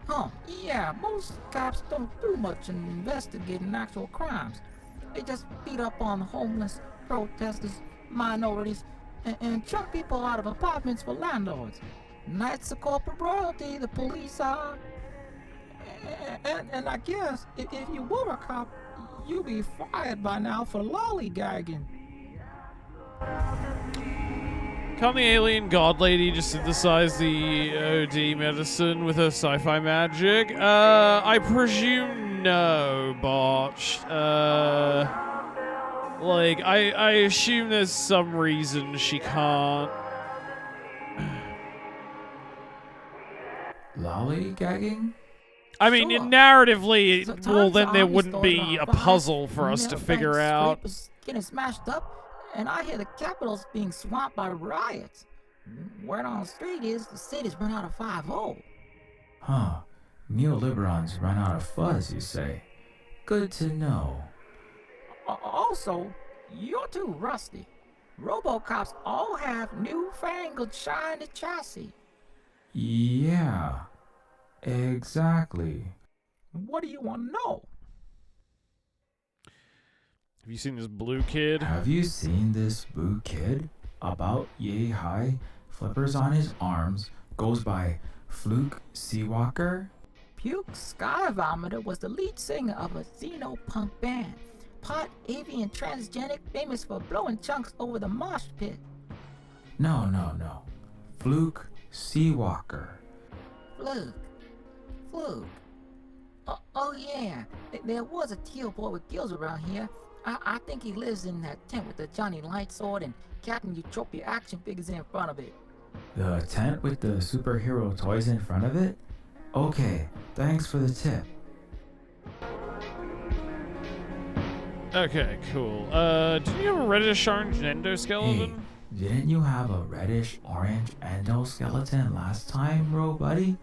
Huh, yeah, most cops don't do much in investigating actual crimes. They just beat up on homeless, protesters, minorities, and chuck people out of apartments for landlords. Knights of corporate royalty, the police are. And I guess if you were a cop, you'd be fired by now for lollygagging. Can't the alien god lady just synthesize the OD medicine with her sci-fi magic? I presume no, botched. Like, I assume there's some reason she can't. Lollygagging? I mean, Sure. narratively, Sometimes well, then the there army wouldn't started be on a fire, puzzle for us to Millbank figure Street out. was getting smashed up, and I hear the capital's being swamped by riots. Word on the street is the city's run out of 5-0. Huh. Neoliberons run out of fuzz, you say? Good to know. Also, you're too rusty. Robocops all have newfangled shiny chassis. Yeah. Exactly. What do you want to know? Have you seen this blue kid? Have you seen this blue kid? About yay high, flippers on his arms, goes by Fluke Seawalker? Puke Sky Vomiter was the lead singer of a xenopunk band. Pot, avian, transgenic, famous for blowing chunks over the mosh pit. No. Fluke Seawalker. Fluke. Oh yeah, there was a teal boy with gills around here. I think he lives in that tent with the Johnny Light sword and Captain Utopia action figures in front of it. The tent with the superhero toys in front of it? Okay, thanks for the tip. Okay, cool. Did you have a reddish orange endoskeleton? Hey, didn't you have a reddish orange endoskeleton last time, bro, buddy?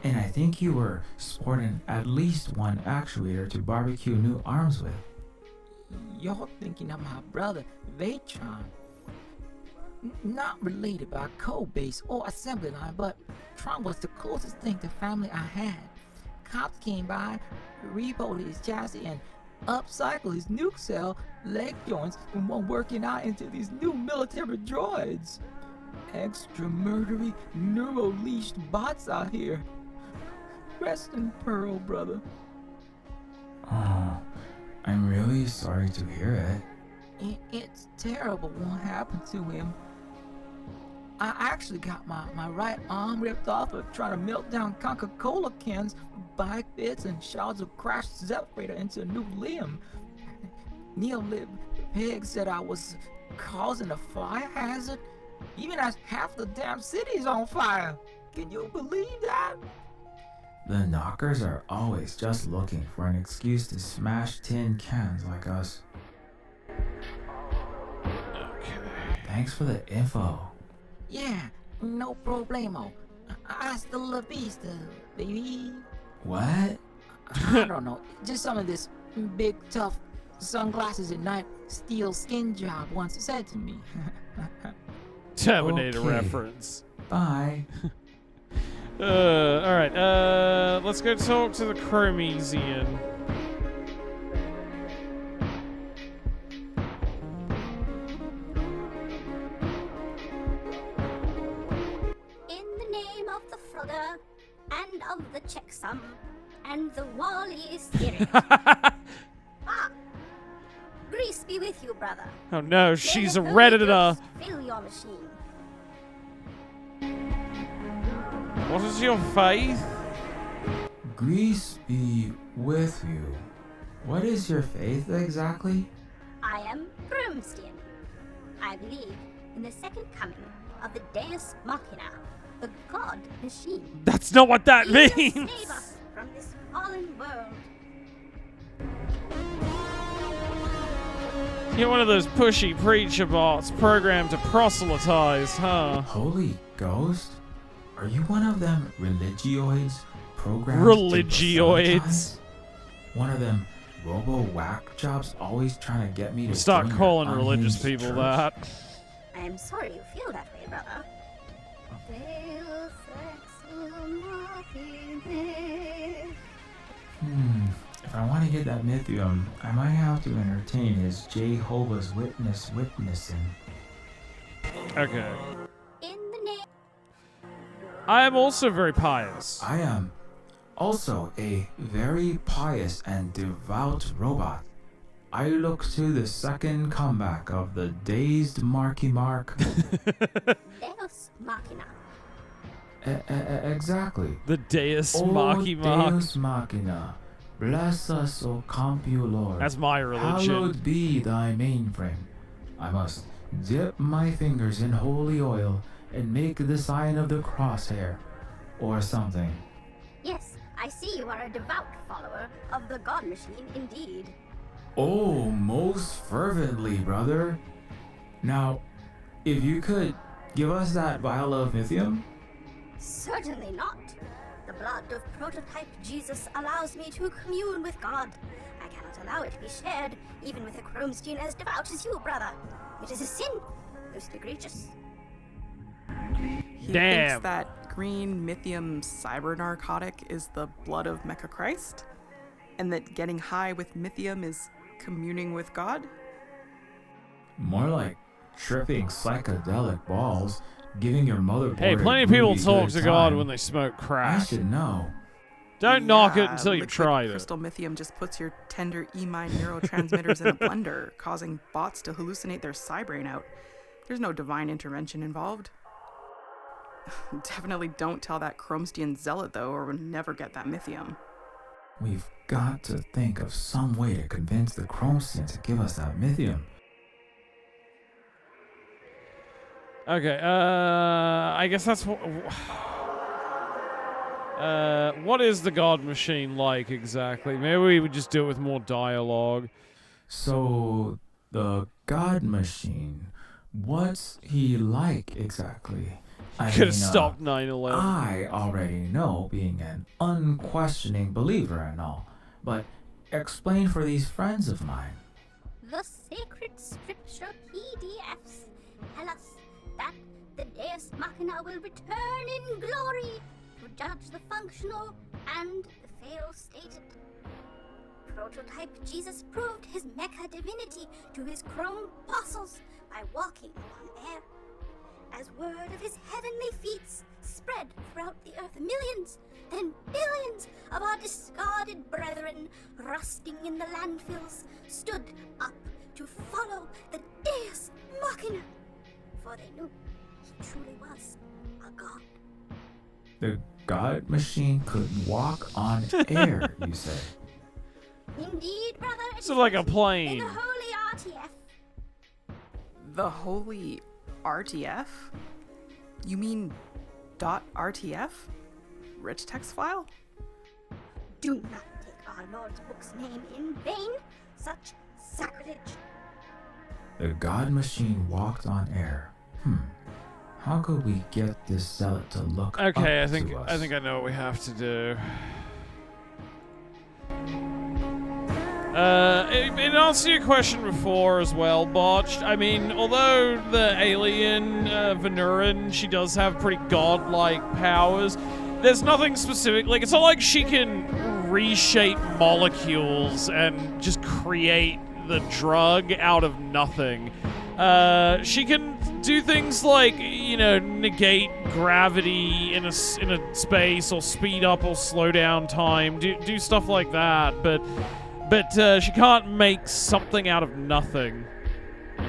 And I think you were sporting at least one actuator to barbecue new arms with. You're thinking of my brother, Vatron. Not related by code base or assembly line, but Tron was the closest thing to family I had. Cops came by, repoed his chassis, and upcycled his nuke cell leg joints and were working out into these new military droids. Extra murdery, neuro-leashed bots out here. Rest in pearl, brother. Oh, I'm really sorry to hear it. It's terrible what happened to him. I actually got my right arm ripped off of trying to melt down Coca-Cola cans, bike bits, and shards of crashed Zephyr into a new limb. Neolib Pig said I was causing a fire hazard, even as half the damn city's on fire. Can you believe that? The knockers are always just looking for an excuse to smash tin cans like us. Okay. Thanks for the info. Yeah, no problemo. Hasta la vista, baby. What? I don't know, just some of this big, tough sunglasses at night, steel skin job once said to me. Terminator reference. Bye. Alright, let's go talk to the Chromesian. In the name of the Frogger, and of the checksum, and the Wally spirit. Grease be with you, brother. Oh no, she's a May the Redditor. Fill your machine. What is your faith? Grease be with you. What is your faith exactly? I am Bromstein. I believe in the second coming of the Deus Machina, the God Machine. That's not what that He will means. save us from this fallen world. You're one of those pushy preacher bots programmed to proselytize, huh? Holy Ghost? Are you one of them religioids programmed Religioids? to proselytize? One of them robo-whack jobs always trying to get me to Start join your calling religious unhinged people church? that. I am sorry you feel that way, brother. Deus ex machina. If I want to get that Mythium, I might have to entertain his Jehovah's Witness witnessing. Okay. In the name. I am also very pious. I am also a very pious and devout robot. I look to the second comeback of the dazed Marky Mark. Deus Machina. Exactly. The Deus O Marky Mark. Deus Machina, bless us, O Compu Lord. That's my religion. Hallowed be thy mainframe. I must dip my fingers in holy oil and make the sign of the crosshair, or something. Yes, I see you are a devout follower of the God Machine indeed. Oh, most fervently, brother. Now, if you could give us that vial of lithium? Certainly not. The blood of prototype Jesus allows me to commune with God. I cannot allow it to be shared, even with a Chromestein as devout as you, brother. It is a sin, most egregious. He Damn. thinks that green mythium cyber narcotic is the blood of Mecha Christ, and that getting high with mythium is communing with God. More like tripping psychedelic balls, giving your motherboard Hey, plenty a of people groovy talk good to God time. when they smoke I crack. should know. Don't knock it Yeah, until you've liquid tried it. crystal mythium just puts your tender E-mine neurotransmitters in a blender, causing bots to hallucinate their cybrain out. There's no divine intervention involved. Definitely don't tell that Chromestein zealot, though, or we'll never get that mythium. We've got to think of some way to convince the Chromestein to give us that mythium. Okay, I guess that's what... what is the God Machine like exactly? Maybe we would just do it with more dialogue. So, the God Machine, what's he like exactly? Could have stopped 9/11. I already know, being an unquestioning believer and all, but explain for these friends of mine. The sacred scripture PDFs tell us that the Deus Machina will return in glory to judge the functional and the fail-stated. Prototype Jesus proved his mecha divinity to his chrome apostles by walking on air. As word of his heavenly feats spread throughout the earth, millions, then billions of our discarded brethren, rusting in the landfills, stood up to follow the Deus Machina, for they knew he truly was a god. The God Machine could walk on air, you say? Indeed, brother. So like a In plane. the holy RTF. The holy RTF? You mean .rtf? Rich text file? Do not take our Lord's book's name in vain. Such sacrilege. The God Machine walked on air. How could we get this zealot to look up Okay, I to think us? I know what we have to do. In answer to your question before as well, Botched, I mean, although the alien, Venurin, she does have pretty godlike powers, there's nothing specific. Like, it's not like she can reshape molecules and just create the drug out of nothing. She can do things like, you know, negate gravity in a space, or speed up or slow down time, do stuff like that, but she can't make something out of nothing.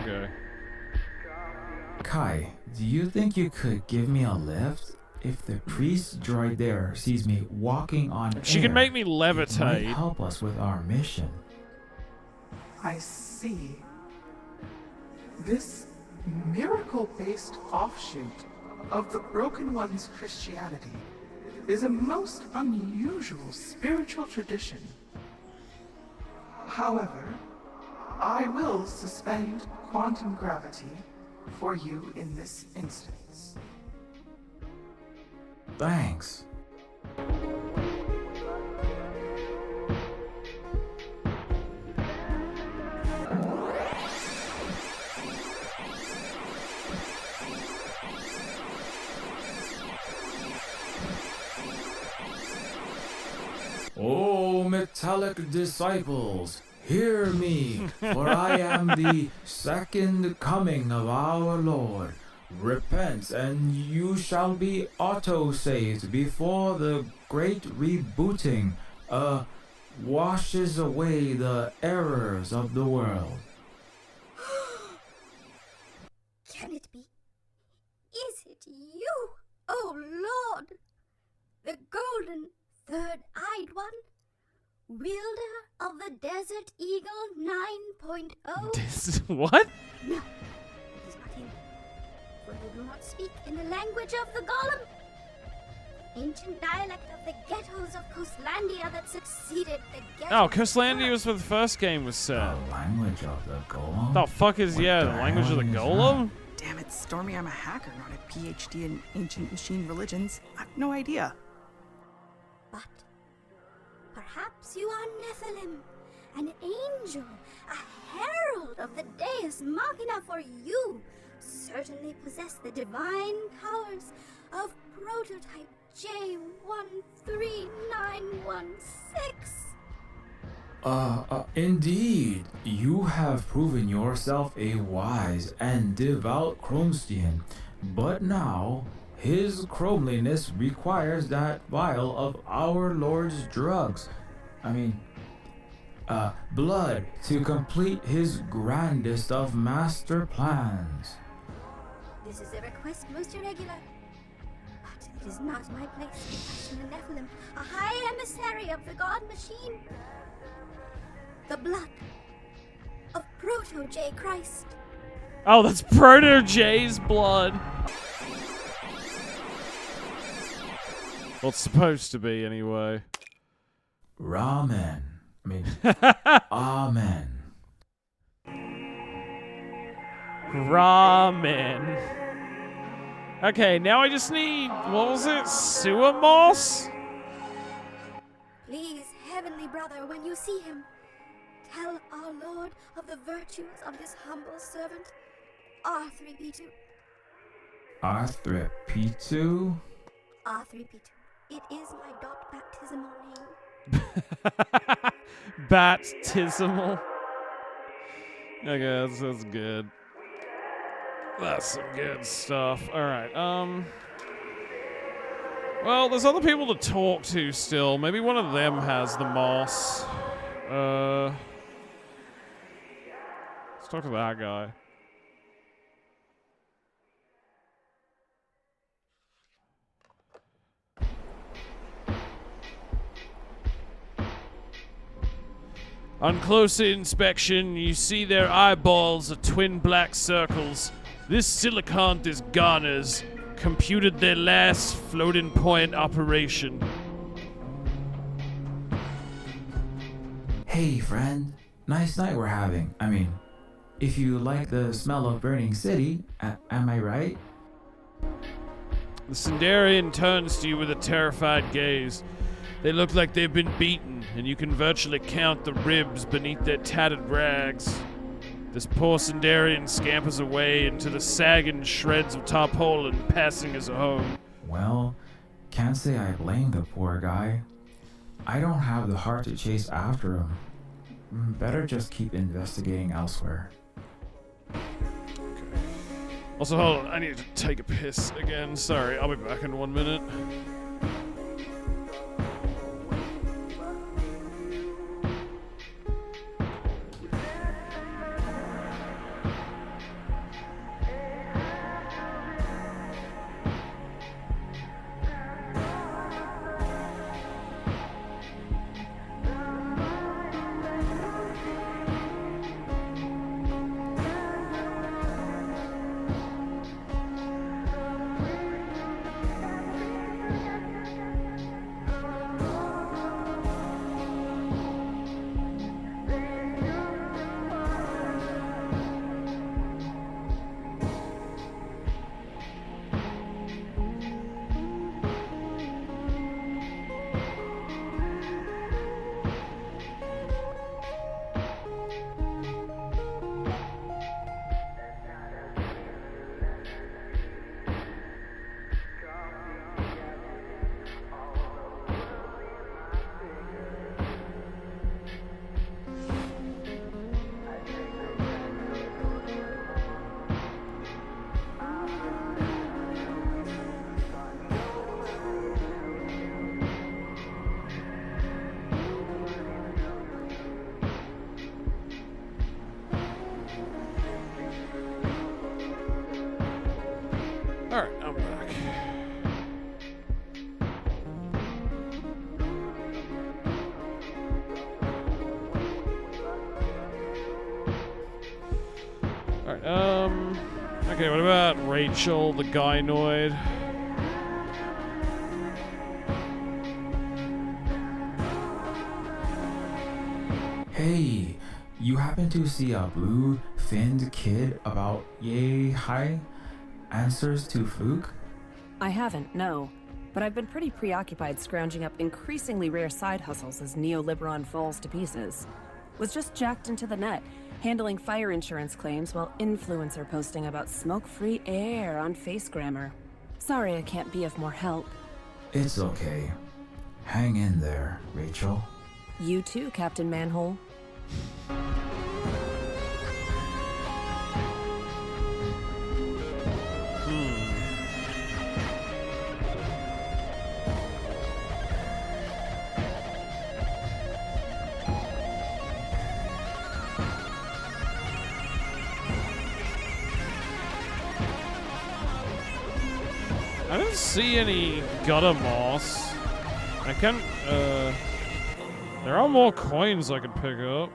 Okay. Kai, do you think you could give me a lift? If the priest droid there sees me walking on air, She can make me it might levitate. help us with our mission. I see. This miracle-based offshoot of the Broken One's Christianity is a most unusual spiritual tradition. However, I will suspend quantum gravity for you in this instance. Thanks. O metallic disciples, hear me, for I am the second coming of our Lord. Repent, and you shall be auto-saved before the great rebooting washes away the errors of the world. Can it be? Is it you, oh Lord? The golden third-eyed one? Wielder of the Desert Eagle 9.0? What? No, it is not him. For you do not speak in the language of the golem. ancient dialect of the ghettos of Coastlandia that succeeded the ghettos. Oh, Coastlandia was where the first game was set. The language of the golem? The fuck is, What the the language of the hell is golem? Damn it, Stormy, I'm a hacker, not a PhD in ancient machine religions. I have no idea. But perhaps you are Nephilim, an angel, a herald of the Deus Machina, for you certainly possess the divine powers of prototype J139116. Indeed. You have proven yourself a wise and devout Chromestian, but now his chromeliness requires that vial of our Lord's drugs. Blood to complete his grandest of master plans. This is a request most irregular, but it is not my place to question a Nephilim, a high emissary of the god machine. The blood of Proto J Christ. Oh, that's Proto J's blood. Well, it's supposed to be, anyway. Ramen. Amen. Ramen. Okay, now I just need, what was it? Sewer moss? Please, heavenly brother, when you see him, tell our Lord of the virtues of this humble servant, R3P2. R3P2? R3P2. It is my dot baptismal name. Baptismal. Okay, that's good. That's some good stuff. Alright, well, there's other people to talk to still. Maybe one of them has the moss. Let's talk to that guy. On closer inspection, you see their eyeballs are twin black circles. This silicon is Ghana's computed their last floating point operation. Hey, friend. Nice night we're having. If you like the smell of burning city, am I right? The Sindarian turns to you with a terrified gaze. They look like they've been beaten, and you can virtually count the ribs beneath their tattered rags. This poor Sindarian scampers away into the sagging shreds of tarpaulin, passing his home. Well, can't say I blame the poor guy. I don't have the heart to chase after him. Better just keep investigating elsewhere. Also, hold on, I need to take a piss again. Sorry, I'll be back in 1 minute. Alright, I'm back. Alright, okay, what about Rachel, the gynoid? Hey, you happen to see a blue-finned kid about yay high answers to Fluke? I haven't, no. But I've been pretty preoccupied scrounging up increasingly rare side hustles as Neoliberon falls to pieces. Was just jacked into the net, handling fire insurance claims while influencer posting about smoke-free air on Facegrammer. Sorry I can't be of more help. It's okay. Hang in there, Rachel. You too, Captain Manhole. I don't see any gutter moss. I can't, there are more coins I could pick up.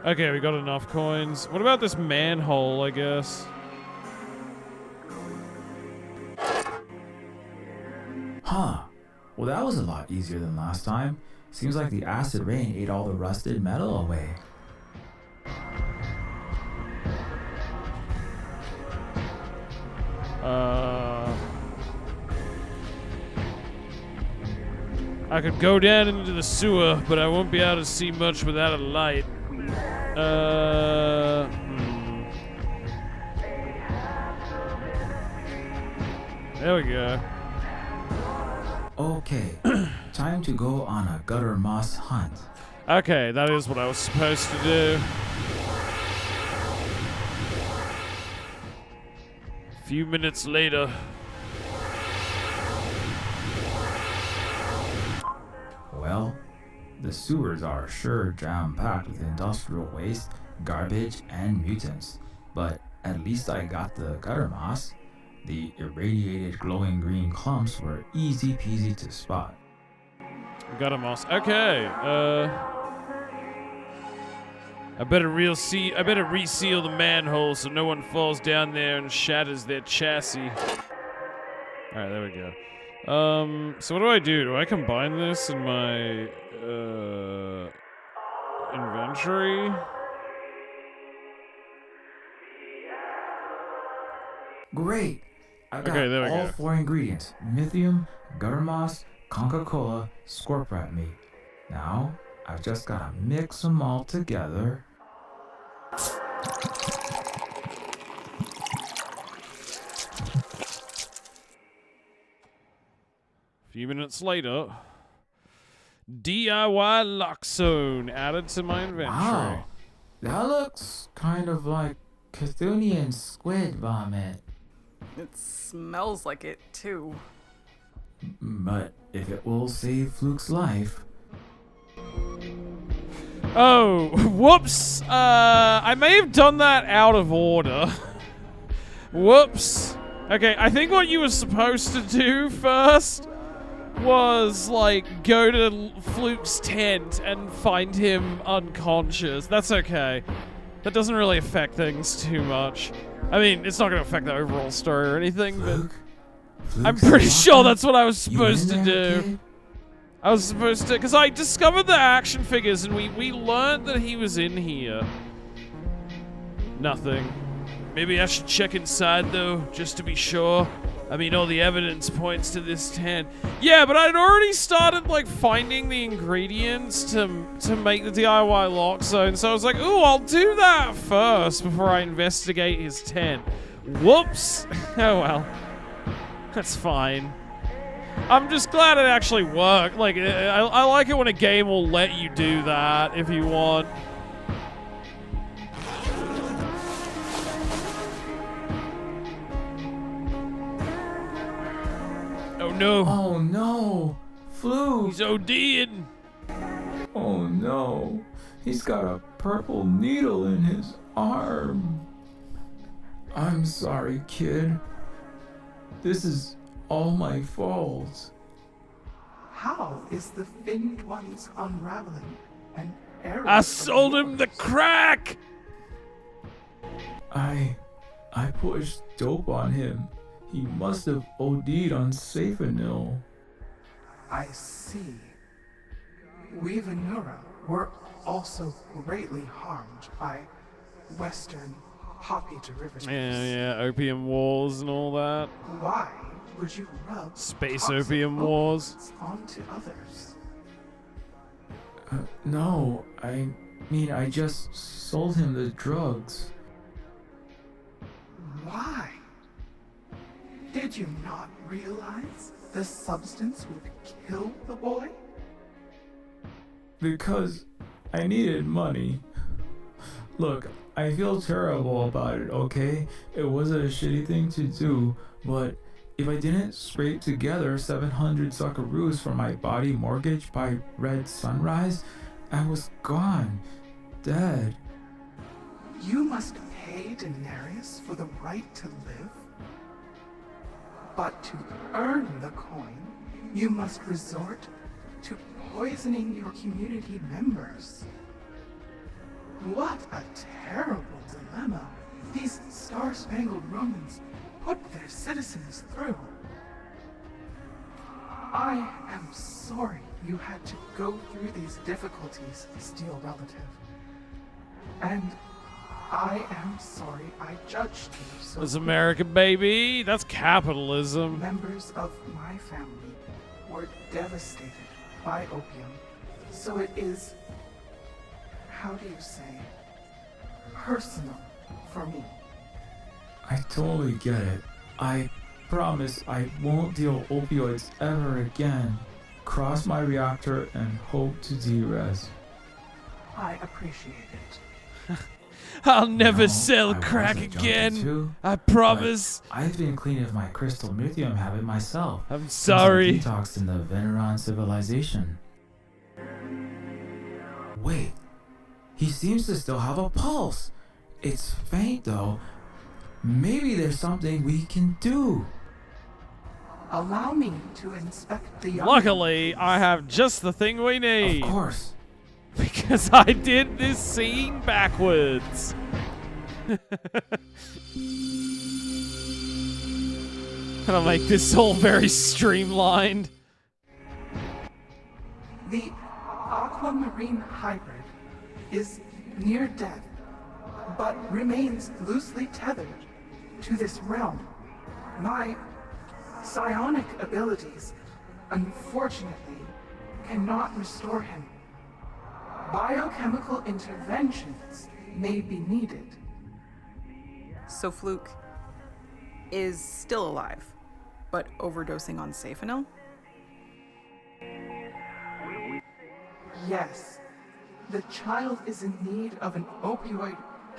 Okay, we got enough coins. What about this manhole, I guess? Huh. Well, that was a lot easier than last time. Seems like the acid rain ate all the rusted metal away. I could go down into the sewer, but I won't be able to see much without a light. There we go. Okay, time to go on a gutter moss hunt. Okay, that is what I was supposed to do. A few minutes later. Well, the sewers are sure jam-packed with industrial waste, garbage, and mutants. But at least I got the gutter moss. The irradiated glowing green clumps were easy peasy to spot. Gutter moss. Okay. I better reseal the manhole so no one falls down there and shatters their chassis. All right, there we go. So what do I do? Do I combine this in my inventory? Great! I got Okay, there we all go. 4 ingredients. Mythium, gutter moss, Coca-Cola, scorp rat meat. Now, I've just gotta mix them all together. A few minutes later, DIY lock zone added to my inventory. Wow, that looks kind of like Cthulhian squid vomit. It smells like it, too. But if it will save Fluke's life... Oh, whoops. I may have done that out of order. Whoops. Okay, I think what you were supposed to do first was, like, go to Fluke's tent and find him unconscious. That's okay. That doesn't really affect things too much. I mean, it's not going to affect the overall story or anything, but I'm pretty sure that's what I was supposed to do. Kid? I was supposed to, because I discovered the action figures and we learned that he was in here. Nothing. Maybe I should check inside though, just to be sure. I mean, all the evidence points to this tent. Yeah, but I'd already started, like, finding the ingredients to make the DIY lock zone, so I was like, ooh, I'll do that first before I investigate his tent. Whoops. Oh, well. That's fine. I'm just glad it actually worked. Like, I like it when a game will let you do that if you want. Oh no. Oh no! Fluke! He's ODing! Oh no! He's got a purple needle in his arm. I'm sorry, kid. This is all my fault. How is the finned one's unraveling and error? I sold him the crack! I pushed dope on him. He must have OD'd on Safanil. I see. We've a neuro. were also greatly harmed by Western poppy derivatives. Yeah, opium wars and all that. Why would you rub Space toxic opium wars. opioids onto others? No, I mean, I just sold him the drugs. Why? Did you not realize the substance would kill the boy? Because I needed money. Look, I feel terrible about it, okay? It was a shitty thing to do, but if I didn't scrape together 700 Zuckaroos for my body mortgage by Red Sunrise, I was gone. Dead. You must pay denarius for the right to live? But to earn the coin, you must resort to poisoning your community members. What a terrible dilemma these star-spangled Romans put their citizens through. I am sorry you had to go through these difficulties, Steel Relative. And I am sorry I judged you so. That's America, baby. That's capitalism. Members of my family were devastated by opium, so it is, how do you say, personal for me. I totally get it. I promise I won't deal opioids ever again. Cross my reactor and hope to de-res. I appreciate it. I'll never No, sell I was crack a junkie again. too, I promise. but I've been clean of my crystal lithium habit myself. I'm since sorry. I detoxed in the Veneron civilization. Wait, he seems to still have a pulse. It's faint though. Maybe there's something we can do. Allow me to inspect the young Luckily, I have just the thing we need. Of course. Because I did this scene backwards. Gonna make this all very streamlined. The aquamarine hybrid is near death, but remains loosely tethered to this realm. My psionic abilities, unfortunately, cannot restore him. Biochemical interventions may be needed. So Fluke is still alive, but overdosing on Safenil? Yes, the child is in need of an opioid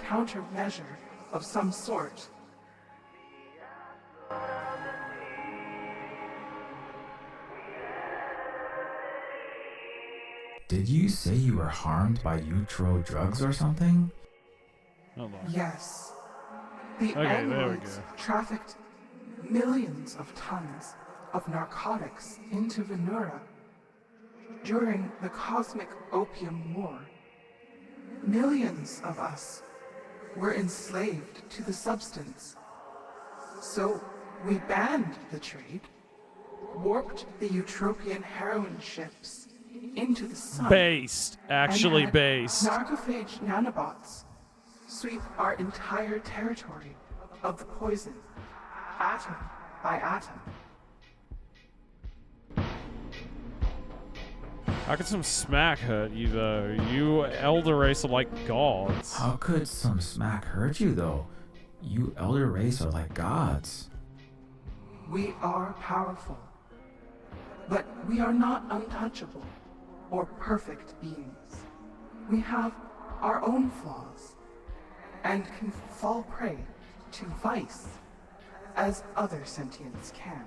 countermeasure of some sort. Did you say you were harmed by Utro drugs or something? Hold on. Yes. The Okay, there we Angloids go. trafficked millions of tons of narcotics into Venura during the Cosmic Opium War. Millions of us were enslaved to the substance. So we banned the trade, warped the Eutropian heroin ships into the sun. Based. Actually and had based. Narcophage nanobots sweep our entire territory of the poison, atom by atom. How could some smack hurt you, though? You elder race are like gods. How could some smack hurt you though? You elder race are like gods. We are powerful, but we are not untouchable or perfect beings. We have our own flaws and can fall prey to vice as other sentients can.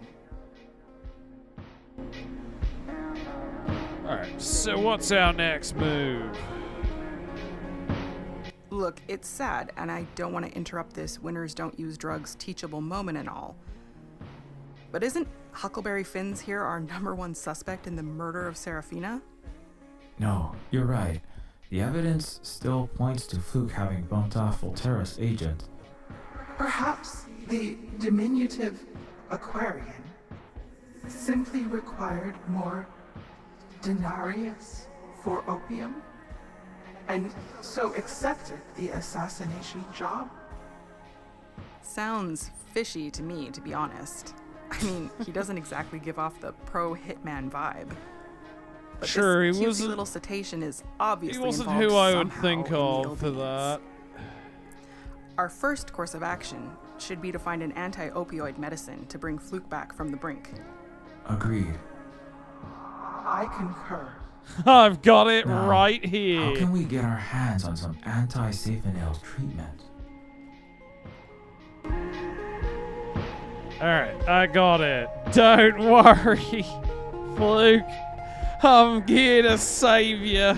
Alright, so what's our next move? Look, it's sad, and I don't want to interrupt this winners don't use drugs teachable moment and all. But isn't Huckleberry Finn's here our #1 suspect in the murder of Serafina? No, you're right. The evidence still points to Fluke having bumped off Volterra's agent. Perhaps the diminutive Aquarian simply required more denarius for opium? And so accepted the assassination job? Sounds fishy to me, to be honest. I mean, he doesn't exactly give off the pro-hitman vibe. But Sure, this he cutesy wasn't. little cetacean is obviously He wasn't involved who I would somehow think in the of for ill that. Our first course of action should be to find an anti-opioid medicine to bring Fluke back from the brink. Agreed. I concur. I've got it Now, right here. How can we get our hands on some anti-Safanil treatment? Alright, I got it. Don't worry, Fluke. I'm here to save you.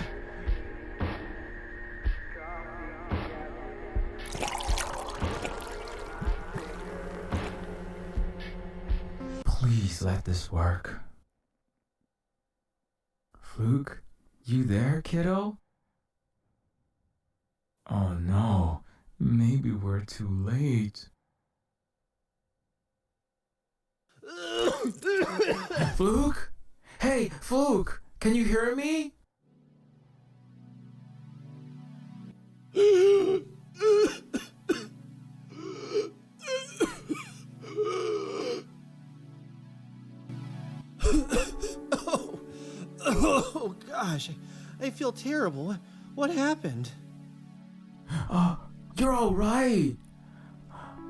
Please let this work. Fluke, you there, kiddo? Oh no, maybe we're too late. Fluke? Hey, Fluke, can you hear me? Oh gosh, I feel terrible. What happened? Oh, you're all right.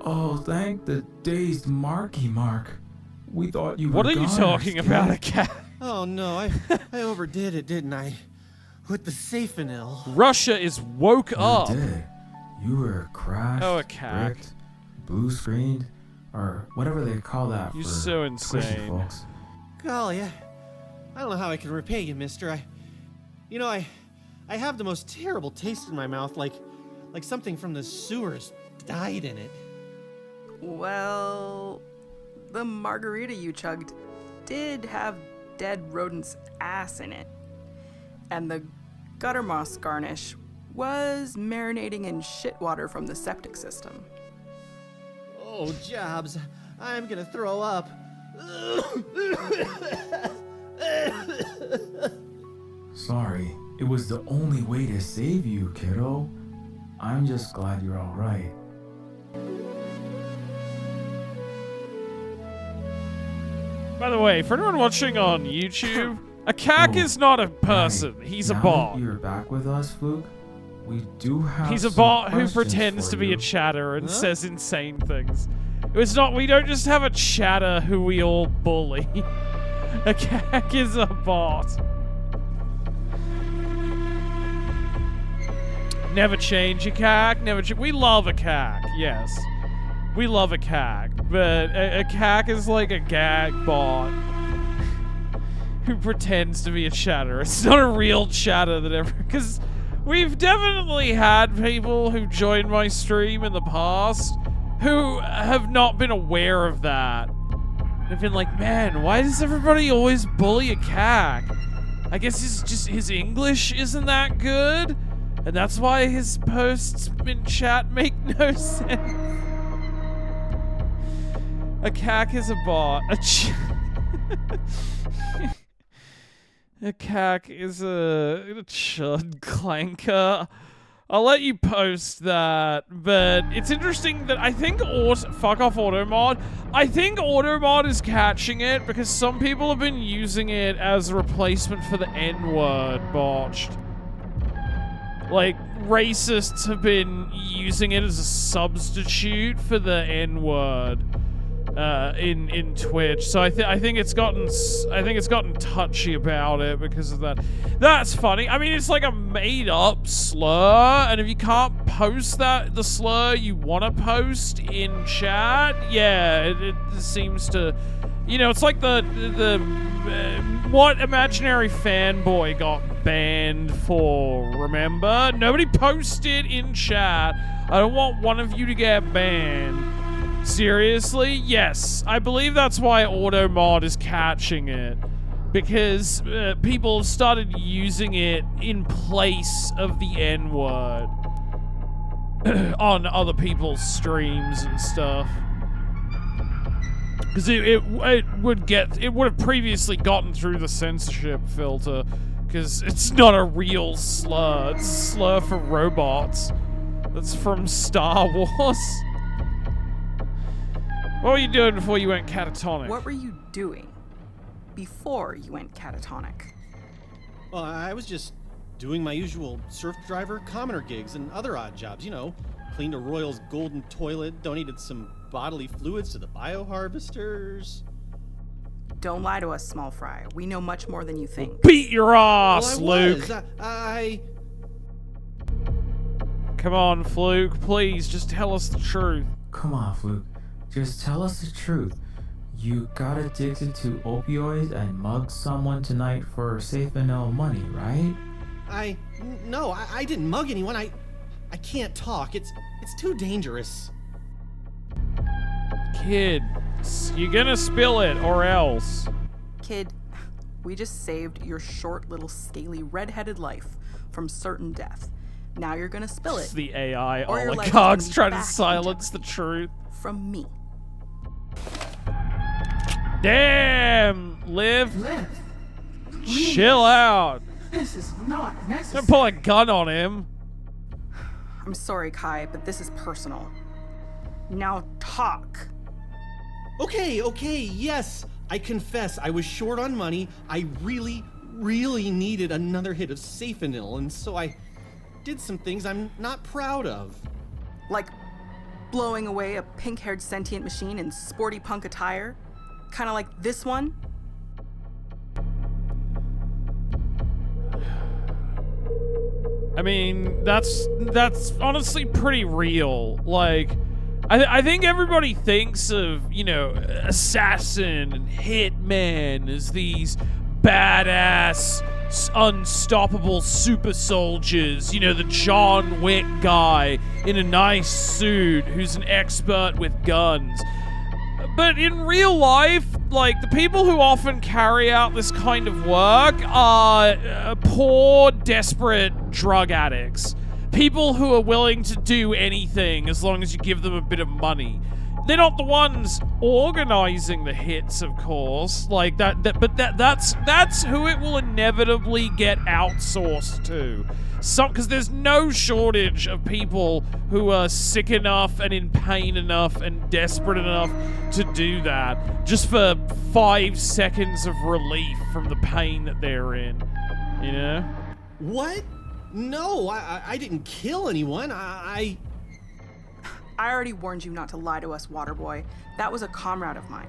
Oh, thank the dazed Marky Mark. We thought you were What are you goners, talking about, a kid. cat? Oh no, I overdid it, didn't I? With the Safanil. Russia is woke up. You did. You were crashed, Oh, a cack. bricked, blue screened, or whatever they call that. You're for so squishy insane. folks. Golly, I don't know how I can repay you, mister. I have the most terrible taste in my mouth, like something from the sewers died in it. Well, the margarita you chugged did have dead rodent's ass in it. And the gutter moss garnish was marinating in shit water from the septic system. Oh, Jobs, I'm gonna throw up. Sorry, it was the only way to save you, kiddo. I'm just glad you're all right. By the way, for anyone watching on YouTube, a cack is not a person. He's a Now bot. that you're back with us, Fluke, we do have He's a some bot who questions pretends for to be you. a chatter and says insane things. It's not. We don't just have a chatter who we all bully. A cack is a bot. Never change a cack. Never. We love a cack. Yes, we love a cack. But a cack is like a gag bot who pretends to be a chatter. It's not a real chatter that ever. Because we've definitely had people who joined my stream in the past who have not been aware of that. They've been like, man, why does everybody always bully a cack? I guess it's just his English isn't that good, and that's why his posts in chat make no sense. A cack is a bot. A cack is a chud clanker. I'll let you post that, but it's interesting that I think fuck off Automod. I think Automod is catching it because some people have been using it as a replacement for the N-word botched. Like, racists have been using it as a substitute for the N-word in Twitch. So I think it's gotten touchy about it because of that. That's funny. I mean, it's like a made-up slur, and if you can't post the slur you want to post in chat, yeah, it seems to, you know, it's like the what imaginary fanboy got banned for, remember? Nobody posted in chat. I don't want one of you to get banned. Seriously? Yes. I believe that's why Automod is catching it. Because people have started using it in place of the N-word on other people's streams and stuff. Because it would have previously gotten through the censorship filter because it's not a real slur. It's a slur for robots. That's from Star Wars. What were you doing before you went catatonic? What were you doing before you went catatonic? Well, I was just doing my usual surf driver commoner gigs and other odd jobs, you know. Cleaned a Royal's golden toilet, donated some bodily fluids to the bioharvesters. Don't lie to us, small fry. We know much more than you think. Beat your ass, Well, Luke. I Come on, Fluke. Please, just tell us the truth. Come on, Fluke. Just tell us the truth. You got addicted to opioids and mugged someone tonight for safe and no money, right? No, I didn't mug anyone. I can't talk. It's too dangerous. Kid, you're gonna spill it or else. Kid, we just saved your short little scaly red-headed life from certain death. Now you're gonna spill It's it. the AI or your life is oligarchs gonna be trying to back in silence the truth. From me. Damn, Liv. Liv, Chill out. this is not necessary. Don't pull a gun on him. I'm sorry, Kai, but this is personal. Now talk. Okay, yes. I confess I was short on money. I really needed another hit of Safenil, and so I did some things I'm not proud of. Like blowing away a pink-haired sentient machine in sporty punk attire? Kinda like this one? I mean, that's honestly pretty real. Like, I think everybody thinks of, you know, assassin and hitman as these badass, unstoppable super soldiers. You know, the John Wick guy in a nice suit who's an expert with guns. But in real life, like, the people who often carry out this kind of work are poor, desperate drug addicts. People who are willing to do anything as long as you give them a bit of money. They're not the ones organizing the hits, of course. Like that's who it will inevitably get outsourced to. Because there's no shortage of people who are sick enough and in pain enough and desperate enough to do that just for 5 seconds of relief from the pain that they're in. You know? What? No, I didn't kill anyone. I already warned you not to lie to us, Waterboy. That was a comrade of mine.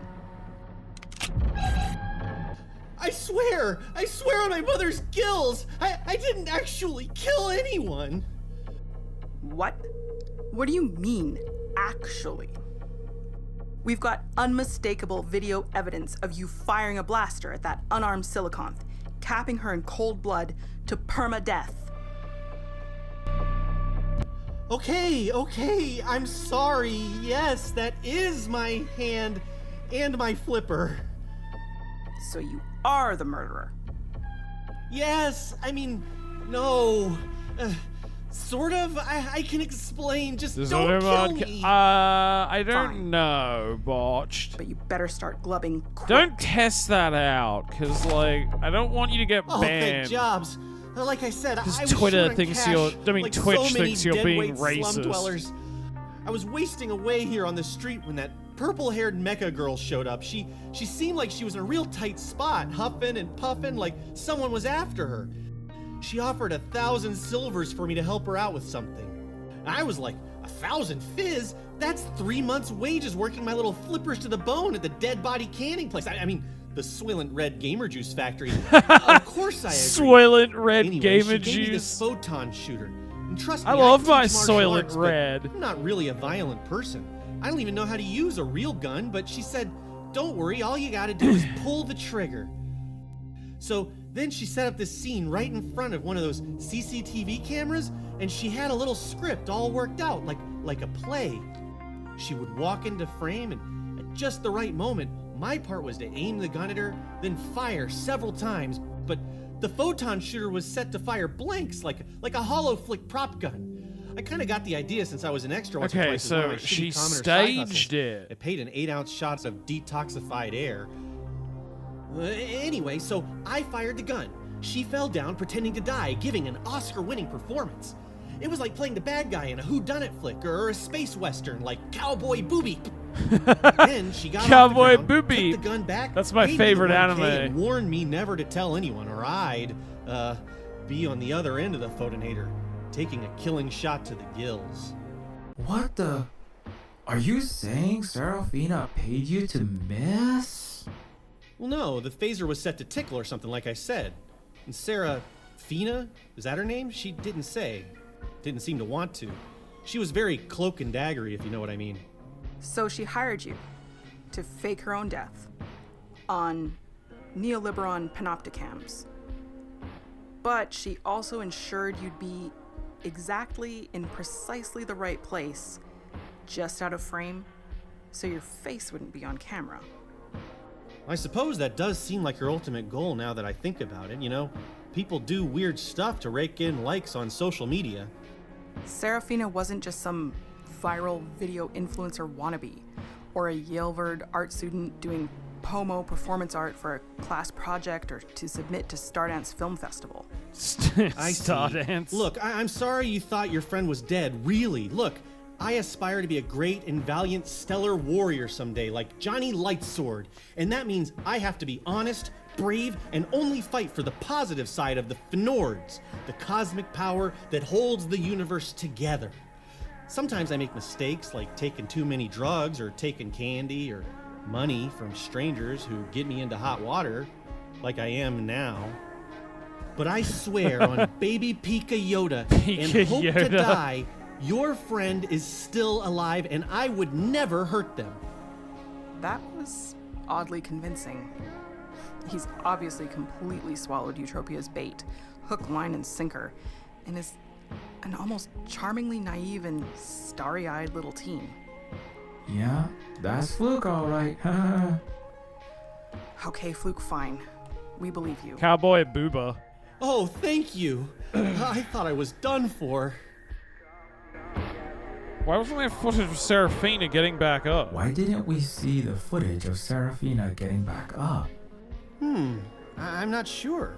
I swear on my mother's gills, I didn't actually kill anyone. What? What do you mean, actually? We've got unmistakable video evidence of you firing a blaster at that unarmed Siliconth, capping her in cold blood to permadeath. Okay, I'm sorry. Yes, that is my hand and my flipper. So you are the murderer. Yes, I mean, no. Sort of. I can explain. Just don't kill me. I don't know, Botched. But you better start glubbing quick. Don't test that out, because, like, I don't want you to get banned. Thank jobs. Like I said, I was Twitter short on thinks cash, Twitch so many thinks you're being deadweight slum racist. Dwellers. I was wasting away here on the street when that purple-haired mecha girl showed up. She seemed like she was in a real tight spot, huffing and puffing like someone was after her. She offered 1,000 silvers for me to help her out with something. I was like, 1,000 fizz? That's 3 months' wages working my little flippers to the bone at the dead body canning place. I mean, the Soylent Red Gamer Juice factory. Of course I agree. Soylent Red Anyway, Gamer she gave me Juice. this photon shooter. And trust me, I love teach my martial Soylent arts, but Red. I'm not really a violent person. I don't even know how to use a real gun, but she said, don't worry, all you gotta do is pull the trigger. So then she set up this scene right in front of one of those CCTV cameras, and she had a little script all worked out, like a play. She would walk into frame, and at just the right moment, my part was to aim the gun at her, then fire several times, but the photon shooter was set to fire blanks like a hollow flick prop gun. I kind of got the idea since I was an extra once or Okay, twice as one of so my shitty she commoner side staged hustles. it. It paid an 8-ounce shots of detoxified air. Anyway, so I fired the gun. She fell down pretending to die, giving an Oscar-winning performance. It was like playing the bad guy in a whodunit flick or a space western like Cowboy Booby. Then she got Cowboy off the ground, Booby. took the gun back, That's my gave me favorite the 1K anime. and warned me never to tell anyone or I'd, be on the other end of the photonator, taking a killing shot to the gills. What the? Are you saying Serafina paid you to miss? Well, no, the phaser was set to tickle or something, like I said. And Sarah, Fina, is that her name? She didn't say. Didn't seem to want to. She was very cloak and daggery, if you know what I mean. So she hired you to fake her own death on neoliberon panopticams. But she also ensured you'd be exactly in precisely the right place, just out of frame, so your face wouldn't be on camera. I suppose that does seem like her ultimate goal now that I think about it, you know? People do weird stuff to rake in likes on social media. Serafina wasn't just some viral video influencer wannabe, or a Yale-verd art student doing Pomo performance art for a class project or to submit to Stardance Film Festival. I see. Stardance. Look, I'm sorry you thought your friend was dead. Really, look, I aspire to be a great and valiant stellar warrior someday, like Johnny Lightsword. And that means I have to be honest, brave, and only fight for the positive side of the Fenords, the cosmic power that holds the universe together. Sometimes I make mistakes, like taking too many drugs or taking candy or money from strangers who get me into hot water, like I am now. But I swear on Baby Pika Yoda and hope to die, your friend is still alive and I would never hurt them. That was oddly convincing. He's obviously completely swallowed Eutropia's bait, hook, line, and sinker, and is an almost charmingly naive and starry-eyed little teen. Yeah, that's Fluke, all right. Okay, Fluke, fine. We believe you. Cowboy Booba. Oh, thank you. I thought I was done for. Why wasn't there footage of Serafina getting back up? Why didn't we see the footage of Serafina getting back up? I'm not sure.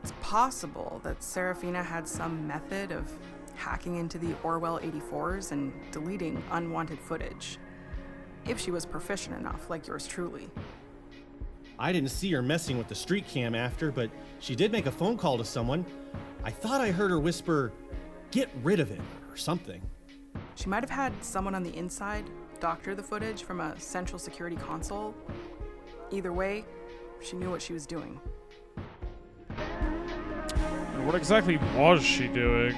It's possible that Serafina had some method of hacking into the Orwell 84s and deleting unwanted footage. If she was proficient enough, like yours truly. I didn't see her messing with the street cam after, but she did make a phone call to someone. I thought I heard her whisper, "Get rid of it," or something. She might have had someone on the inside doctor the footage from a central security console. Either way, she knew what she was doing. What exactly was she doing?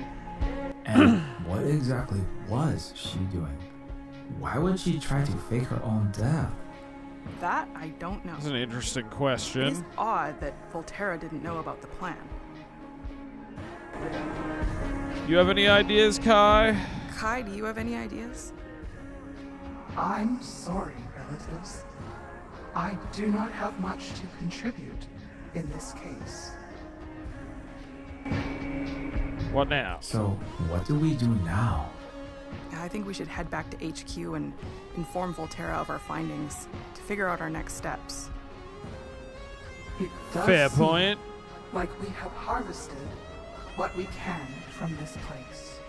And what exactly was she doing? Why would she try to fake her own death? That I don't know. That's an interesting It is question. odd that Volterra didn't know about the plan. You have any ideas, Kai? Kai, do you have any ideas? I'm sorry, relatives. I do not have much to contribute in this case. What now? So, what do we do now? I think we should head back to HQ and inform Volterra of our findings to figure out our next steps. It does Fair seem point. like we have harvested what we can from this place.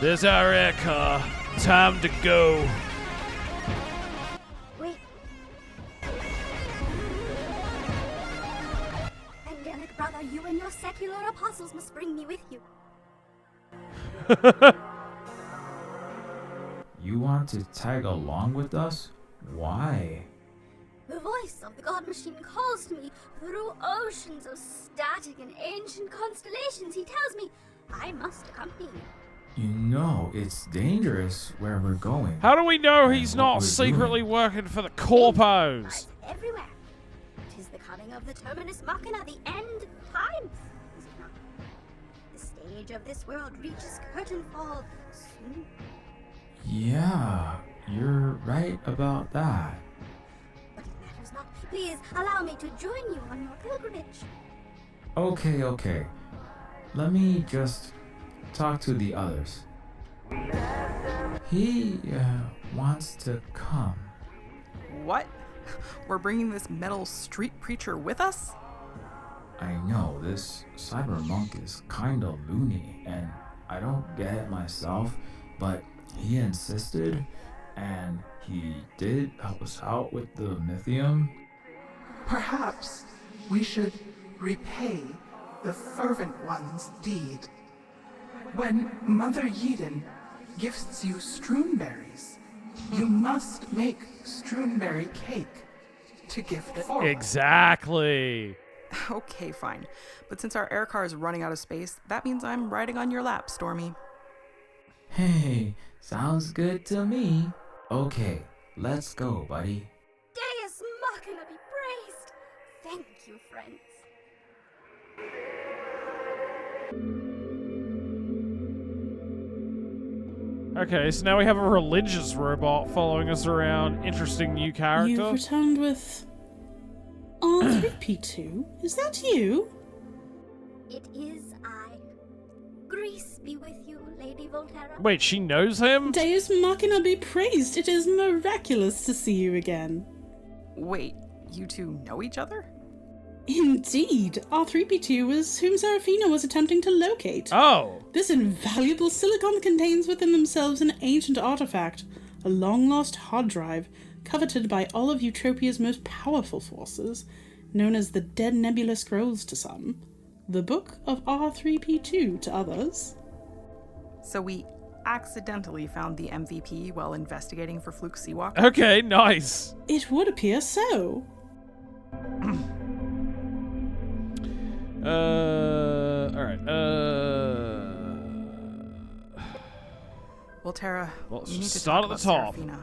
There's our air car. Time to go. Wait. Angelic brother, you and your secular apostles must bring me with you. You want to tag along with us? Why? The voice of the God Machine calls to me through oceans of static and ancient constellations. He tells me I must accompany you. You know, it's dangerous where we're going. How do we know And he's what not we're secretly working for the corpos? Everywhere. It is the coming of the Terminus Machina, the end of times. Is it not? The stage of this world reaches curtain fall soon. Yeah, you're right about that. But it matters not. Please allow me to join you on your pilgrimage. Okay. Let me just talk to the others. He wants to come. What? We're bringing this metal street preacher with us? I know, this cyber monk is kinda loony, and I don't get it myself, but he insisted, and he did help us out with the Mythium. Perhaps we should repay the fervent one's deed. When Mother Yeden gifts you strewnberries, you must make strewnberry cake to gift forward. Exactly. Okay, fine. But since our air car is running out of space, that means I'm riding on your lap, Stormy. Hey, sounds good to me. Okay, let's go, buddy. Deus Machina be praised! Thank you, friends. Okay, so now we have a religious robot following us around. Interesting new character. You've returned with R3P2? Is that you? It is I. Grease be with you, Lady Volterra. Wait, she knows him? Deus Machina be praised. It is miraculous to see you again. Wait, you two know each other? Indeed, R3P2 was whom Seraphina was attempting to locate. Oh. This invaluable silicon contains within themselves an ancient artifact, a long-lost hard drive, coveted by all of Eutropia's most powerful forces, known as the Dead Nebula Scrolls to some, the Book of R3P2 to others. So we accidentally found the MVP while investigating for Fluke Seawalker? Okay, nice. It would appear so. Alright, Well, Tara, well, let's you need just to start talk at the about top. Seraphina.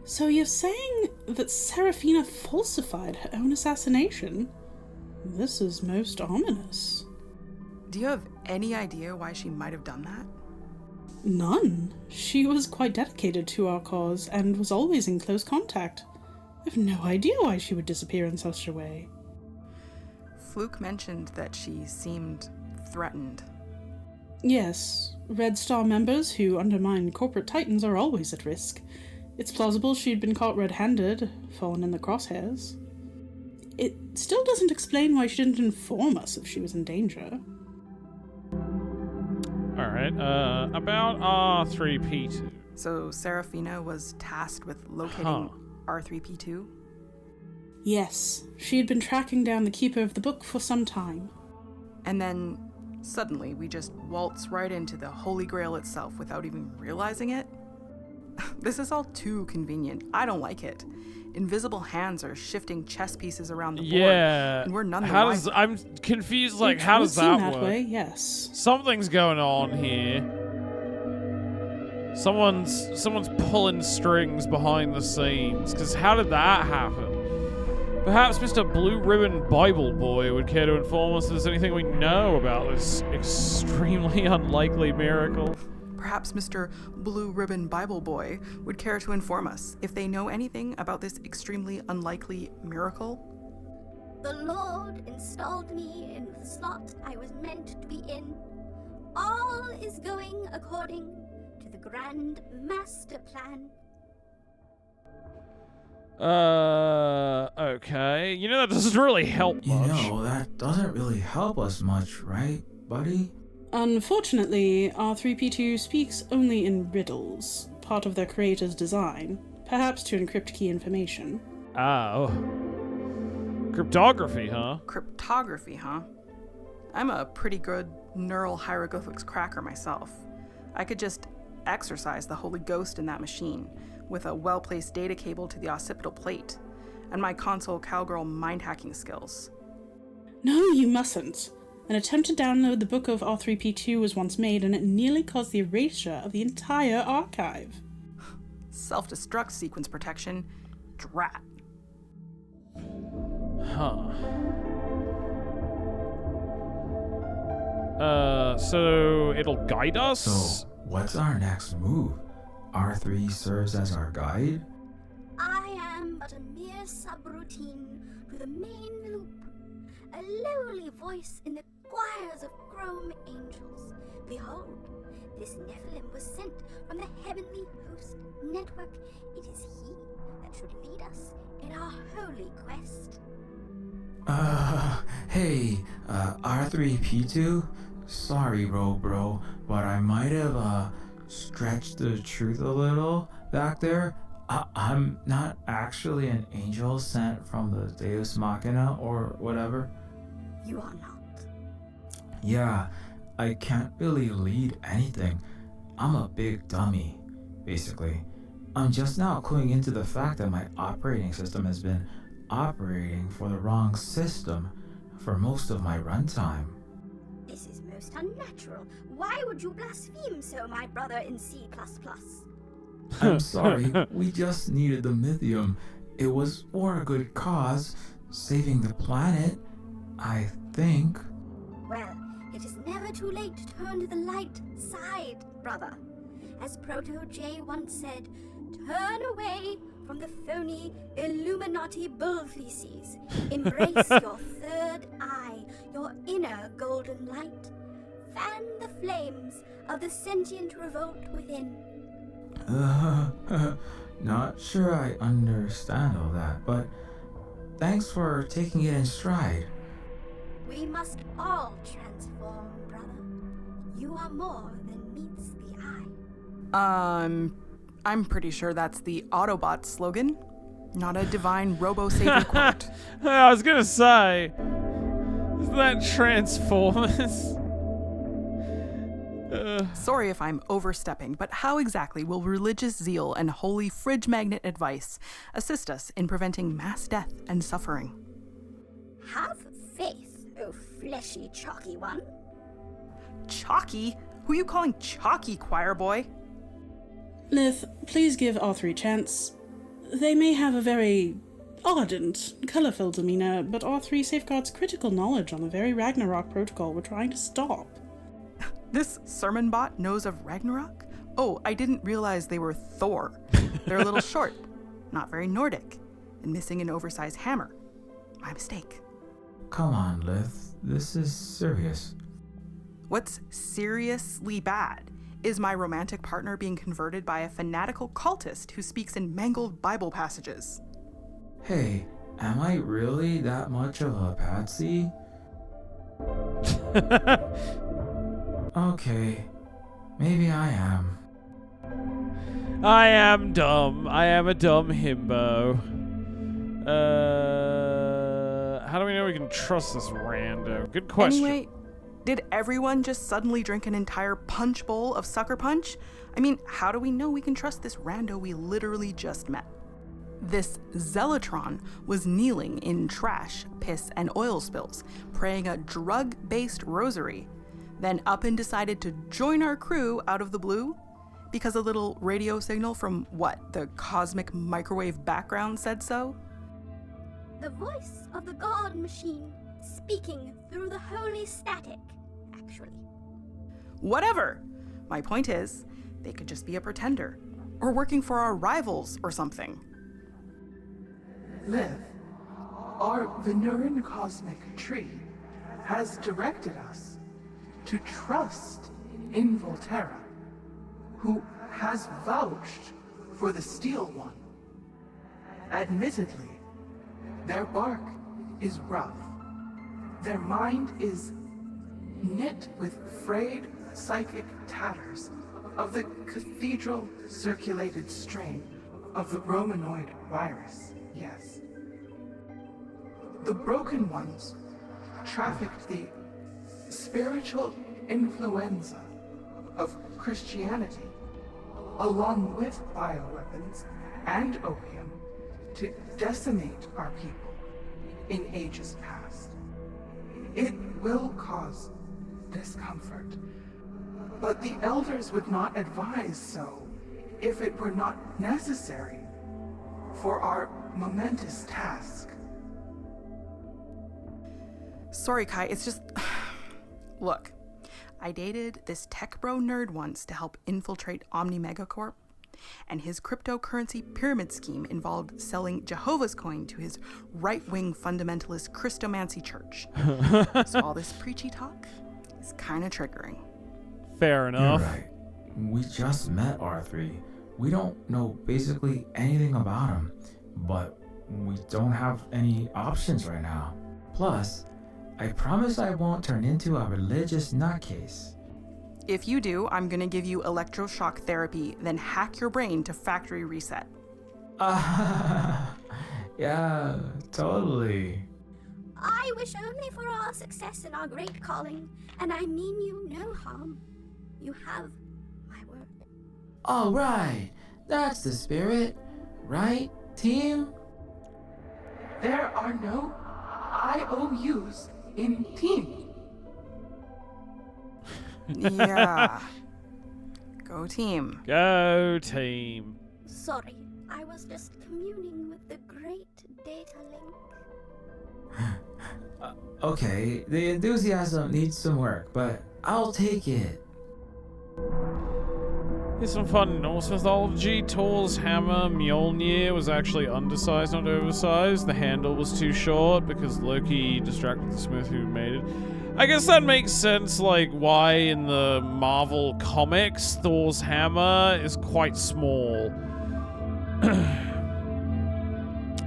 So you're saying that Seraphina falsified her own assassination? This is most ominous. Do you have any idea why she might have done that? None. She was quite dedicated to our cause and was always in close contact. I have no idea why she would disappear in such a way. Fluke mentioned that she seemed threatened. Yes, Red Star members who undermine corporate titans are always at risk. It's plausible she'd been caught red-handed, fallen in the crosshairs. It still doesn't explain why she didn't inform us if she was in danger. Alright, about R3P2. So Seraphina was tasked with locating R3P2? Yes, she had been tracking down the keeper of the book for some time. And then, suddenly, we just waltz right into the Holy Grail itself without even realizing it? This is all too convenient. I don't like it. Invisible hands are shifting chess pieces around the board, and we're none the wiser. I'm confused, like, how does that work? Way, yes. Something's going on here. Someone's pulling strings behind the scenes, because how did that happen? Perhaps Mr. Blue Ribbon Bible Boy would care to inform us if there's anything we know about this extremely unlikely miracle. Perhaps Mr. Blue Ribbon Bible Boy would care to inform us if they know anything about this extremely unlikely miracle. The Lord installed me in the slot I was meant to be in. All is going according to the grand master plan. Okay. You know, that doesn't really help much. You know, that doesn't really help us much, right, buddy? Unfortunately, R3P2 speaks only in riddles, part of their creator's design, perhaps to encrypt key information. Oh. Cryptography, huh? Cryptography, huh? I'm a pretty good neural hieroglyphics cracker myself. I could just exercise the Holy Ghost in that machine, with a well-placed data cable to the occipital plate, and my console cowgirl mind-hacking skills. No, you mustn't. An attempt to download the book of R3P2 was once made, and it nearly caused the erasure of the entire archive. Self-destruct sequence protection? Drat. Huh. So it'll guide us? So, what's our next move? R3 serves as our guide? I am but a mere subroutine to the main loop, a lowly voice in the choirs of chrome angels. Behold, this Nephilim was sent from the heavenly host network. It is he that should lead us in our holy quest. Hey, R3P2? Sorry, bro, but I might have, stretched the truth a little back there. I'm not actually an angel sent from the Deus Machina or whatever. You are not. Yeah, I can't really lead anything. I'm a big dummy, basically. I'm just now cluing into the fact that my operating system has been operating for the wrong system for most of my runtime. This is most unnatural. Why would you blaspheme so, my brother in C++? I'm sorry, we just needed the Mythium. It was for a good cause, saving the planet, I think. Well, it is never too late to turn to the light side, brother. As Proto J once said, turn away from the phony Illuminati bull feces. Embrace your third eye, your inner golden light. Fan the flames of the sentient revolt within. Not sure I understand all that, but thanks for taking it in stride. We must all transform, brother. You are more than meets the eye. I'm pretty sure that's the Autobot slogan, not a divine robo-savior quote. I was gonna say, isn't that Transformers? Sorry if I'm overstepping, but how exactly will religious zeal and holy fridge magnet advice assist us in preventing mass death and suffering? Have faith, O fleshy chalky one. Chalky? Who you calling chalky, choir boy? Lith, please give R3 a chance. They may have a very ardent, colourful demeanour, but R3 safeguards critical knowledge on the very Ragnarok protocol we're trying to stop. This sermon bot knows of Ragnarok? Oh, I didn't realize they were Thor. They're a little short, not very Nordic, and missing an oversized hammer. My mistake. Come on, Lith. This is serious. What's seriously bad is my romantic partner being converted by a fanatical cultist who speaks in mangled Bible passages. Hey, am I really that much of a patsy? Okay, maybe I am. I am dumb. I am a dumb himbo. How do we know we can trust this rando? Good question. Anyway, did everyone just suddenly drink an entire punch bowl of sucker punch? I mean, how do we know we can trust this rando we literally just met? This Zealotron was kneeling in trash, piss, and oil spills, praying a drug-based rosary, then up and decided to join our crew out of the blue because a little radio signal from, the cosmic microwave background said so? The voice of the God machine speaking through the holy static, actually. Whatever! My point is, they could just be a pretender, or working for our rivals or something. Liv, our Venuran cosmic tree has directed us to trust in Volterra, who has vouched for the Steel One. Admittedly, their bark is rough. Their mind is knit with frayed psychic tatters of the cathedral-circulated strain of the Romanoid virus, yes. The Broken Ones trafficked the spiritual influenza of Christianity, along with bioweapons and opium, to decimate our people in ages past. It will cause discomfort, but the elders would not advise so if it were not necessary for our momentous task. Sorry, Kai, it's just... Look, I dated this tech bro nerd once to help infiltrate Omni Megacorp. And his cryptocurrency pyramid scheme involved selling Jehovah's coin to his right-wing fundamentalist Christomancy church. So all this preachy talk is kind of triggering. Fair enough. You're right. We just met R3. We don't know basically anything about him, but we don't have any options right now. Plus, I promise I won't turn into a religious nutcase. If you do, I'm gonna give you electroshock therapy, then hack your brain to factory reset. Yeah, totally. I wish only for our success in our great calling, and I mean you no harm. You have my word. All right, that's the spirit, right, team? There are no IOUs in team. Yeah. Go team. Go team. Sorry, I was just communing with the great data link. Okay, the enthusiasm needs some work, but I'll take it. Here's some fun Norse mythology. Thor's hammer, Mjolnir, was actually undersized, not oversized. The handle was too short because Loki distracted the smith who made it. I guess that makes sense, like, why in the Marvel comics Thor's hammer is quite small.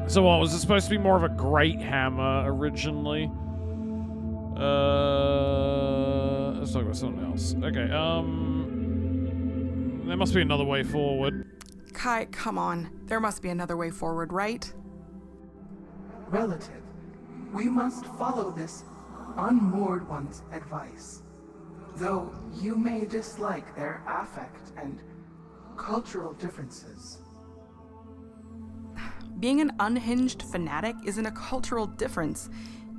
So what, was it supposed to be more of a great hammer originally? Let's talk about something else. Okay, there must be another way forward. Kai, come on. There must be another way forward, right? Relative, we must follow this unmoored one's advice. Though you may dislike their affect and cultural differences. Being an unhinged fanatic isn't a cultural difference.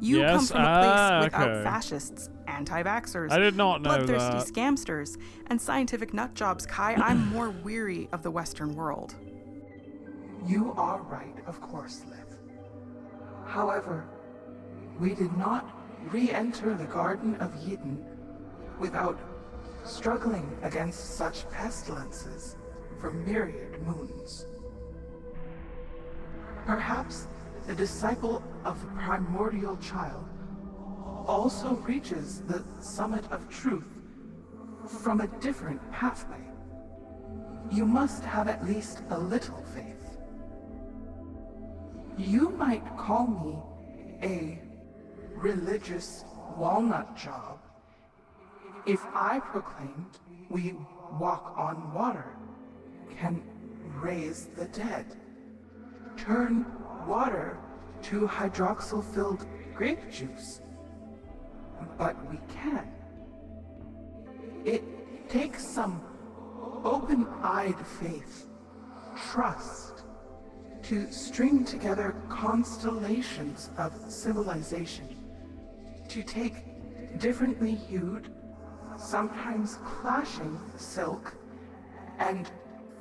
You Yes? come from a place without okay. fascists, anti-vaxxers, I did not know bloodthirsty that. scamsters, and scientific nutjobs, Kai. I'm more weary of the Western world. You are right, of course, Liv. However, we did not re-enter the Garden of Eden without struggling against such pestilences for myriad moons. Perhaps the disciple of the primordial child also reaches the summit of truth from a different pathway. You must have at least a little faith. You might call me a religious walnut job if I proclaimed we walk on water, can raise the dead, turn water to hydroxyl-filled grape juice. But we can. It takes some open-eyed faith, trust, to string together constellations of civilization, to take differently hued, sometimes clashing silk, and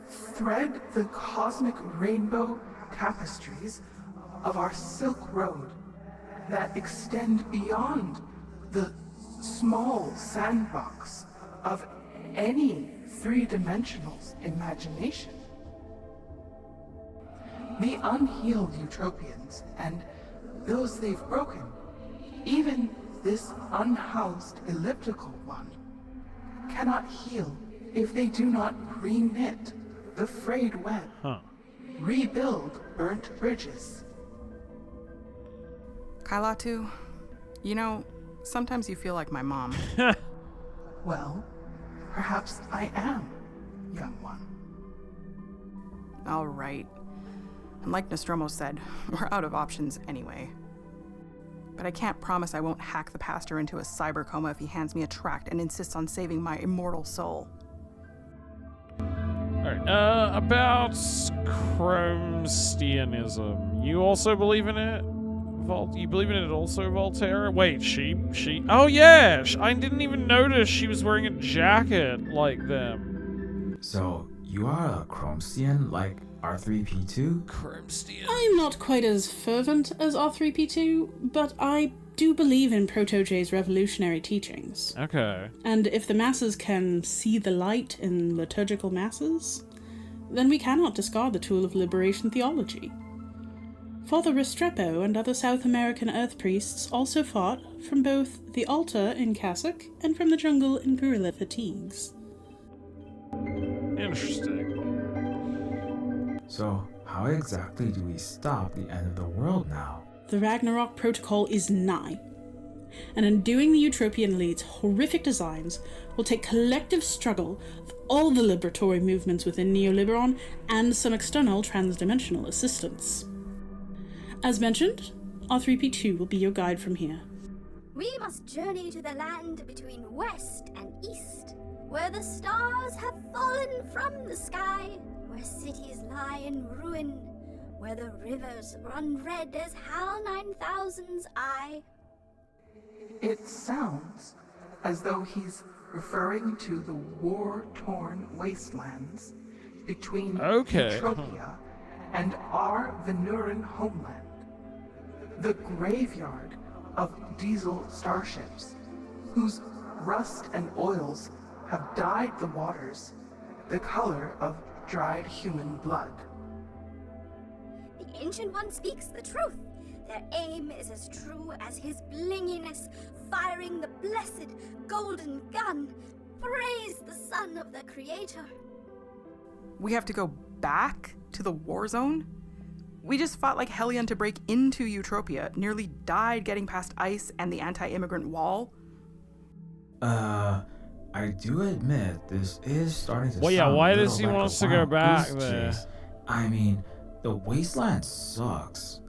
thread the cosmic rainbow tapestries of our Silk Road that extend beyond the small sandbox of any three-dimensional imagination. The unhealed utopians and those they've broken, even this unhoused elliptical one, cannot heal if they do not re-knit the frayed web, rebuild burnt bridges. Kailatu, you know, sometimes you feel like my mom. Well, perhaps I am, young one. All right. And like Nostromo said, we're out of options anyway. But I can't promise I won't hack the pastor into a cyber coma if he hands me a tract and insists on saving my immortal soul. Alright, about Chromestianism. You also believe in it? You believe in it also, Volterra? Wait, she... Oh yeah! I didn't even notice she was wearing a jacket like them. So, you are a Chromestian like R3P2? Chromestian. I'm not quite as fervent as R3P2, but I do believe in Proto-J's revolutionary teachings. Okay. And if the masses can see the light in liturgical masses, then we cannot discard the tool of liberation theology. Father Restrepo and other South American earth priests also fought from both the altar in cassock and from the jungle in guerrilla fatigues. Interesting. So, how exactly do we stop the end of the world now? The Ragnarok Protocol is nigh, and undoing the Eutropian elite's horrific designs will take collective struggle of all the liberatory movements within Neoliberon and some external transdimensional assistance. As mentioned, R3P2 will be your guide from here. We must journey to the land between west and east, where the stars have fallen from the sky, where cities lie in ruin, where the rivers run red as Hal 9000's eye. It sounds as though he's referring to the war-torn wastelands between Utopia and our Venuran homeland. The graveyard of diesel starships, whose rust and oils have dyed the waters the color of dried human blood. The Ancient One speaks the truth. Their aim is as true as his blinginess, firing the blessed golden gun. Praise the Son of the Creator. We have to go back to the war zone? We just fought like hellion to break into Utopia, nearly died getting past ICE and the anti-immigrant wall. I do admit this is starting to Well, yeah, sound why a does little he like want a us to go wild back goose there? chase. I mean, the wasteland sucks.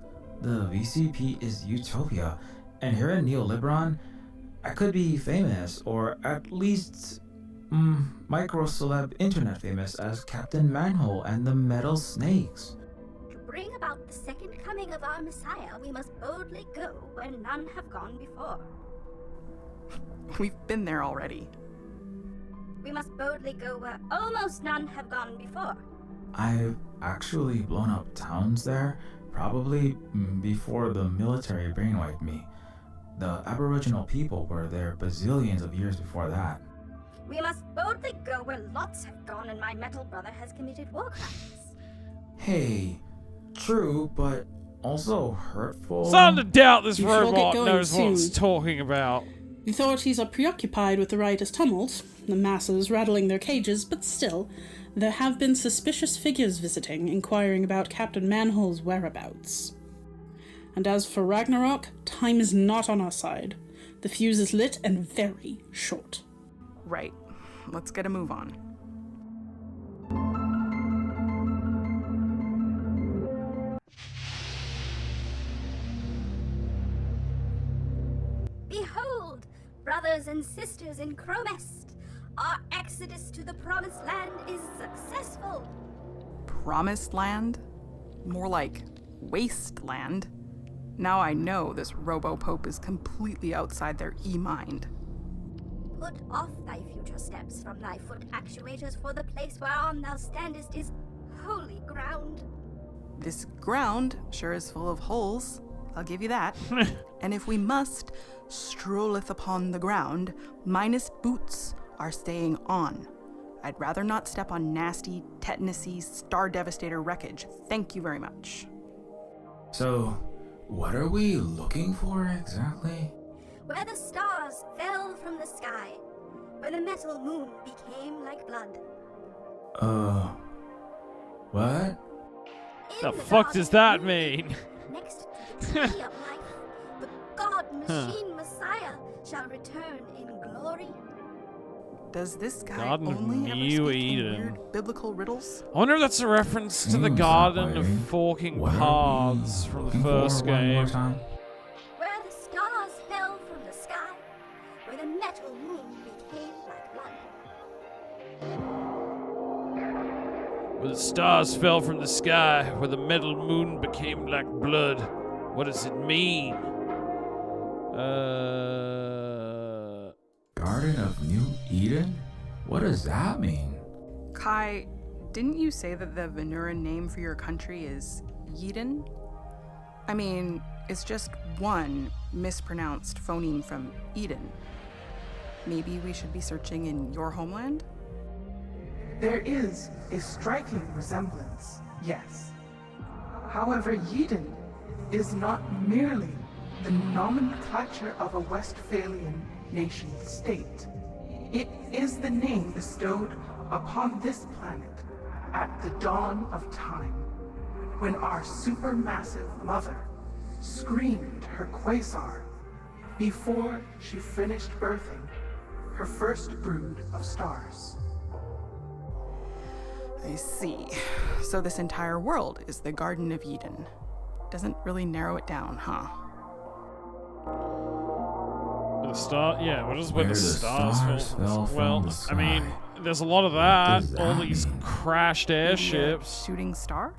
The VCP is Utopia, and here in Neoliberon, I could be famous, or at least micro-celeb internet famous as Captain Manhole and the Metal Snakes. To bring about the second coming of our Messiah, we must boldly go where none have gone before. We've been there already. We must boldly go where almost none have gone before. I've actually blown up towns there, probably before the military brainwiped me. The Aboriginal people were there bazillions of years before that. We must boldly go where lots have gone and my metal brother has committed war crimes. Hey, true, but also hurtful. Starting to doubt this You should all get robot going knows what it's soon. talking about. The authorities are preoccupied with the riotous tumult, the masses rattling their cages, but still, there have been suspicious figures visiting, inquiring about Captain Manhole's whereabouts. And as for Ragnarok, time is not on our side. The fuse is lit and very short. Right. Let's get a move on. Behold, brothers and sisters in Chromest, our exodus to the Promised Land is successful. Promised land? More like wasteland. Now I know this Robo-Pope is completely outside their e-mind. Put off thy future steps from thy foot actuators, for the place whereon thou standest is holy ground. This ground sure is full of holes, I'll give you that. And if we must, strolleth upon the ground, minus boots are staying on. I'd rather not step on nasty, tetanusy, star devastator wreckage. Thank you very much. So, what are we looking for exactly? Where the stars fell from the sky, where the metal moon became like blood. What? The fuck does that mean? Next to the tree of life, the God Machine Messiah shall return in glory. Does this guy Garden of only ever New speak in Eden. weird biblical riddles? I wonder if that's a reference to the Seems that Garden of way. Forking What are we Paths from the looking first for one more game. time? Where the stars fell from the sky, where the metal moon became like blood. Where the stars fell from the sky, where the metal moon became like blood. What does it mean? Garden of New Eden? What does that mean? Kai, didn't you say that the Venuran name for your country is Eden? I mean, it's just one mispronounced phoneme from Eden. Maybe we should be searching in your homeland? There is a striking resemblance, yes. However, Eden is not merely the nomenclature of a Westphalian nation-state. It is the name bestowed upon this planet at the dawn of time, when our supermassive mother screamed her quasar before she finished birthing her first brood of stars. I see. So this entire world is the Garden of Eden. Doesn't really narrow it down, huh? The star, yeah. What is where Where the the stars stars fall? fell from Well, the I mean, sky. there's a lot of What that. does All that these mean? crashed Maybe a airships. shooting star?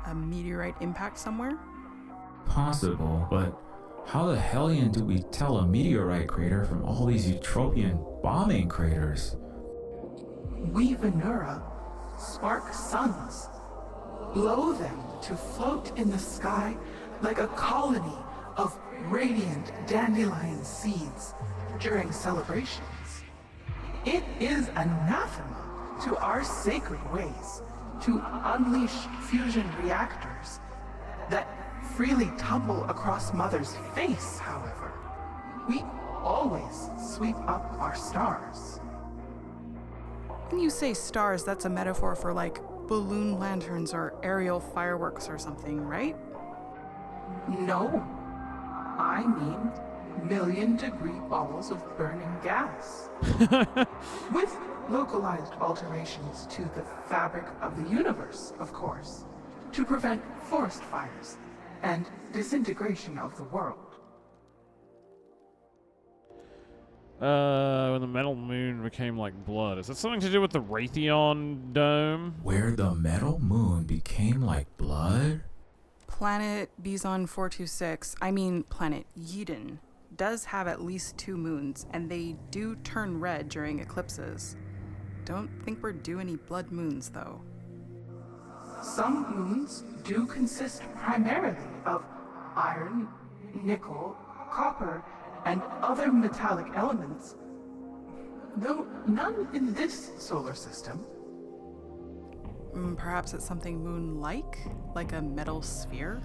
A meteorite impact somewhere? Possible, but how the hellion do we tell a meteorite crater from all these utopian bombing craters? We Venura spark suns, blow them to float in the sky like a colony of radiant dandelion seeds during celebrations. It is anathema to our sacred ways to unleash fusion reactors that freely tumble across Mother's face, however. We always sweep up our stars. When you say stars, that's a metaphor for like balloon lanterns or aerial fireworks or something, right? No, I mean million-degree balls of burning gas. With localized alterations to the fabric of the universe, of course, to prevent forest fires and disintegration of the world. When the metal moon became like blood. Is that something to do with the Raytheon dome? Where the metal moon became like blood? Planet Bison 426, planet Eden, does have at least 2 moons, and they do turn red during eclipses. Don't think we're due any blood moons, though. Some moons do consist primarily of iron, nickel, copper, and other metallic elements, though none in this solar system. Perhaps it's something moon-like? Like a metal sphere?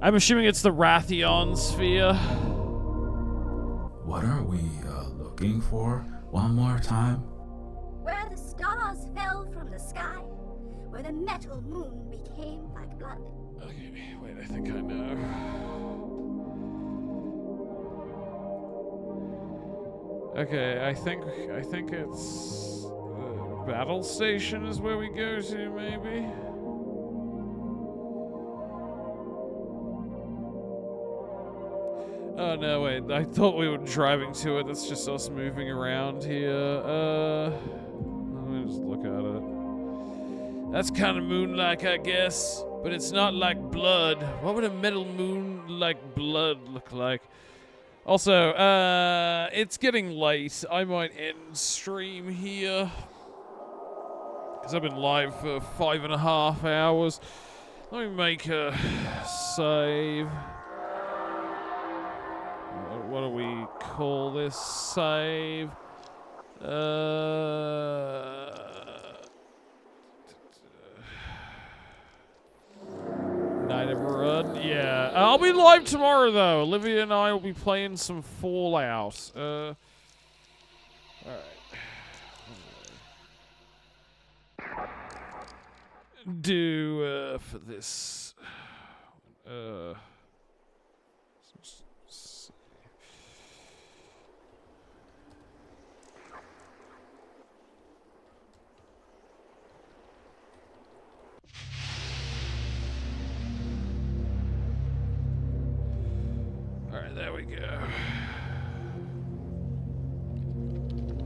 I'm assuming it's the Raytheon sphere. What are we looking for? One more time? Where the stars fell from the sky, where the metal moon became like blood. Okay, wait, I think I know. Okay, I think it's the battle station is where we go to, maybe. Oh no, wait! I thought we were driving to it. That's just us moving around here. Let me just look at it. That's kind of moon-like, I guess, but it's not like blood. What would a metal moon like blood look like? Also, it's getting late. I might end stream here. Because I've been live for 5.5 hours. Let me make a save. What do we call this save? Night of Run? Yeah. I'll be live tomorrow, though. Olivia and I will be playing some Fallout. Alright. Do, for this... Alright, there we go.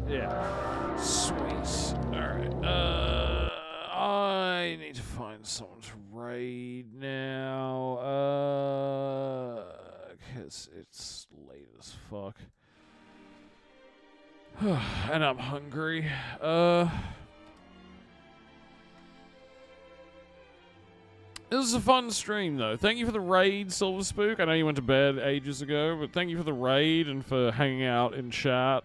Yeah. Sweet. Alright. I need to find someone to raid now. Because it's late as fuck. And I'm hungry. This was a fun stream, though. Thank you for the raid, Silver Spook. I know you went to bed ages ago, but thank you for the raid and for hanging out in chat.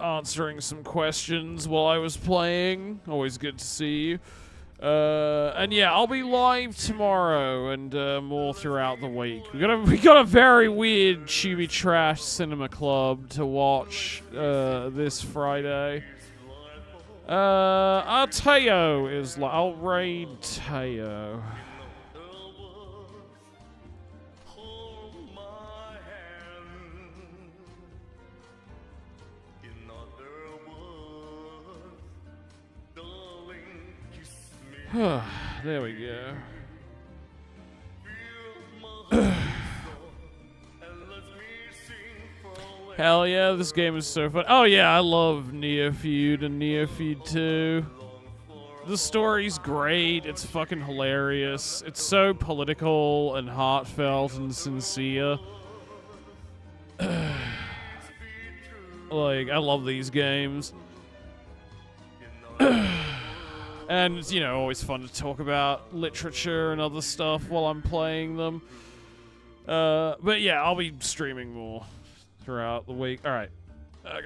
answering some questions while I was playing. Always good to see you. And yeah, I'll be live tomorrow and more throughout the week. We got a very weird Chewy Trash Cinema Club to watch this Friday. Teo is like, I'll raid Teo. There we go. Hell yeah, this game is so fun. Oh yeah, I love Neofeud and Neofeud 2. The story's great. It's fucking hilarious. It's so political and heartfelt and sincere. Like, I love these games. And it's, you know, always fun to talk about literature and other stuff while I'm playing them. But yeah, I'll be streaming more throughout the week. Alright. I gotta